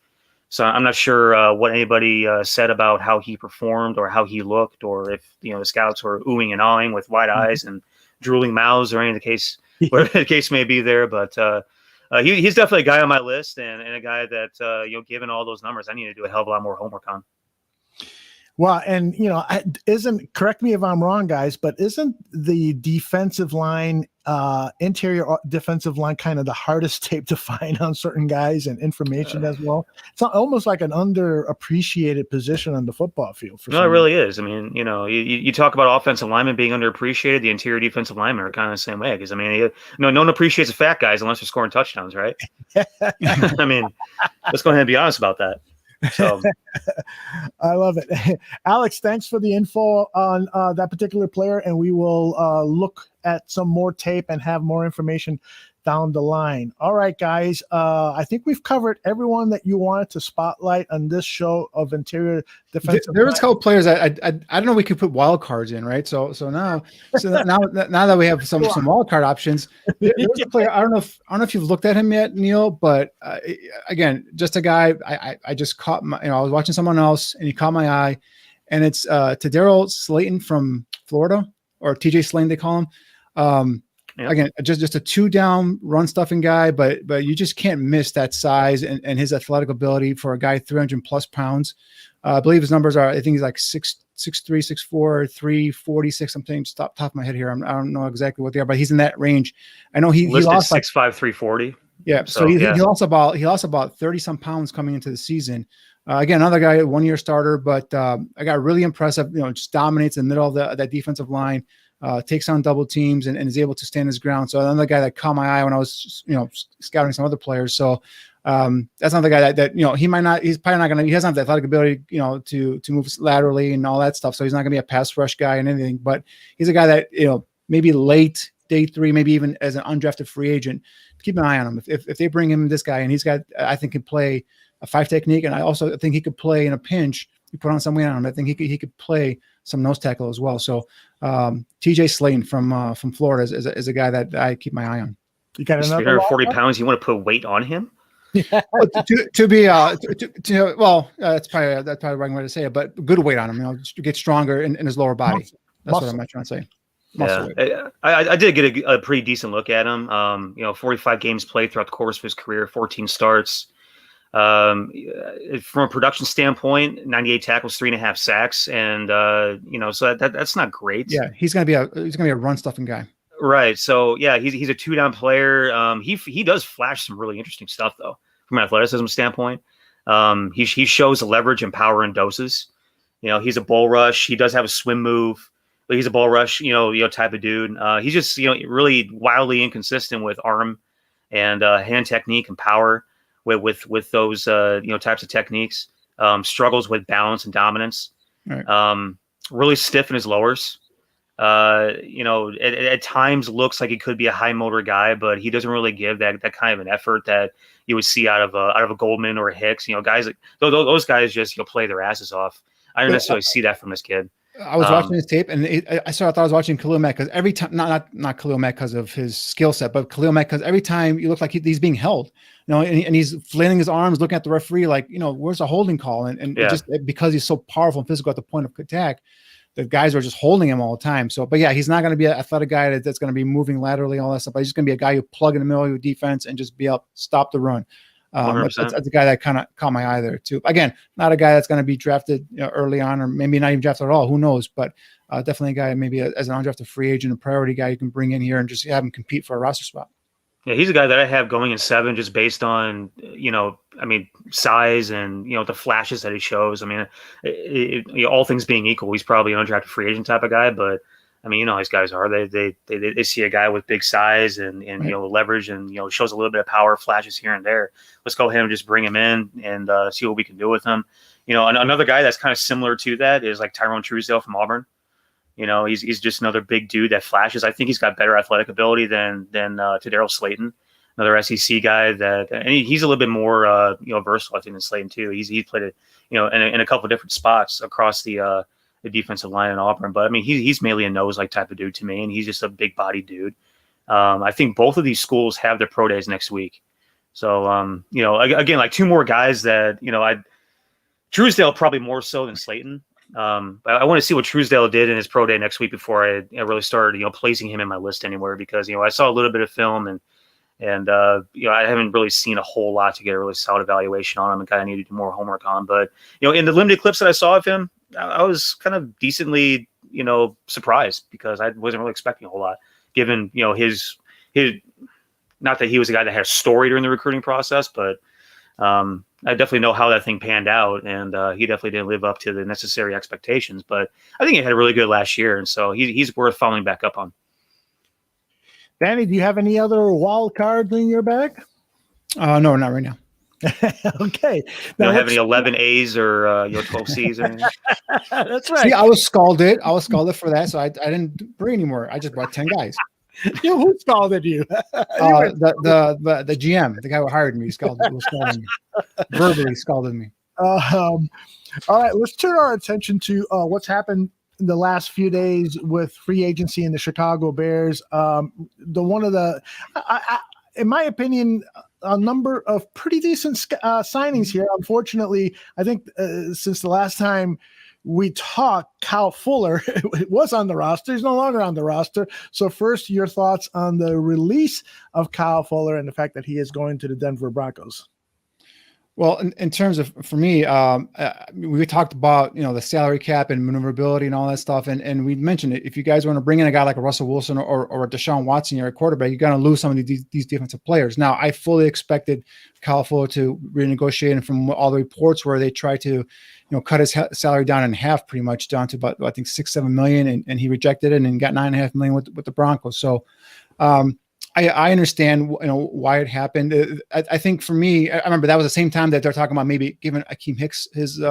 So I'm not sure what anybody said about how he performed or how he looked, or if the scouts were oohing and awing with wide eyes and drooling mouths, or any of the case, whatever the case may be there. But he's definitely a guy on my list, and a guy that given all those numbers, I need to do a hell of a lot more homework on. Well, and correct me if I'm wrong, guys, but isn't the defensive line, interior defensive line, kind of the hardest tape to find on certain guys and information as well? It's almost like an underappreciated position on the football field. No, it really is. I mean, you talk about offensive linemen being underappreciated. The interior defensive linemen are kind of the same way, because no one appreciates the fat guys unless they're scoring touchdowns, right? I mean, let's go ahead and be honest about that. So I love it. Alex, thanks for the info on that particular player, and we will look at some more tape and have more information down the line. All right, guys. I think we've covered everyone that you wanted to spotlight on this show of interior defensive. There was a couple players I don't know. We could put wild cards in, right? So now that we have some wild card options, there's a player. I don't know if you've looked at him yet, Neil. But again, just a guy. I just caught my. I was watching someone else, and he caught my eye, and it's Daryl Slayton from Florida, or TJ Slayton they call him. Yeah. Again, just a 2-down run stuffing guy, but you just can't miss that size and his athletic ability for a guy 300 plus pounds. I believe his numbers are, I think he's like 6'3", 6'4", 346. I'm saying top of my head here. I don't know exactly what they are, but he's in that range. I know he lost 6'5", 340. Yeah, so he lost about 30 some pounds coming into the season. Again, another guy, 1-year starter, but I got really impressive. Just dominates in the middle of that defensive line. Takes on double teams and is able to stand his ground. So another guy that caught my eye when I was, scouting some other players. So that's another guy that he's probably not going to, he doesn't have the athletic ability, to move laterally and all that stuff. So he's not going to be a pass rush guy and anything, but he's a guy that, maybe late day 3, maybe even as an undrafted free agent, keep an eye on him. If they bring him this guy, and he's got, I think, can play a 5 technique. And I also think he could play in a pinch. You put on some weight on him. I think he could play some nose tackle as well. So TJ Slayton from Florida is a guy that I keep my eye on. You got another 340 pounds. You want to put weight on him? That's probably the right way to say it, but good weight on him, just to get stronger in his lower body. That's what I'm trying to say. Yeah, I did get a pretty decent look at him. 45 games played throughout the course of his career, 14 starts. From a production standpoint, 98 tackles, 3.5 sacks, and so that's not great. Yeah, he's gonna be a run stuffing guy. Right. So yeah, he's a 2-down player. He does flash some really interesting stuff though, from an athleticism standpoint. He shows leverage and power in doses. He's a bull rush. He does have a swim move, but he's a bull rush, type of dude. He's just, really wildly inconsistent with arm and hand technique and power with those, types of techniques. Struggles with balance and dominance. Right. Really stiff in his lowers. At times looks like he could be a high motor guy, but he doesn't really give that kind of an effort that you would see out of a Goldman or a Hicks. Guys like those guys just play their asses off. I don't necessarily see that from this kid. I was watching his tape, and I thought I was watching Khalil Mack, because every time, not Khalil Mack because of his skill set, but Khalil Mack because every time you look like he's being held, and he's flailing his arms, looking at the referee like, where's a holding call? And just because he's so powerful and physical at the point of attack, the guys are just holding him all the time. So, but yeah, he's not going to be an athletic guy that's going to be moving laterally, all that stuff. But he's just going to be a guy who plug in the middle of your defense and just be able to stop the run. That's a guy that kind of caught my eye there too. Again, not a guy that's going to be drafted early on, or maybe not even drafted at all. Who knows? But definitely a guy, maybe as an undrafted free agent, a priority guy you can bring in here and just have him compete for a roster spot. Yeah, he's a guy that I have going in 7 just based on, size and, the flashes that he shows. All things being equal, he's probably an undrafted free agent type of guy, but how these guys are. They see a guy with big size and right. Leverage and, shows a little bit of power, flashes here and there. Let's go ahead and just bring him in and see what we can do with him. Another guy that's kind of similar to that is like Tyrone Truesdale from Auburn. He's just another big dude that flashes. I think he's got better athletic ability than Daryl Slayton. another SEC guy and he's a little bit more versatile, I think, than Slayton too. He's played it, in a couple of different spots across the defensive line in Auburn. But I mean, he's mainly a nose like type of dude to me, and he's just a big body dude. I think both of these schools have their pro days next week. So, again, like two more guys that, Truesdale probably more so than Slayton. But I want to see what Truesdale did in his pro day next week before I really started, placing him in my list anywhere, because, I saw a little bit of film and I haven't really seen a whole lot to get a really solid evaluation on him, and kind of need to do more homework on. But, in the limited clips that I saw of him, I was kind of decently, surprised, because I wasn't really expecting a whole lot, given, his not that he was a guy that had a story during the recruiting process, but I definitely know how that thing panned out, and he definitely didn't live up to the necessary expectations. But I think he had a really good last year, and so he's worth following back up on. Danny, do you have any other wild cards in your bag? No, not right now. Okay. You don't have any 11 A's or 12 C's or anything? That's right. See, I was scalded for that, so I didn't bring any more. I just brought 10 guys. Who scalded you? The GM, the guy who hired me, was scalding me. Verbally scalded me. All right, let's turn our attention to what's happened in the last few days with free agency in the Chicago Bears. In my opinion, a number of pretty decent signings here. Unfortunately, I think since the last time we talked, Kyle Fuller was on the roster. He's no longer on the roster. So first, your thoughts on the release of Kyle Fuller and the fact that he is going to the Denver Broncos. Well, in terms of, for me, we talked about, the salary cap and maneuverability and all that stuff. And we mentioned it. If you guys want to bring in a guy like a Russell Wilson or a Deshaun Watson, you're a quarterback, you're going to lose some of these defensive players. Now, I fully expected Kyle Fuller to renegotiate, and from all the reports where they tried to, cut his salary down in half, pretty much down to about, I think, $6-7 million, and he rejected it and got $9.5 million with the Broncos. So, I understand, why it happened. I think for me, I remember that was the same time that they're talking about maybe giving Akeem Hicks his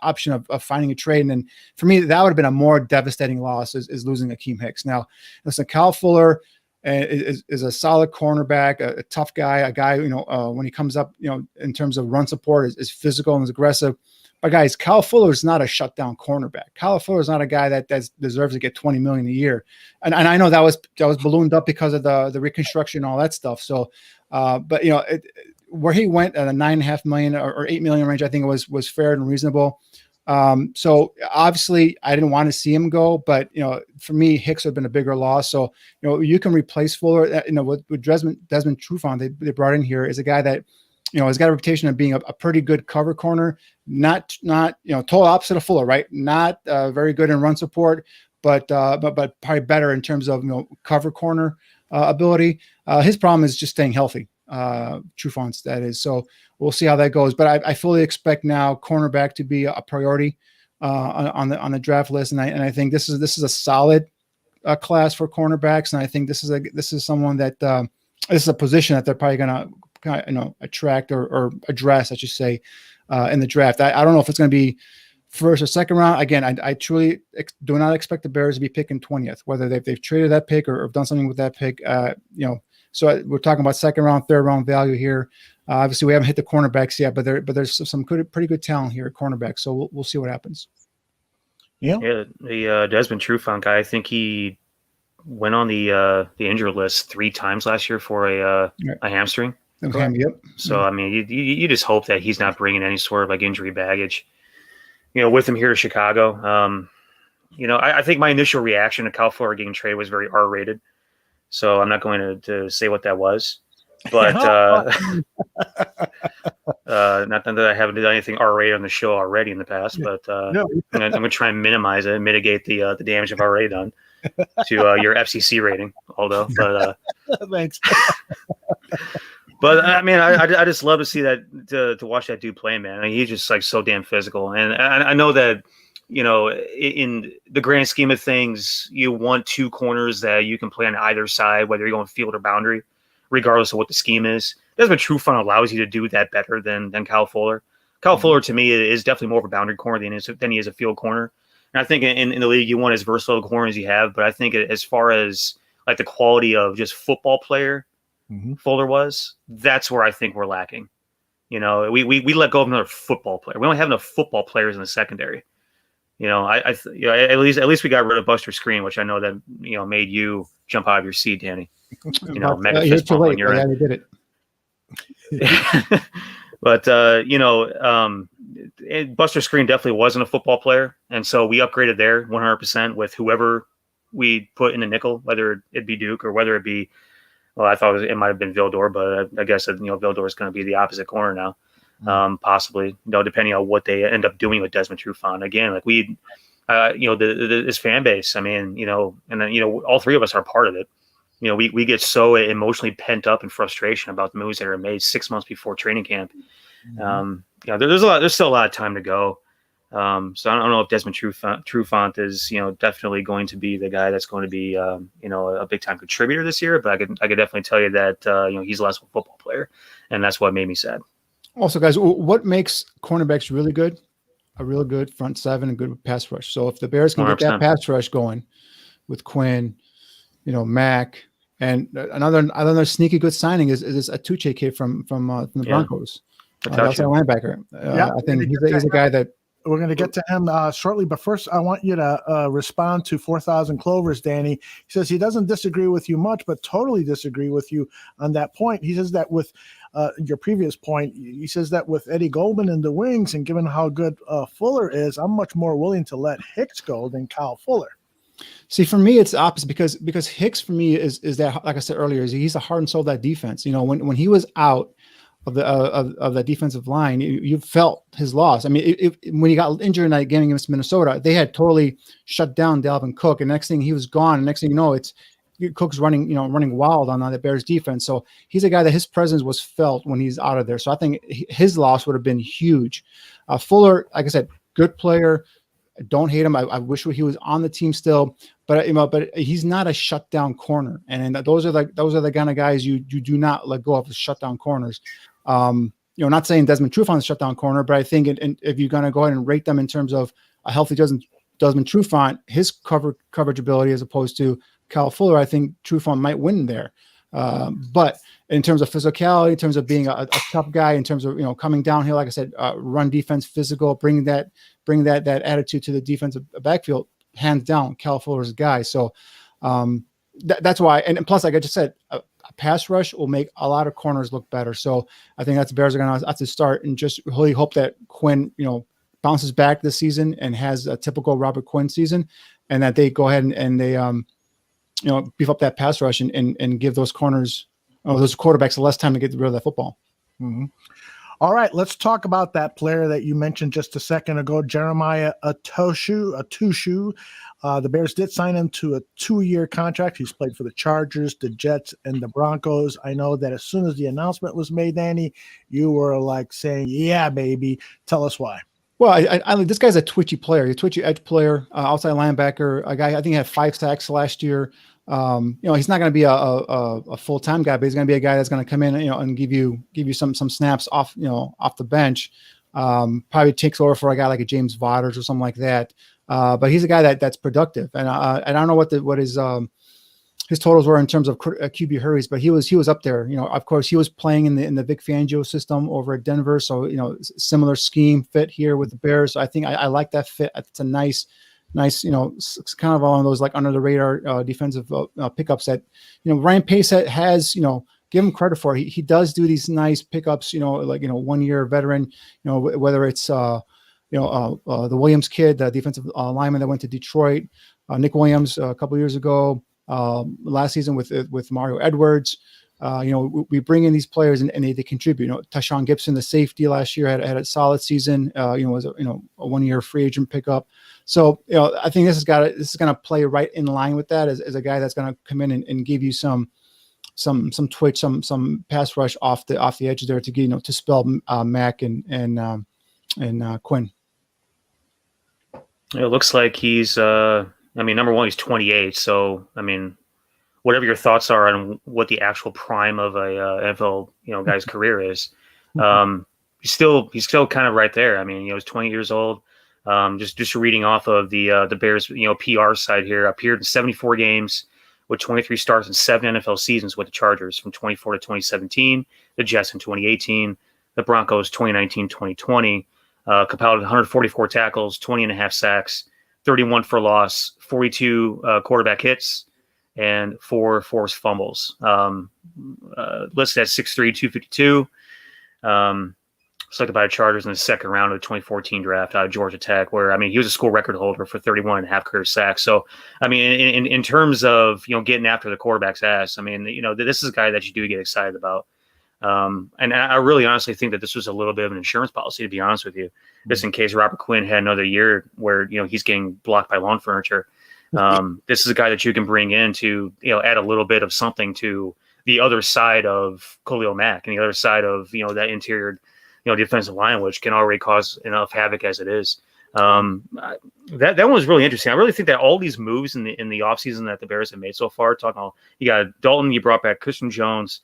option of finding a trade. And then for me, that would have been a more devastating loss is losing Akeem Hicks. Now, listen, Kyle Fuller is a solid cornerback, a tough guy, a guy, when he comes up, in terms of run support is physical and is aggressive. But guys, Kyle Fuller is not a shutdown cornerback. Kyle Fuller is not a guy that deserves to get $20 million a year. And I know that was ballooned up because of the reconstruction and all that stuff. So, but where he went at a $9.5 million or $8 million range, I think it was fair and reasonable. So obviously I didn't want to see him go, but for me, Hicks would have been a bigger loss. So, you can replace Fuller, with Desmond Trufant they brought in here is a guy that, has got a reputation of being a pretty good cover corner, not total opposite of Fuller, right? Not very good in run support, but probably better in terms of cover corner ability. His problem is just staying healthy. Trufant's, that is. So we'll see how that goes. But I fully expect now cornerback to be a priority on the draft list, and I think this is a solid class for cornerbacks, and I think this is someone that this is a position that they're probably going to attract or address, I should say, in the draft. I don't know if it's going to be first or second round. Again, I truly do not expect the Bears to be picking 20th, whether they've traded that pick or done something with that pick. So we're talking about second round, third round value here. Obviously, we haven't hit the cornerbacks yet, but there's some pretty good talent here at cornerback. So we'll see what happens. Yeah, the Desmond Trufant guy, I think he went on the injury list 3 times last year for a hamstring. Yep. So I mean, you just hope that he's not bringing any sort of like injury baggage, with him here to Chicago. I think my initial reaction to Kyle Fuller getting traded was very R-rated, so I'm not going to say what that was, but not that I haven't done anything R-rated on the show already in the past, but I'm going to try and minimize it and mitigate the damage I've already done to your FCC rating. Although, but thanks. But I mean, I just love to see that, to watch that dude play, man. I mean, he's just like so damn physical, and I know that in the grand scheme of things, you want 2 corners that you can play on either side, whether you're going field or boundary, regardless of what the scheme is. Desmond Trufant allows you to do that better than Kyle Fuller. Kyle Fuller to me is definitely more of a boundary corner than he is a field corner. And I think in the league you want as versatile a corner as you have, but I think as far as like the quality of just football player, Fuller was, that's where I think we're lacking. We let go of another football player. We don't have enough football players in the secondary. At least we got rid of Buster Screen, which I know that made you jump out of your seat, Danny. Mega fist bump when you're in. They did it. But Buster Screen definitely wasn't a football player, and so we upgraded there 100% with whoever we put in the nickel, whether it be Duke or whether it be. Well, I thought it might have been Vildor, but I guess Vildor is going to be the opposite corner now, possibly. Depending on what they end up doing with Desmond Trufant. Again, like this fan base. I mean, and then all three of us are part of it. We get so emotionally pent up in frustration about the moves that are made 6 months before training camp. There's still a lot of time to go. So I don't know if Desmond Trufant is, definitely going to be the guy that's going to be, a big time contributor this year. But I could definitely tell you that, he's less of a football player, and that's what made me sad. Also, guys, what makes cornerbacks really good? A real good front seven and good pass rush. So if the Bears can 100%. get that pass rush going with Quinn, Mac, and another sneaky good signing is a Tuche kid from the Broncos. Outside linebacker. I think he's a guy that. We're going to get to him shortly, but first I want you to respond to 4,000 Clovers, Danny. He says he doesn't disagree with you much, but totally disagree with you on that point. He says that with your previous point, he says that with Eddie Goldman in the wings and given how good Fuller is, I'm much more willing to let Hicks go than Kyle Fuller. See, for me, it's the opposite because Hicks for me is that, like I said earlier, he's the heart and soul of that defense. When he was out of the defensive line, you felt his loss. I mean, when he got injured in that game against Minnesota, they had totally shut down Dalvin Cook, and next thing he was gone. And next thing you know, it's Cook's running wild on the Bears defense. So he's a guy that his presence was felt when he's out of there. So I think his loss would have been huge. Fuller, like I said, good player. I don't hate him. I wish he was on the team still, but he's not a shutdown corner. And those are the kind of guys you do not let go of as shutdown corners. Not saying Desmond Trufant is a shutdown corner, but I think if you're going to go ahead and rate them in terms of a healthy Desmond Trufant, his coverage ability as opposed to Kyle Fuller, I think Trufant might win there. But in terms of physicality, in terms of being a tough guy, in terms of coming downhill, like I said, run defense, physical, bring that attitude to the defensive backfield, hands down, Kyle Fuller's guy. So that's why, and plus, like I just said, a pass rush will make a lot of corners look better. So I think that's Bears are going to have to start and just really hope that Quinn, bounces back this season and has a typical Robert Quinn season, and that they go ahead and they beef up that pass rush and give those corners, those quarterbacks less time to get rid of that football. Mm-hmm. All right, let's talk about that player that you mentioned just a second ago, Jeremiah Atushu. The Bears did sign him to a 2-year contract. He's played for the Chargers, the Jets, and the Broncos. I know that as soon as the announcement was made, Danny, you were like saying, yeah, baby. Tell us why. Well, I this guy's a twitchy player, a twitchy edge player, outside linebacker, a guy I think he had 5 sacks last year. He's not going to be a full-time guy, but he's going to be a guy that's going to come in, and give you some snaps off the bench. Probably takes over for a guy like a James Vaughters or something like that. But he's a guy that's productive, and I don't know what his totals were in terms of QB hurries, but he was up there. Of course, he was playing in the Vic Fangio system over at Denver, so similar scheme fit here with the Bears. So I think I like that fit. It's a nice, it's kind of one of those like under the radar defensive pickups that Ryan Pace has. Give him credit for. He does do these nice pickups. 1 year veteran. Whether it's the Williams kid, the defensive lineman that went to Detroit, Nick Williams a couple years ago. Last season with Mario Edwards, we bring in these players and they contribute. Tashawn Gibson, the safety last year, had a solid season. Was a 1-year free agent pickup. So I think this is going to play right in line with that as a guy that's going to come in and give you some twitch, some pass rush off the edge there to get to spell Mac and Quinn. It looks like he's. Number one, he's 28. So, whatever your thoughts are on what the actual prime of a NFL, guy's career is, he's still kind of right there. He's 20 years old. Just reading off of the Bears, PR site here, appeared in 74 games with 23 starts in 7 NFL seasons with the Chargers from 24 to 2017, the Jets in 2018, the Broncos 2019-2020. Compiled 144 tackles, 20 and a half sacks, 31 for loss, 42 quarterback hits, and 4 forced fumbles. Listed at 6'3", 252. Selected by the Chargers in the second round of the 2014 draft out of Georgia Tech, where, I mean, he was a school record holder for 31 and a half career sacks. So, I mean, in terms of, getting after the quarterback's ass, I mean, this is a guy that you do get excited about. And I really honestly think that this was a little bit of an insurance policy, to be honest with you, just in case Robert Quinn had another year where, he's getting blocked by lawn furniture. This is a guy that you can bring in to, add a little bit of something to the other side of Khalil Mack and the other side of, that interior, defensive line, which can already cause enough havoc as it is. That one was really interesting. I really think that all these moves in the offseason that the Bears have made so far, talking about, you got Dalton, you brought back Christian Jones,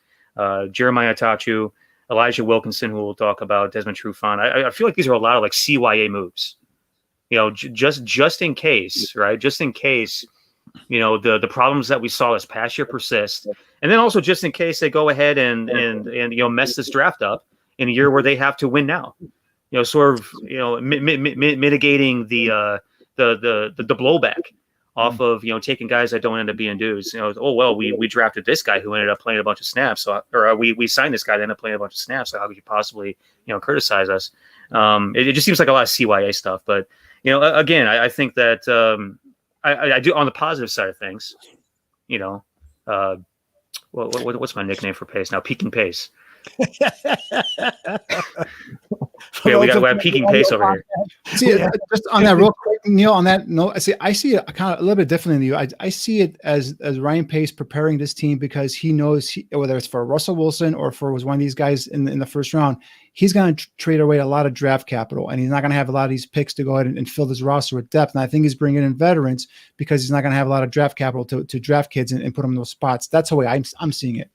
Jeremiah Tachu, Elijah Wilkinson, who we'll talk about, Desmond Trufant. I feel like these are a lot of like CYA moves, just in case, right? Just in case, the problems that we saw this past year persist. And then also just in case they go ahead and mess this draft up in a year where they have to win now, sort of, mitigating the blowback off of, taking guys that don't end up being dudes. We drafted this guy who ended up playing a bunch of snaps, or we signed this guy that ended up playing a bunch of snaps. So how could you possibly, criticize us? It just seems like a lot of CYA stuff. But, again, I think that I do on the positive side of things, what's my nickname for Pace now? Peaking Pace. we have peaking pace over here. See, just on that real quick, Neil, on that note, I see it kind of a little bit differently than you. I see it as Ryan Pace preparing this team because he knows whether it's for Russell Wilson or for one of these guys in the first round, he's going to trade away a lot of draft capital, and he's not going to have a lot of these picks to go ahead and fill this roster with depth. And I think he's bringing in veterans because he's not going to have a lot of draft capital to draft kids and put them in those spots. That's the way I'm seeing it.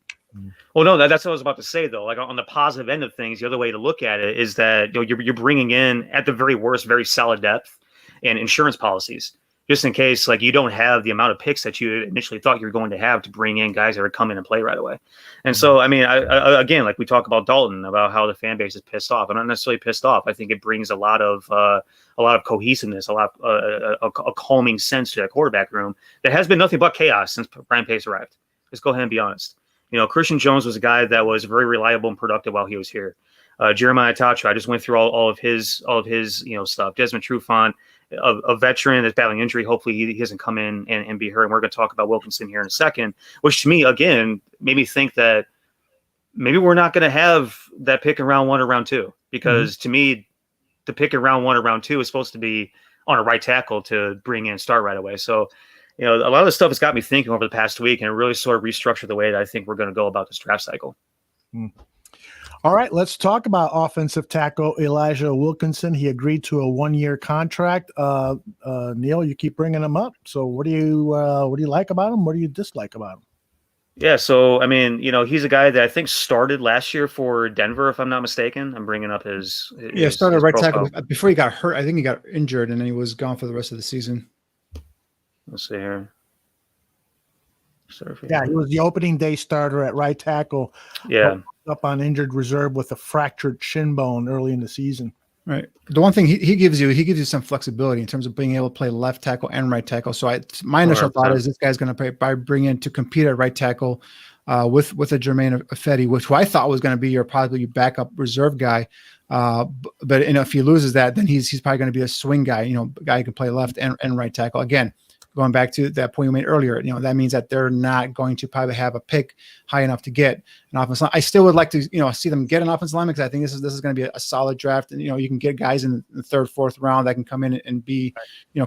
Well, no, that's what I was about to say, though. Like on the positive end of things, the other way to look at it is that you're bringing in, at the very worst, very solid depth and insurance policies, just in case like you don't have the amount of picks that you initially thought you were going to have to bring in guys that would come in and play right away. And so, I mean, I again, like we talk about Dalton, about how the fan base is pissed off. I'm not necessarily pissed off. I think it brings a lot of cohesiveness, a calming sense to that quarterback room that has been nothing but chaos since Brian Pace arrived. Let's go ahead and be honest. Christian Jones was a guy that was very reliable and productive while he was here. Jeremiah Tachu, I just went through all of his stuff. Desmond Trufant, a veteran that's battling injury. Hopefully he doesn't come in and be hurt. And we're going to talk about Wilkinson here in a second, which to me, again, made me think that maybe we're not going to have that pick in round 1 or round 2, because to me, the pick in round 1 or round 2 is supposed to be on a right tackle to bring in and start right away. So, a lot of the stuff has got me thinking over the past week, and it really sort of restructured the way that I think we're going to go about this draft cycle. All right, let's talk about offensive tackle Elijah Wilkinson. He agreed to a 1-year contract. Neil, you keep bringing him up. So what do you like about him? What do you dislike about him? Yeah, so I mean, he's a guy that I think started last year for Denver, if I'm not mistaken. I'm bringing up his started right profile. tackle before he got hurt. I think he got injured, and then he was gone for the rest of the season. Let's see here. Yeah, he was the opening day starter at right tackle. Yeah. Up on injured reserve with a fractured shin bone early in the season. Right. The one thing he gives you some flexibility in terms of being able to play left tackle and right tackle. So my initial thought is this guy's going to bring in to compete at right tackle with a Jermaine Ifedi, which I thought was going to be probably your backup reserve guy. But if he loses that, then he's probably going to be a swing guy, guy who can play left and right tackle. Again, going back to that point you made earlier, that means that they're not going to probably have a pick high enough to get an offensive line. I still would like to, see them get an offensive lineman, because I think this is going to be a solid draft. And, you can get guys in the 3rd, 4th round that can come in and be,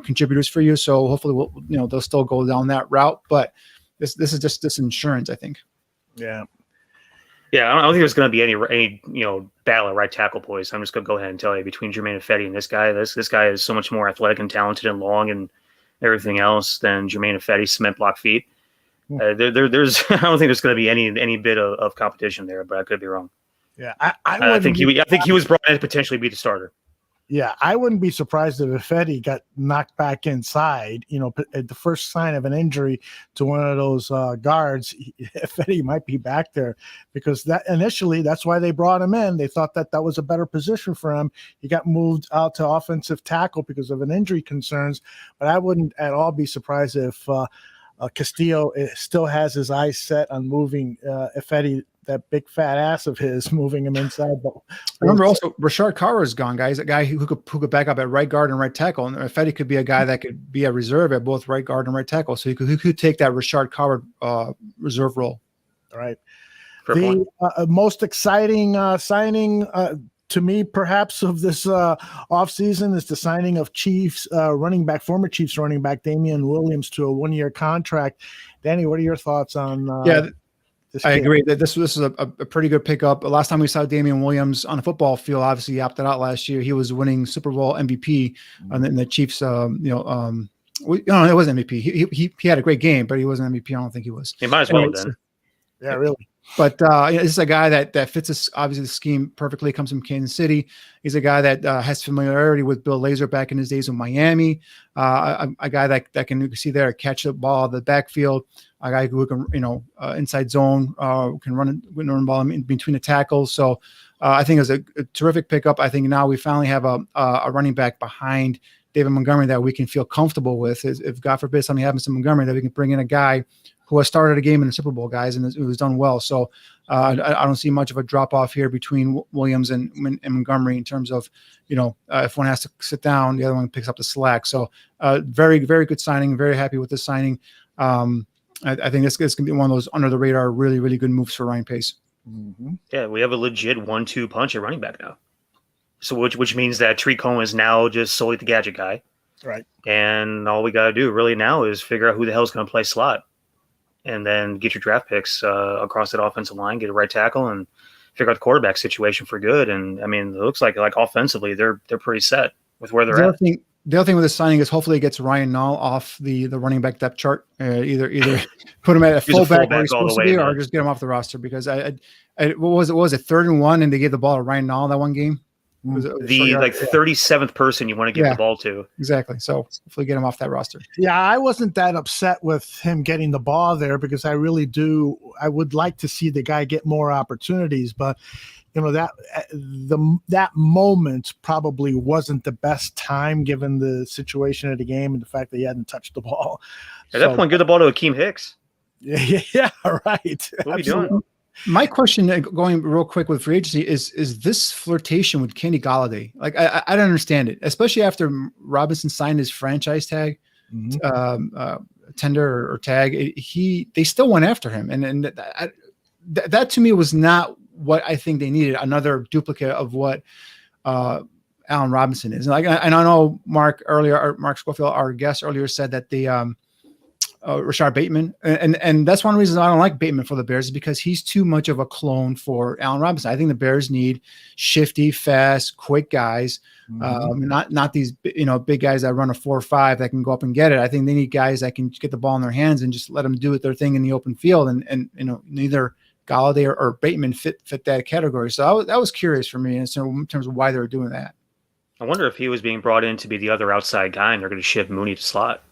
contributors for you. So hopefully, they'll still go down that route. But this is just this insurance, I think. Yeah. Yeah, I don't think there's going to be any battle at right tackle, boys. I'm just going to go ahead and tell you, between Jermaine Ifedi and this guy, this guy is so much more athletic and talented and long and everything else than Jermaine Ifedi, cement block feet. There's I don't think there's going to be any bit of competition there, but I could be wrong. Yeah, I think he was brought in to potentially be the starter. Yeah, I wouldn't be surprised if Eddie got knocked back inside. At the first sign of an injury to one of those guards, Eddie might be back there, because that's why they brought him in. They thought that was a better position for him. He got moved out to offensive tackle because of an injury concerns, but I wouldn't at all be surprised if Castillo still has his eyes set on moving Eddie, that big fat ass of his, moving him inside. But remember also Rashard Carver is gone, guys. A guy who could back up at right guard and right tackle, and Fetty could be a guy that could be a reserve at both right guard and right tackle. So he could take that Rashard Carver reserve role. All right. The most exciting signing to me, perhaps, of this offseason is the signing of former Chiefs running back Damian Williams to a 1-year contract. Danny, what are your thoughts on I agree that this is a pretty good pickup. Last time we saw Damian Williams on a football field, obviously he opted out last year. He was winning Super Bowl MVP, and the Chiefs, it wasn't MVP. He had a great game, but he wasn't MVP. I don't think he was. He might as well then. Yeah, really. But this is a guy that fits this, obviously, the scheme perfectly. Comes from Kansas City. He's a guy that has familiarity with Bill Lazor back in his days in Miami. A guy that can, you can see there, catch the ball at the backfield. A guy who can, inside zone, can run the ball in between the tackles. So I think it was a terrific pickup. I think now we finally have a running back behind David Montgomery that we can feel comfortable with. If God forbid something happens to Montgomery, that we can bring in a guy who has started a game in the Super Bowl, guys, and who's done well. So I don't see much of a drop off here between Williams and Montgomery in terms of, if one has to sit down, the other one picks up the slack. So very, very good signing. Very happy with this signing. I think this is going to be one of those under the radar, really, really good moves for Ryan Pace. Mm-hmm. Yeah, we have a legit 1-2 punch at running back now. So which means that Tariq Cohen is now just solely the gadget guy. Right. And all we got to do really now is figure out who the hell is going to play slot. And then get your draft picks across that offensive line, get a right tackle, and figure out the quarterback situation for good. And I mean, it looks like offensively they're pretty set with where they're at. The other thing with this signing is hopefully it gets Ryan Nall off the running back depth chart. Either put him at a fullback where he's supposed to be, or just get him off the roster. Because what was it 3rd and 1, and they gave the ball to Ryan Nall that one game. The 37th person you want to give the ball to. Exactly. So hopefully get him off that roster. Yeah, I wasn't that upset with him getting the ball there, because I really do. I would like to see the guy get more opportunities, but that moment probably wasn't the best time given the situation of the game and the fact that he hadn't touched the ball. At that point, give the ball to Akeem Hicks. Yeah, right. What are we doing? My question, going real quick with free agency, is this flirtation with Kenny Golladay? Like, I don't understand it, especially after Robinson signed his franchise tag, tender or tag. They still went after him, and that to me was not what I think they needed. Another duplicate of what Allen Robinson is. And I know Mark Schofield, our guest earlier, said that the Rashard Bateman, and that's one reason I don't like Bateman for the Bears, is because he's too much of a clone for Allen Robinson. I think the Bears need shifty, fast, quick guys, not these big guys that run a 4.5 that can go up and get it. I think they need guys that can get the ball in their hands and just let them do their thing in the open field. And neither Golladay or Bateman fit that category. So that was curious for me in terms of why they were doing that. I wonder if he was being brought in to be the other outside guy, and they're going to shift Mooney to slot.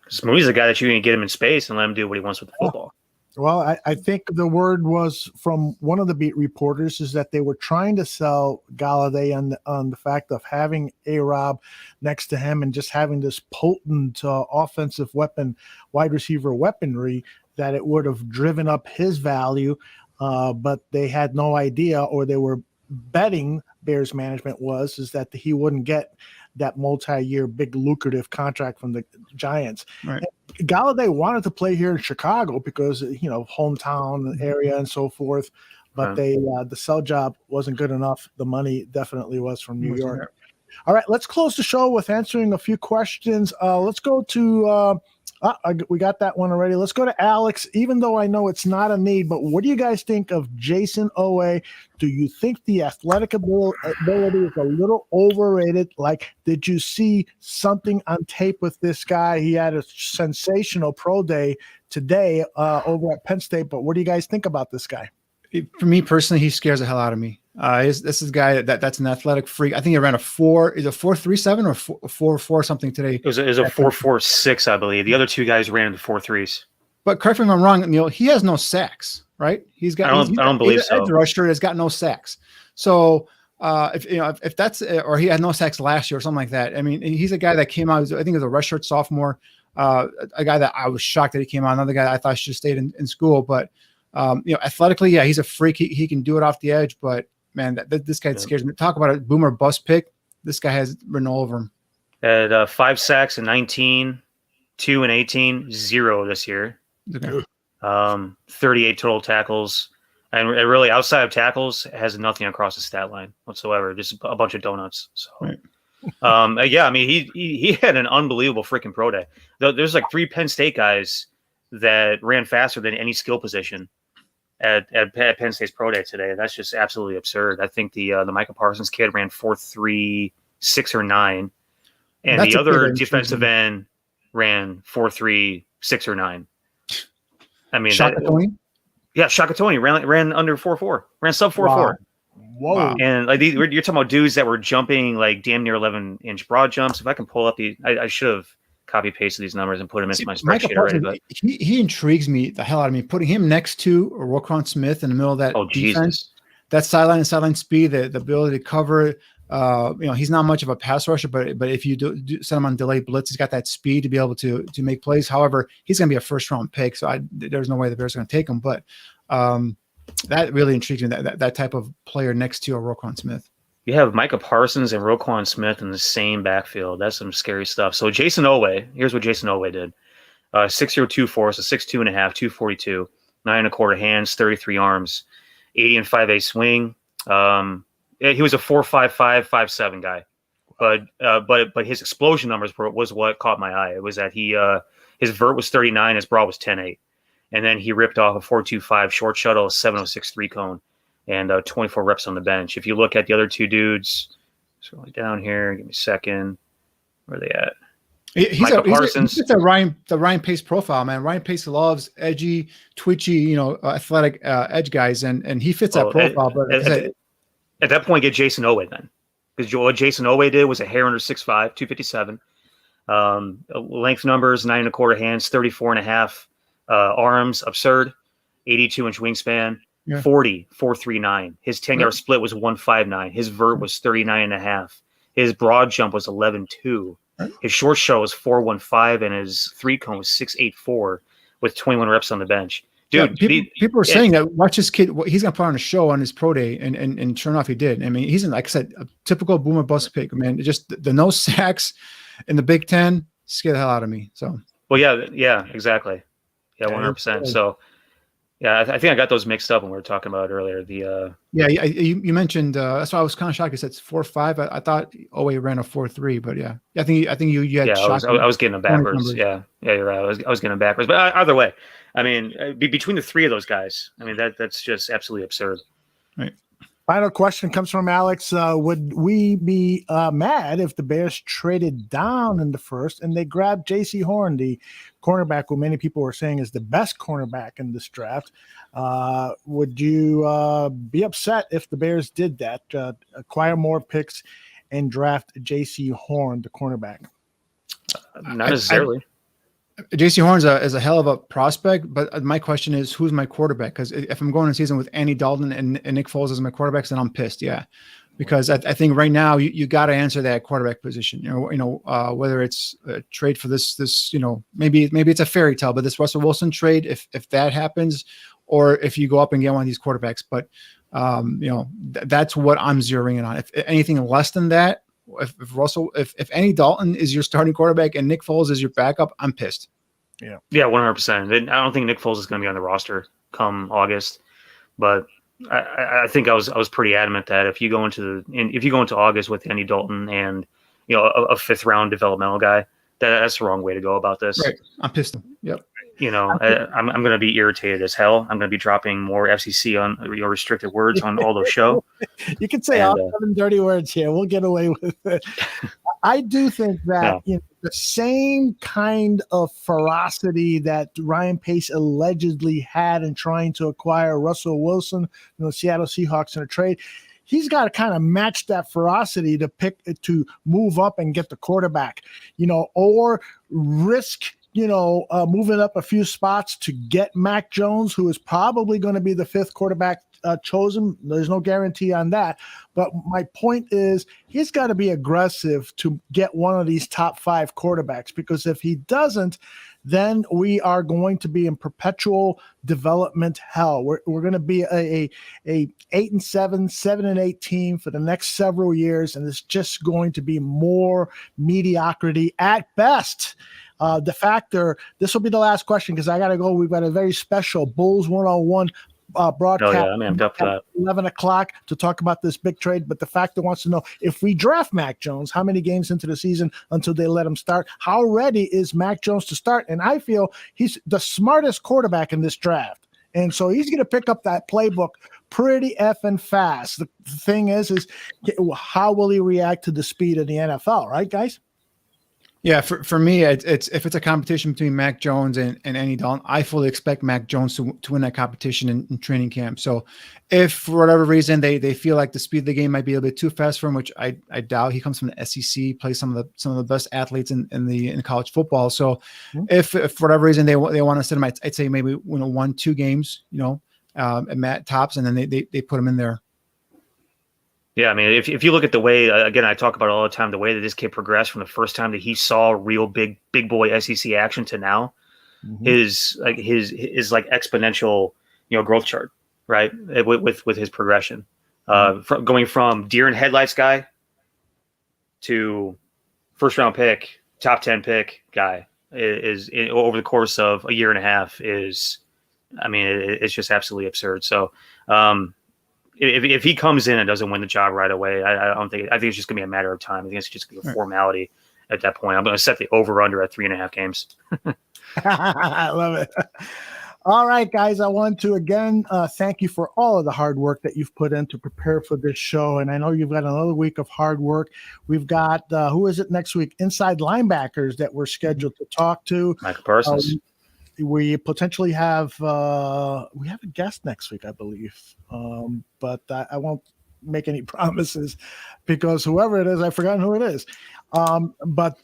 Because Mooney's the guy that you can get him in space and let him do what he wants with the football. Well, I think the word was from one of the beat reporters is that they were trying to sell Golladay on the fact of having A-Rob next to him and just having this potent offensive weapon, wide receiver weaponry, that it would have driven up his value. But they had no idea, or they were betting, Bears management is that he wouldn't get that multi-year big lucrative contract from the Giants. Right. Golladay wanted to play here in Chicago because, hometown area and so forth, but the sell job wasn't good enough. The money definitely was from New York. All right, let's close the show with answering a few questions. Let's go to we got that one already. Let's go to Alex, even though I know it's not a need, but what do you guys think of Jason Owe? Do you think the athletic ability is a little overrated? Like, did you see something on tape with this guy? He had a sensational pro day today over at Penn State, but what do you guys think about this guy? For me personally, he scares the hell out of me. This is a guy that's an athletic freak. I think he ran a 4.37 or 4.4 something today. It was a 4.46, I believe. The other two guys ran into 4.3s. But correct me if I'm wrong, Neil. He has no sacks, right? I don't believe so. Edge rusher has got no sacks. So if that's or he had no sacks last year or something like that. I mean, he's a guy that came out. I think he was a redshirt sophomore. A guy that I was shocked that he came out. Another guy that I thought should have stayed in school. But athletically, yeah, he's a freak. He can do it off the edge. But man, this guy scares me. Talk about a boomer bust pick. This guy has written all over him. Had 5 sacks in 19, 2 and 18, 0 this year. Okay. 38 total tackles. And really, outside of tackles, has nothing across the stat line whatsoever. Just a bunch of donuts. So, right. yeah, I mean, he had an unbelievable freaking pro day. There's like 3 Penn State guys that ran faster than any skill position at Penn State's pro day today. That's just absolutely absurd. I think the Micah Parsons kid ran 4.36 or 9, and the other defensive end ran 4.36 or 9. I mean, Shaka Tony ran under 4.4, ran sub 4.4. Wow. Whoa! And like you're talking about dudes that were jumping like damn near 11-inch broad jumps. If I can pull up I should have copy pasted these numbers and put them into my spreadsheet already. But he intrigues me the hell out of me. Putting him next to Roquan Smith in the middle of that defense, that sideline and sideline speed, the ability to cover. He's not much of a pass rusher, but if you do send him on delayed blitz, he's got that speed to be able to make plays. However, he's going to be a first round pick, so there's no way the Bears are going to take him. But that really intrigues me. That type of player next to a Roquan Smith. You have Micah Parsons and Roquan Smith in the same backfield. That's some scary stuff. So Jason Owe, here's what Jason Owe did: 6'0", 2.4, so 6'2 and a half, 242, 9 1/4 hands, 33 arms, 80 and 5/8 swing. He was a 4.55, 5.7 guy, but his explosion numbers was what caught my eye. It was that his vert was 39, his broad was 10.8, and then he ripped off a 4.25 short shuttle, a 7.06 3-cone, and 24 reps on the bench. If you look at the other two dudes, scrolling down here, give me a second. Where are they at? He's the Ryan Pace profile, man. Ryan Pace loves edgy, twitchy, athletic edge guys, and he fits that profile. But at that point, get Jason Owe then, because what Jason Owe did was a hair under 6'5", 257. Length numbers, 9 1/4 hands, 34 and a half arms, absurd, 82-inch wingspan. 40, 4.39. His 10-yard split was 1.59. His vert was 39 and a half. His broad jump was 11.2. His short shuttle was 4.15, and his 3-cone was 6.84 with 21 reps on the bench. Dude, people are saying that watch this kid. He's gonna put on a show on his pro day, and sure enough, he did. I mean, he's like I said, a typical boomer bust pick. Man, just the no sacks in the Big Ten scare the hell out of me. So, well, yeah, exactly, 100%. So. Yeah, I think I got those mixed up when we were talking about it earlier. You mentioned that's why I was kind of shocked. You said 4.5. I thought Owe ran a 4.3, but yeah, I think you had. Yeah, I was getting them backwards. Yeah, you're right. I was getting them backwards. But either way, I mean, between the three of those guys, I mean that's just absolutely absurd. Right. Final question comes from Alex. Would we be mad if the Bears traded down in the first and they grabbed J.C. Horn, the cornerback who many people were saying is the best cornerback in this draft? Would you be upset if the Bears did that, acquire more picks and draft J.C. Horn, the cornerback? Not necessarily. J.C. Horn is a hell of a prospect, but my question is, who's my quarterback? Because if I'm going to season with Andy Dalton and Nick Foles as my quarterbacks, then I'm pissed. Yeah, because I think right now you got to answer that quarterback position. Whether it's a trade for this maybe it's a fairy tale, but this Russell Wilson trade, if that happens, or if you go up and get one of these quarterbacks, but that's what I'm zeroing in on. If anything less than that. If Andy Dalton is your starting quarterback and Nick Foles is your backup, I'm pissed. Yeah, 100%. I don't think Nick Foles is going to be on the roster come August, but I think I was pretty adamant that if you go into August with Andy Dalton and a 5th round developmental guy, that's the wrong way to go about this. Right, I'm pissed. Yep. I'm going to be irritated as hell. I'm going to be dropping more FCC on restricted words on all those show. You can say all 7 dirty words here. We'll get away with it. I do think that the same kind of ferocity that Ryan Pace allegedly had in trying to acquire Russell Wilson, Seattle Seahawks in a trade, he's got to kind of match that ferocity to move up and get the quarterback, or risk moving up a few spots to get Mac Jones, who is probably going to be the 5th quarterback chosen. There's no guarantee on that. But my point is he's got to be aggressive to get one of these top 5 quarterbacks, because if he doesn't, then we are going to be in perpetual development hell. We're going to be a 8-7, 7-8 team for the next several years, and it's just going to be more mediocrity at best. The factor, this will be the last question because I got to go. We've got a very special Bulls 101 broadcast. Oh, yeah, I'm amped up for that. 11 o'clock to talk about this big trade. But the factor wants to know, if we draft Mac Jones, how many games into the season until they let him start? How ready is Mac Jones to start? And I feel he's the smartest quarterback in this draft. And so he's going to pick up that playbook pretty effing fast. The thing is how will he react to the speed of the NFL, right, guys? Yeah, for me, it's if it's a competition between Mac Jones and Andy Dalton, I fully expect Mac Jones to win that competition in training camp. So if for whatever reason they feel like the speed of the game might be a little bit too fast for him, which I doubt, he comes from the SEC, plays some of the best athletes in college football. So if for whatever reason they want to sit him, I'd say maybe 1-2 games, at Matt tops, and then they put him in there. Yeah, I mean, if you look at the way, again, I talk about it all the time, the way that this kid progressed from the first time that he saw real big boy SEC action to now, his exponential, growth chart, right? With his progression, going from deer in headlights guy to first round pick, top 10 pick guy is over the course of a year and a half it's just absolutely absurd. So, If he comes in and doesn't win the job right away, I think it's just gonna be a matter of time. I think it's just gonna be a formality at that point. I'm gonna set the over/under at 3.5 games. I love it. All right, guys. I want to again thank you for all of the hard work that you've put in to prepare for this show, and I know you've got another week of hard work. We've got who is it next week? Inside linebackers that we're scheduled to talk to. Michael Parsons. We potentially have a guest next week, I believe, but I won't make any promises because whoever it is, I've forgotten who it is. But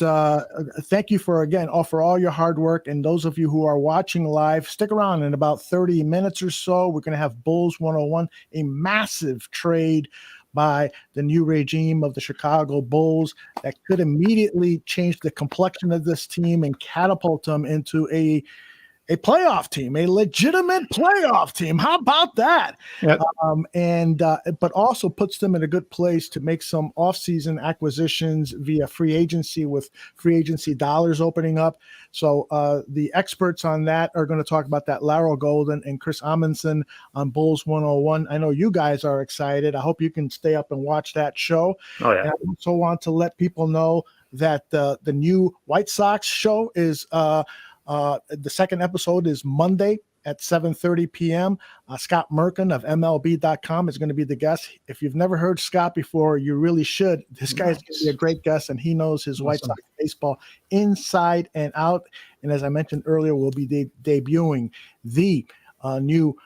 thank you for all your hard work, and those of you who are watching live, stick around. In about 30 minutes or so, we're going to have Bulls 101, a massive trade by the new regime of the Chicago Bulls that could immediately change the complexion of this team and catapult them into a playoff team, a legitimate playoff team. How about that? Yep. But also puts them in a good place to make some offseason acquisitions via free agency, with free agency dollars opening up. So the experts on that are going to talk about that. Laurel Golden and Chris Amundsen on Bulls 101. I know you guys are excited. I hope you can stay up and watch that show. Oh, yeah. And I also want to let people know that the new White Sox show is the second episode is Monday at 7:30 p.m. Scott Merkin of MLB.com is going to be the guest. If you've never heard Scott before, you really should. This guy's going to be a great guest, and he knows his White Sox baseball inside and out. And as I mentioned earlier, we'll be debuting the new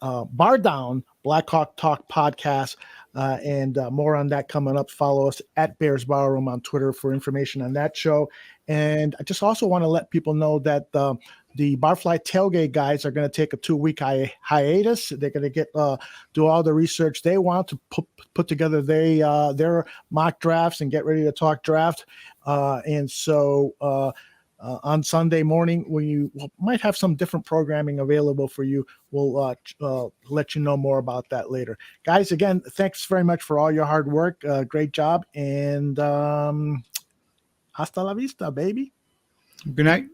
Bar Down Blackhawk Talk podcast, and more on that coming up. Follow us at Bears Bar Room on Twitter for information on that show. And I just also want to let people know that the Barfly Tailgate guys are going to take a 2-week hiatus. They're going to get do all the research they want to put together their mock drafts and get ready to talk draft. And so on Sunday morning, we might have some different programming available for you. We'll let you know more about that later. Guys, again, thanks very much for all your hard work. Great job. And hasta la vista, baby. Good night.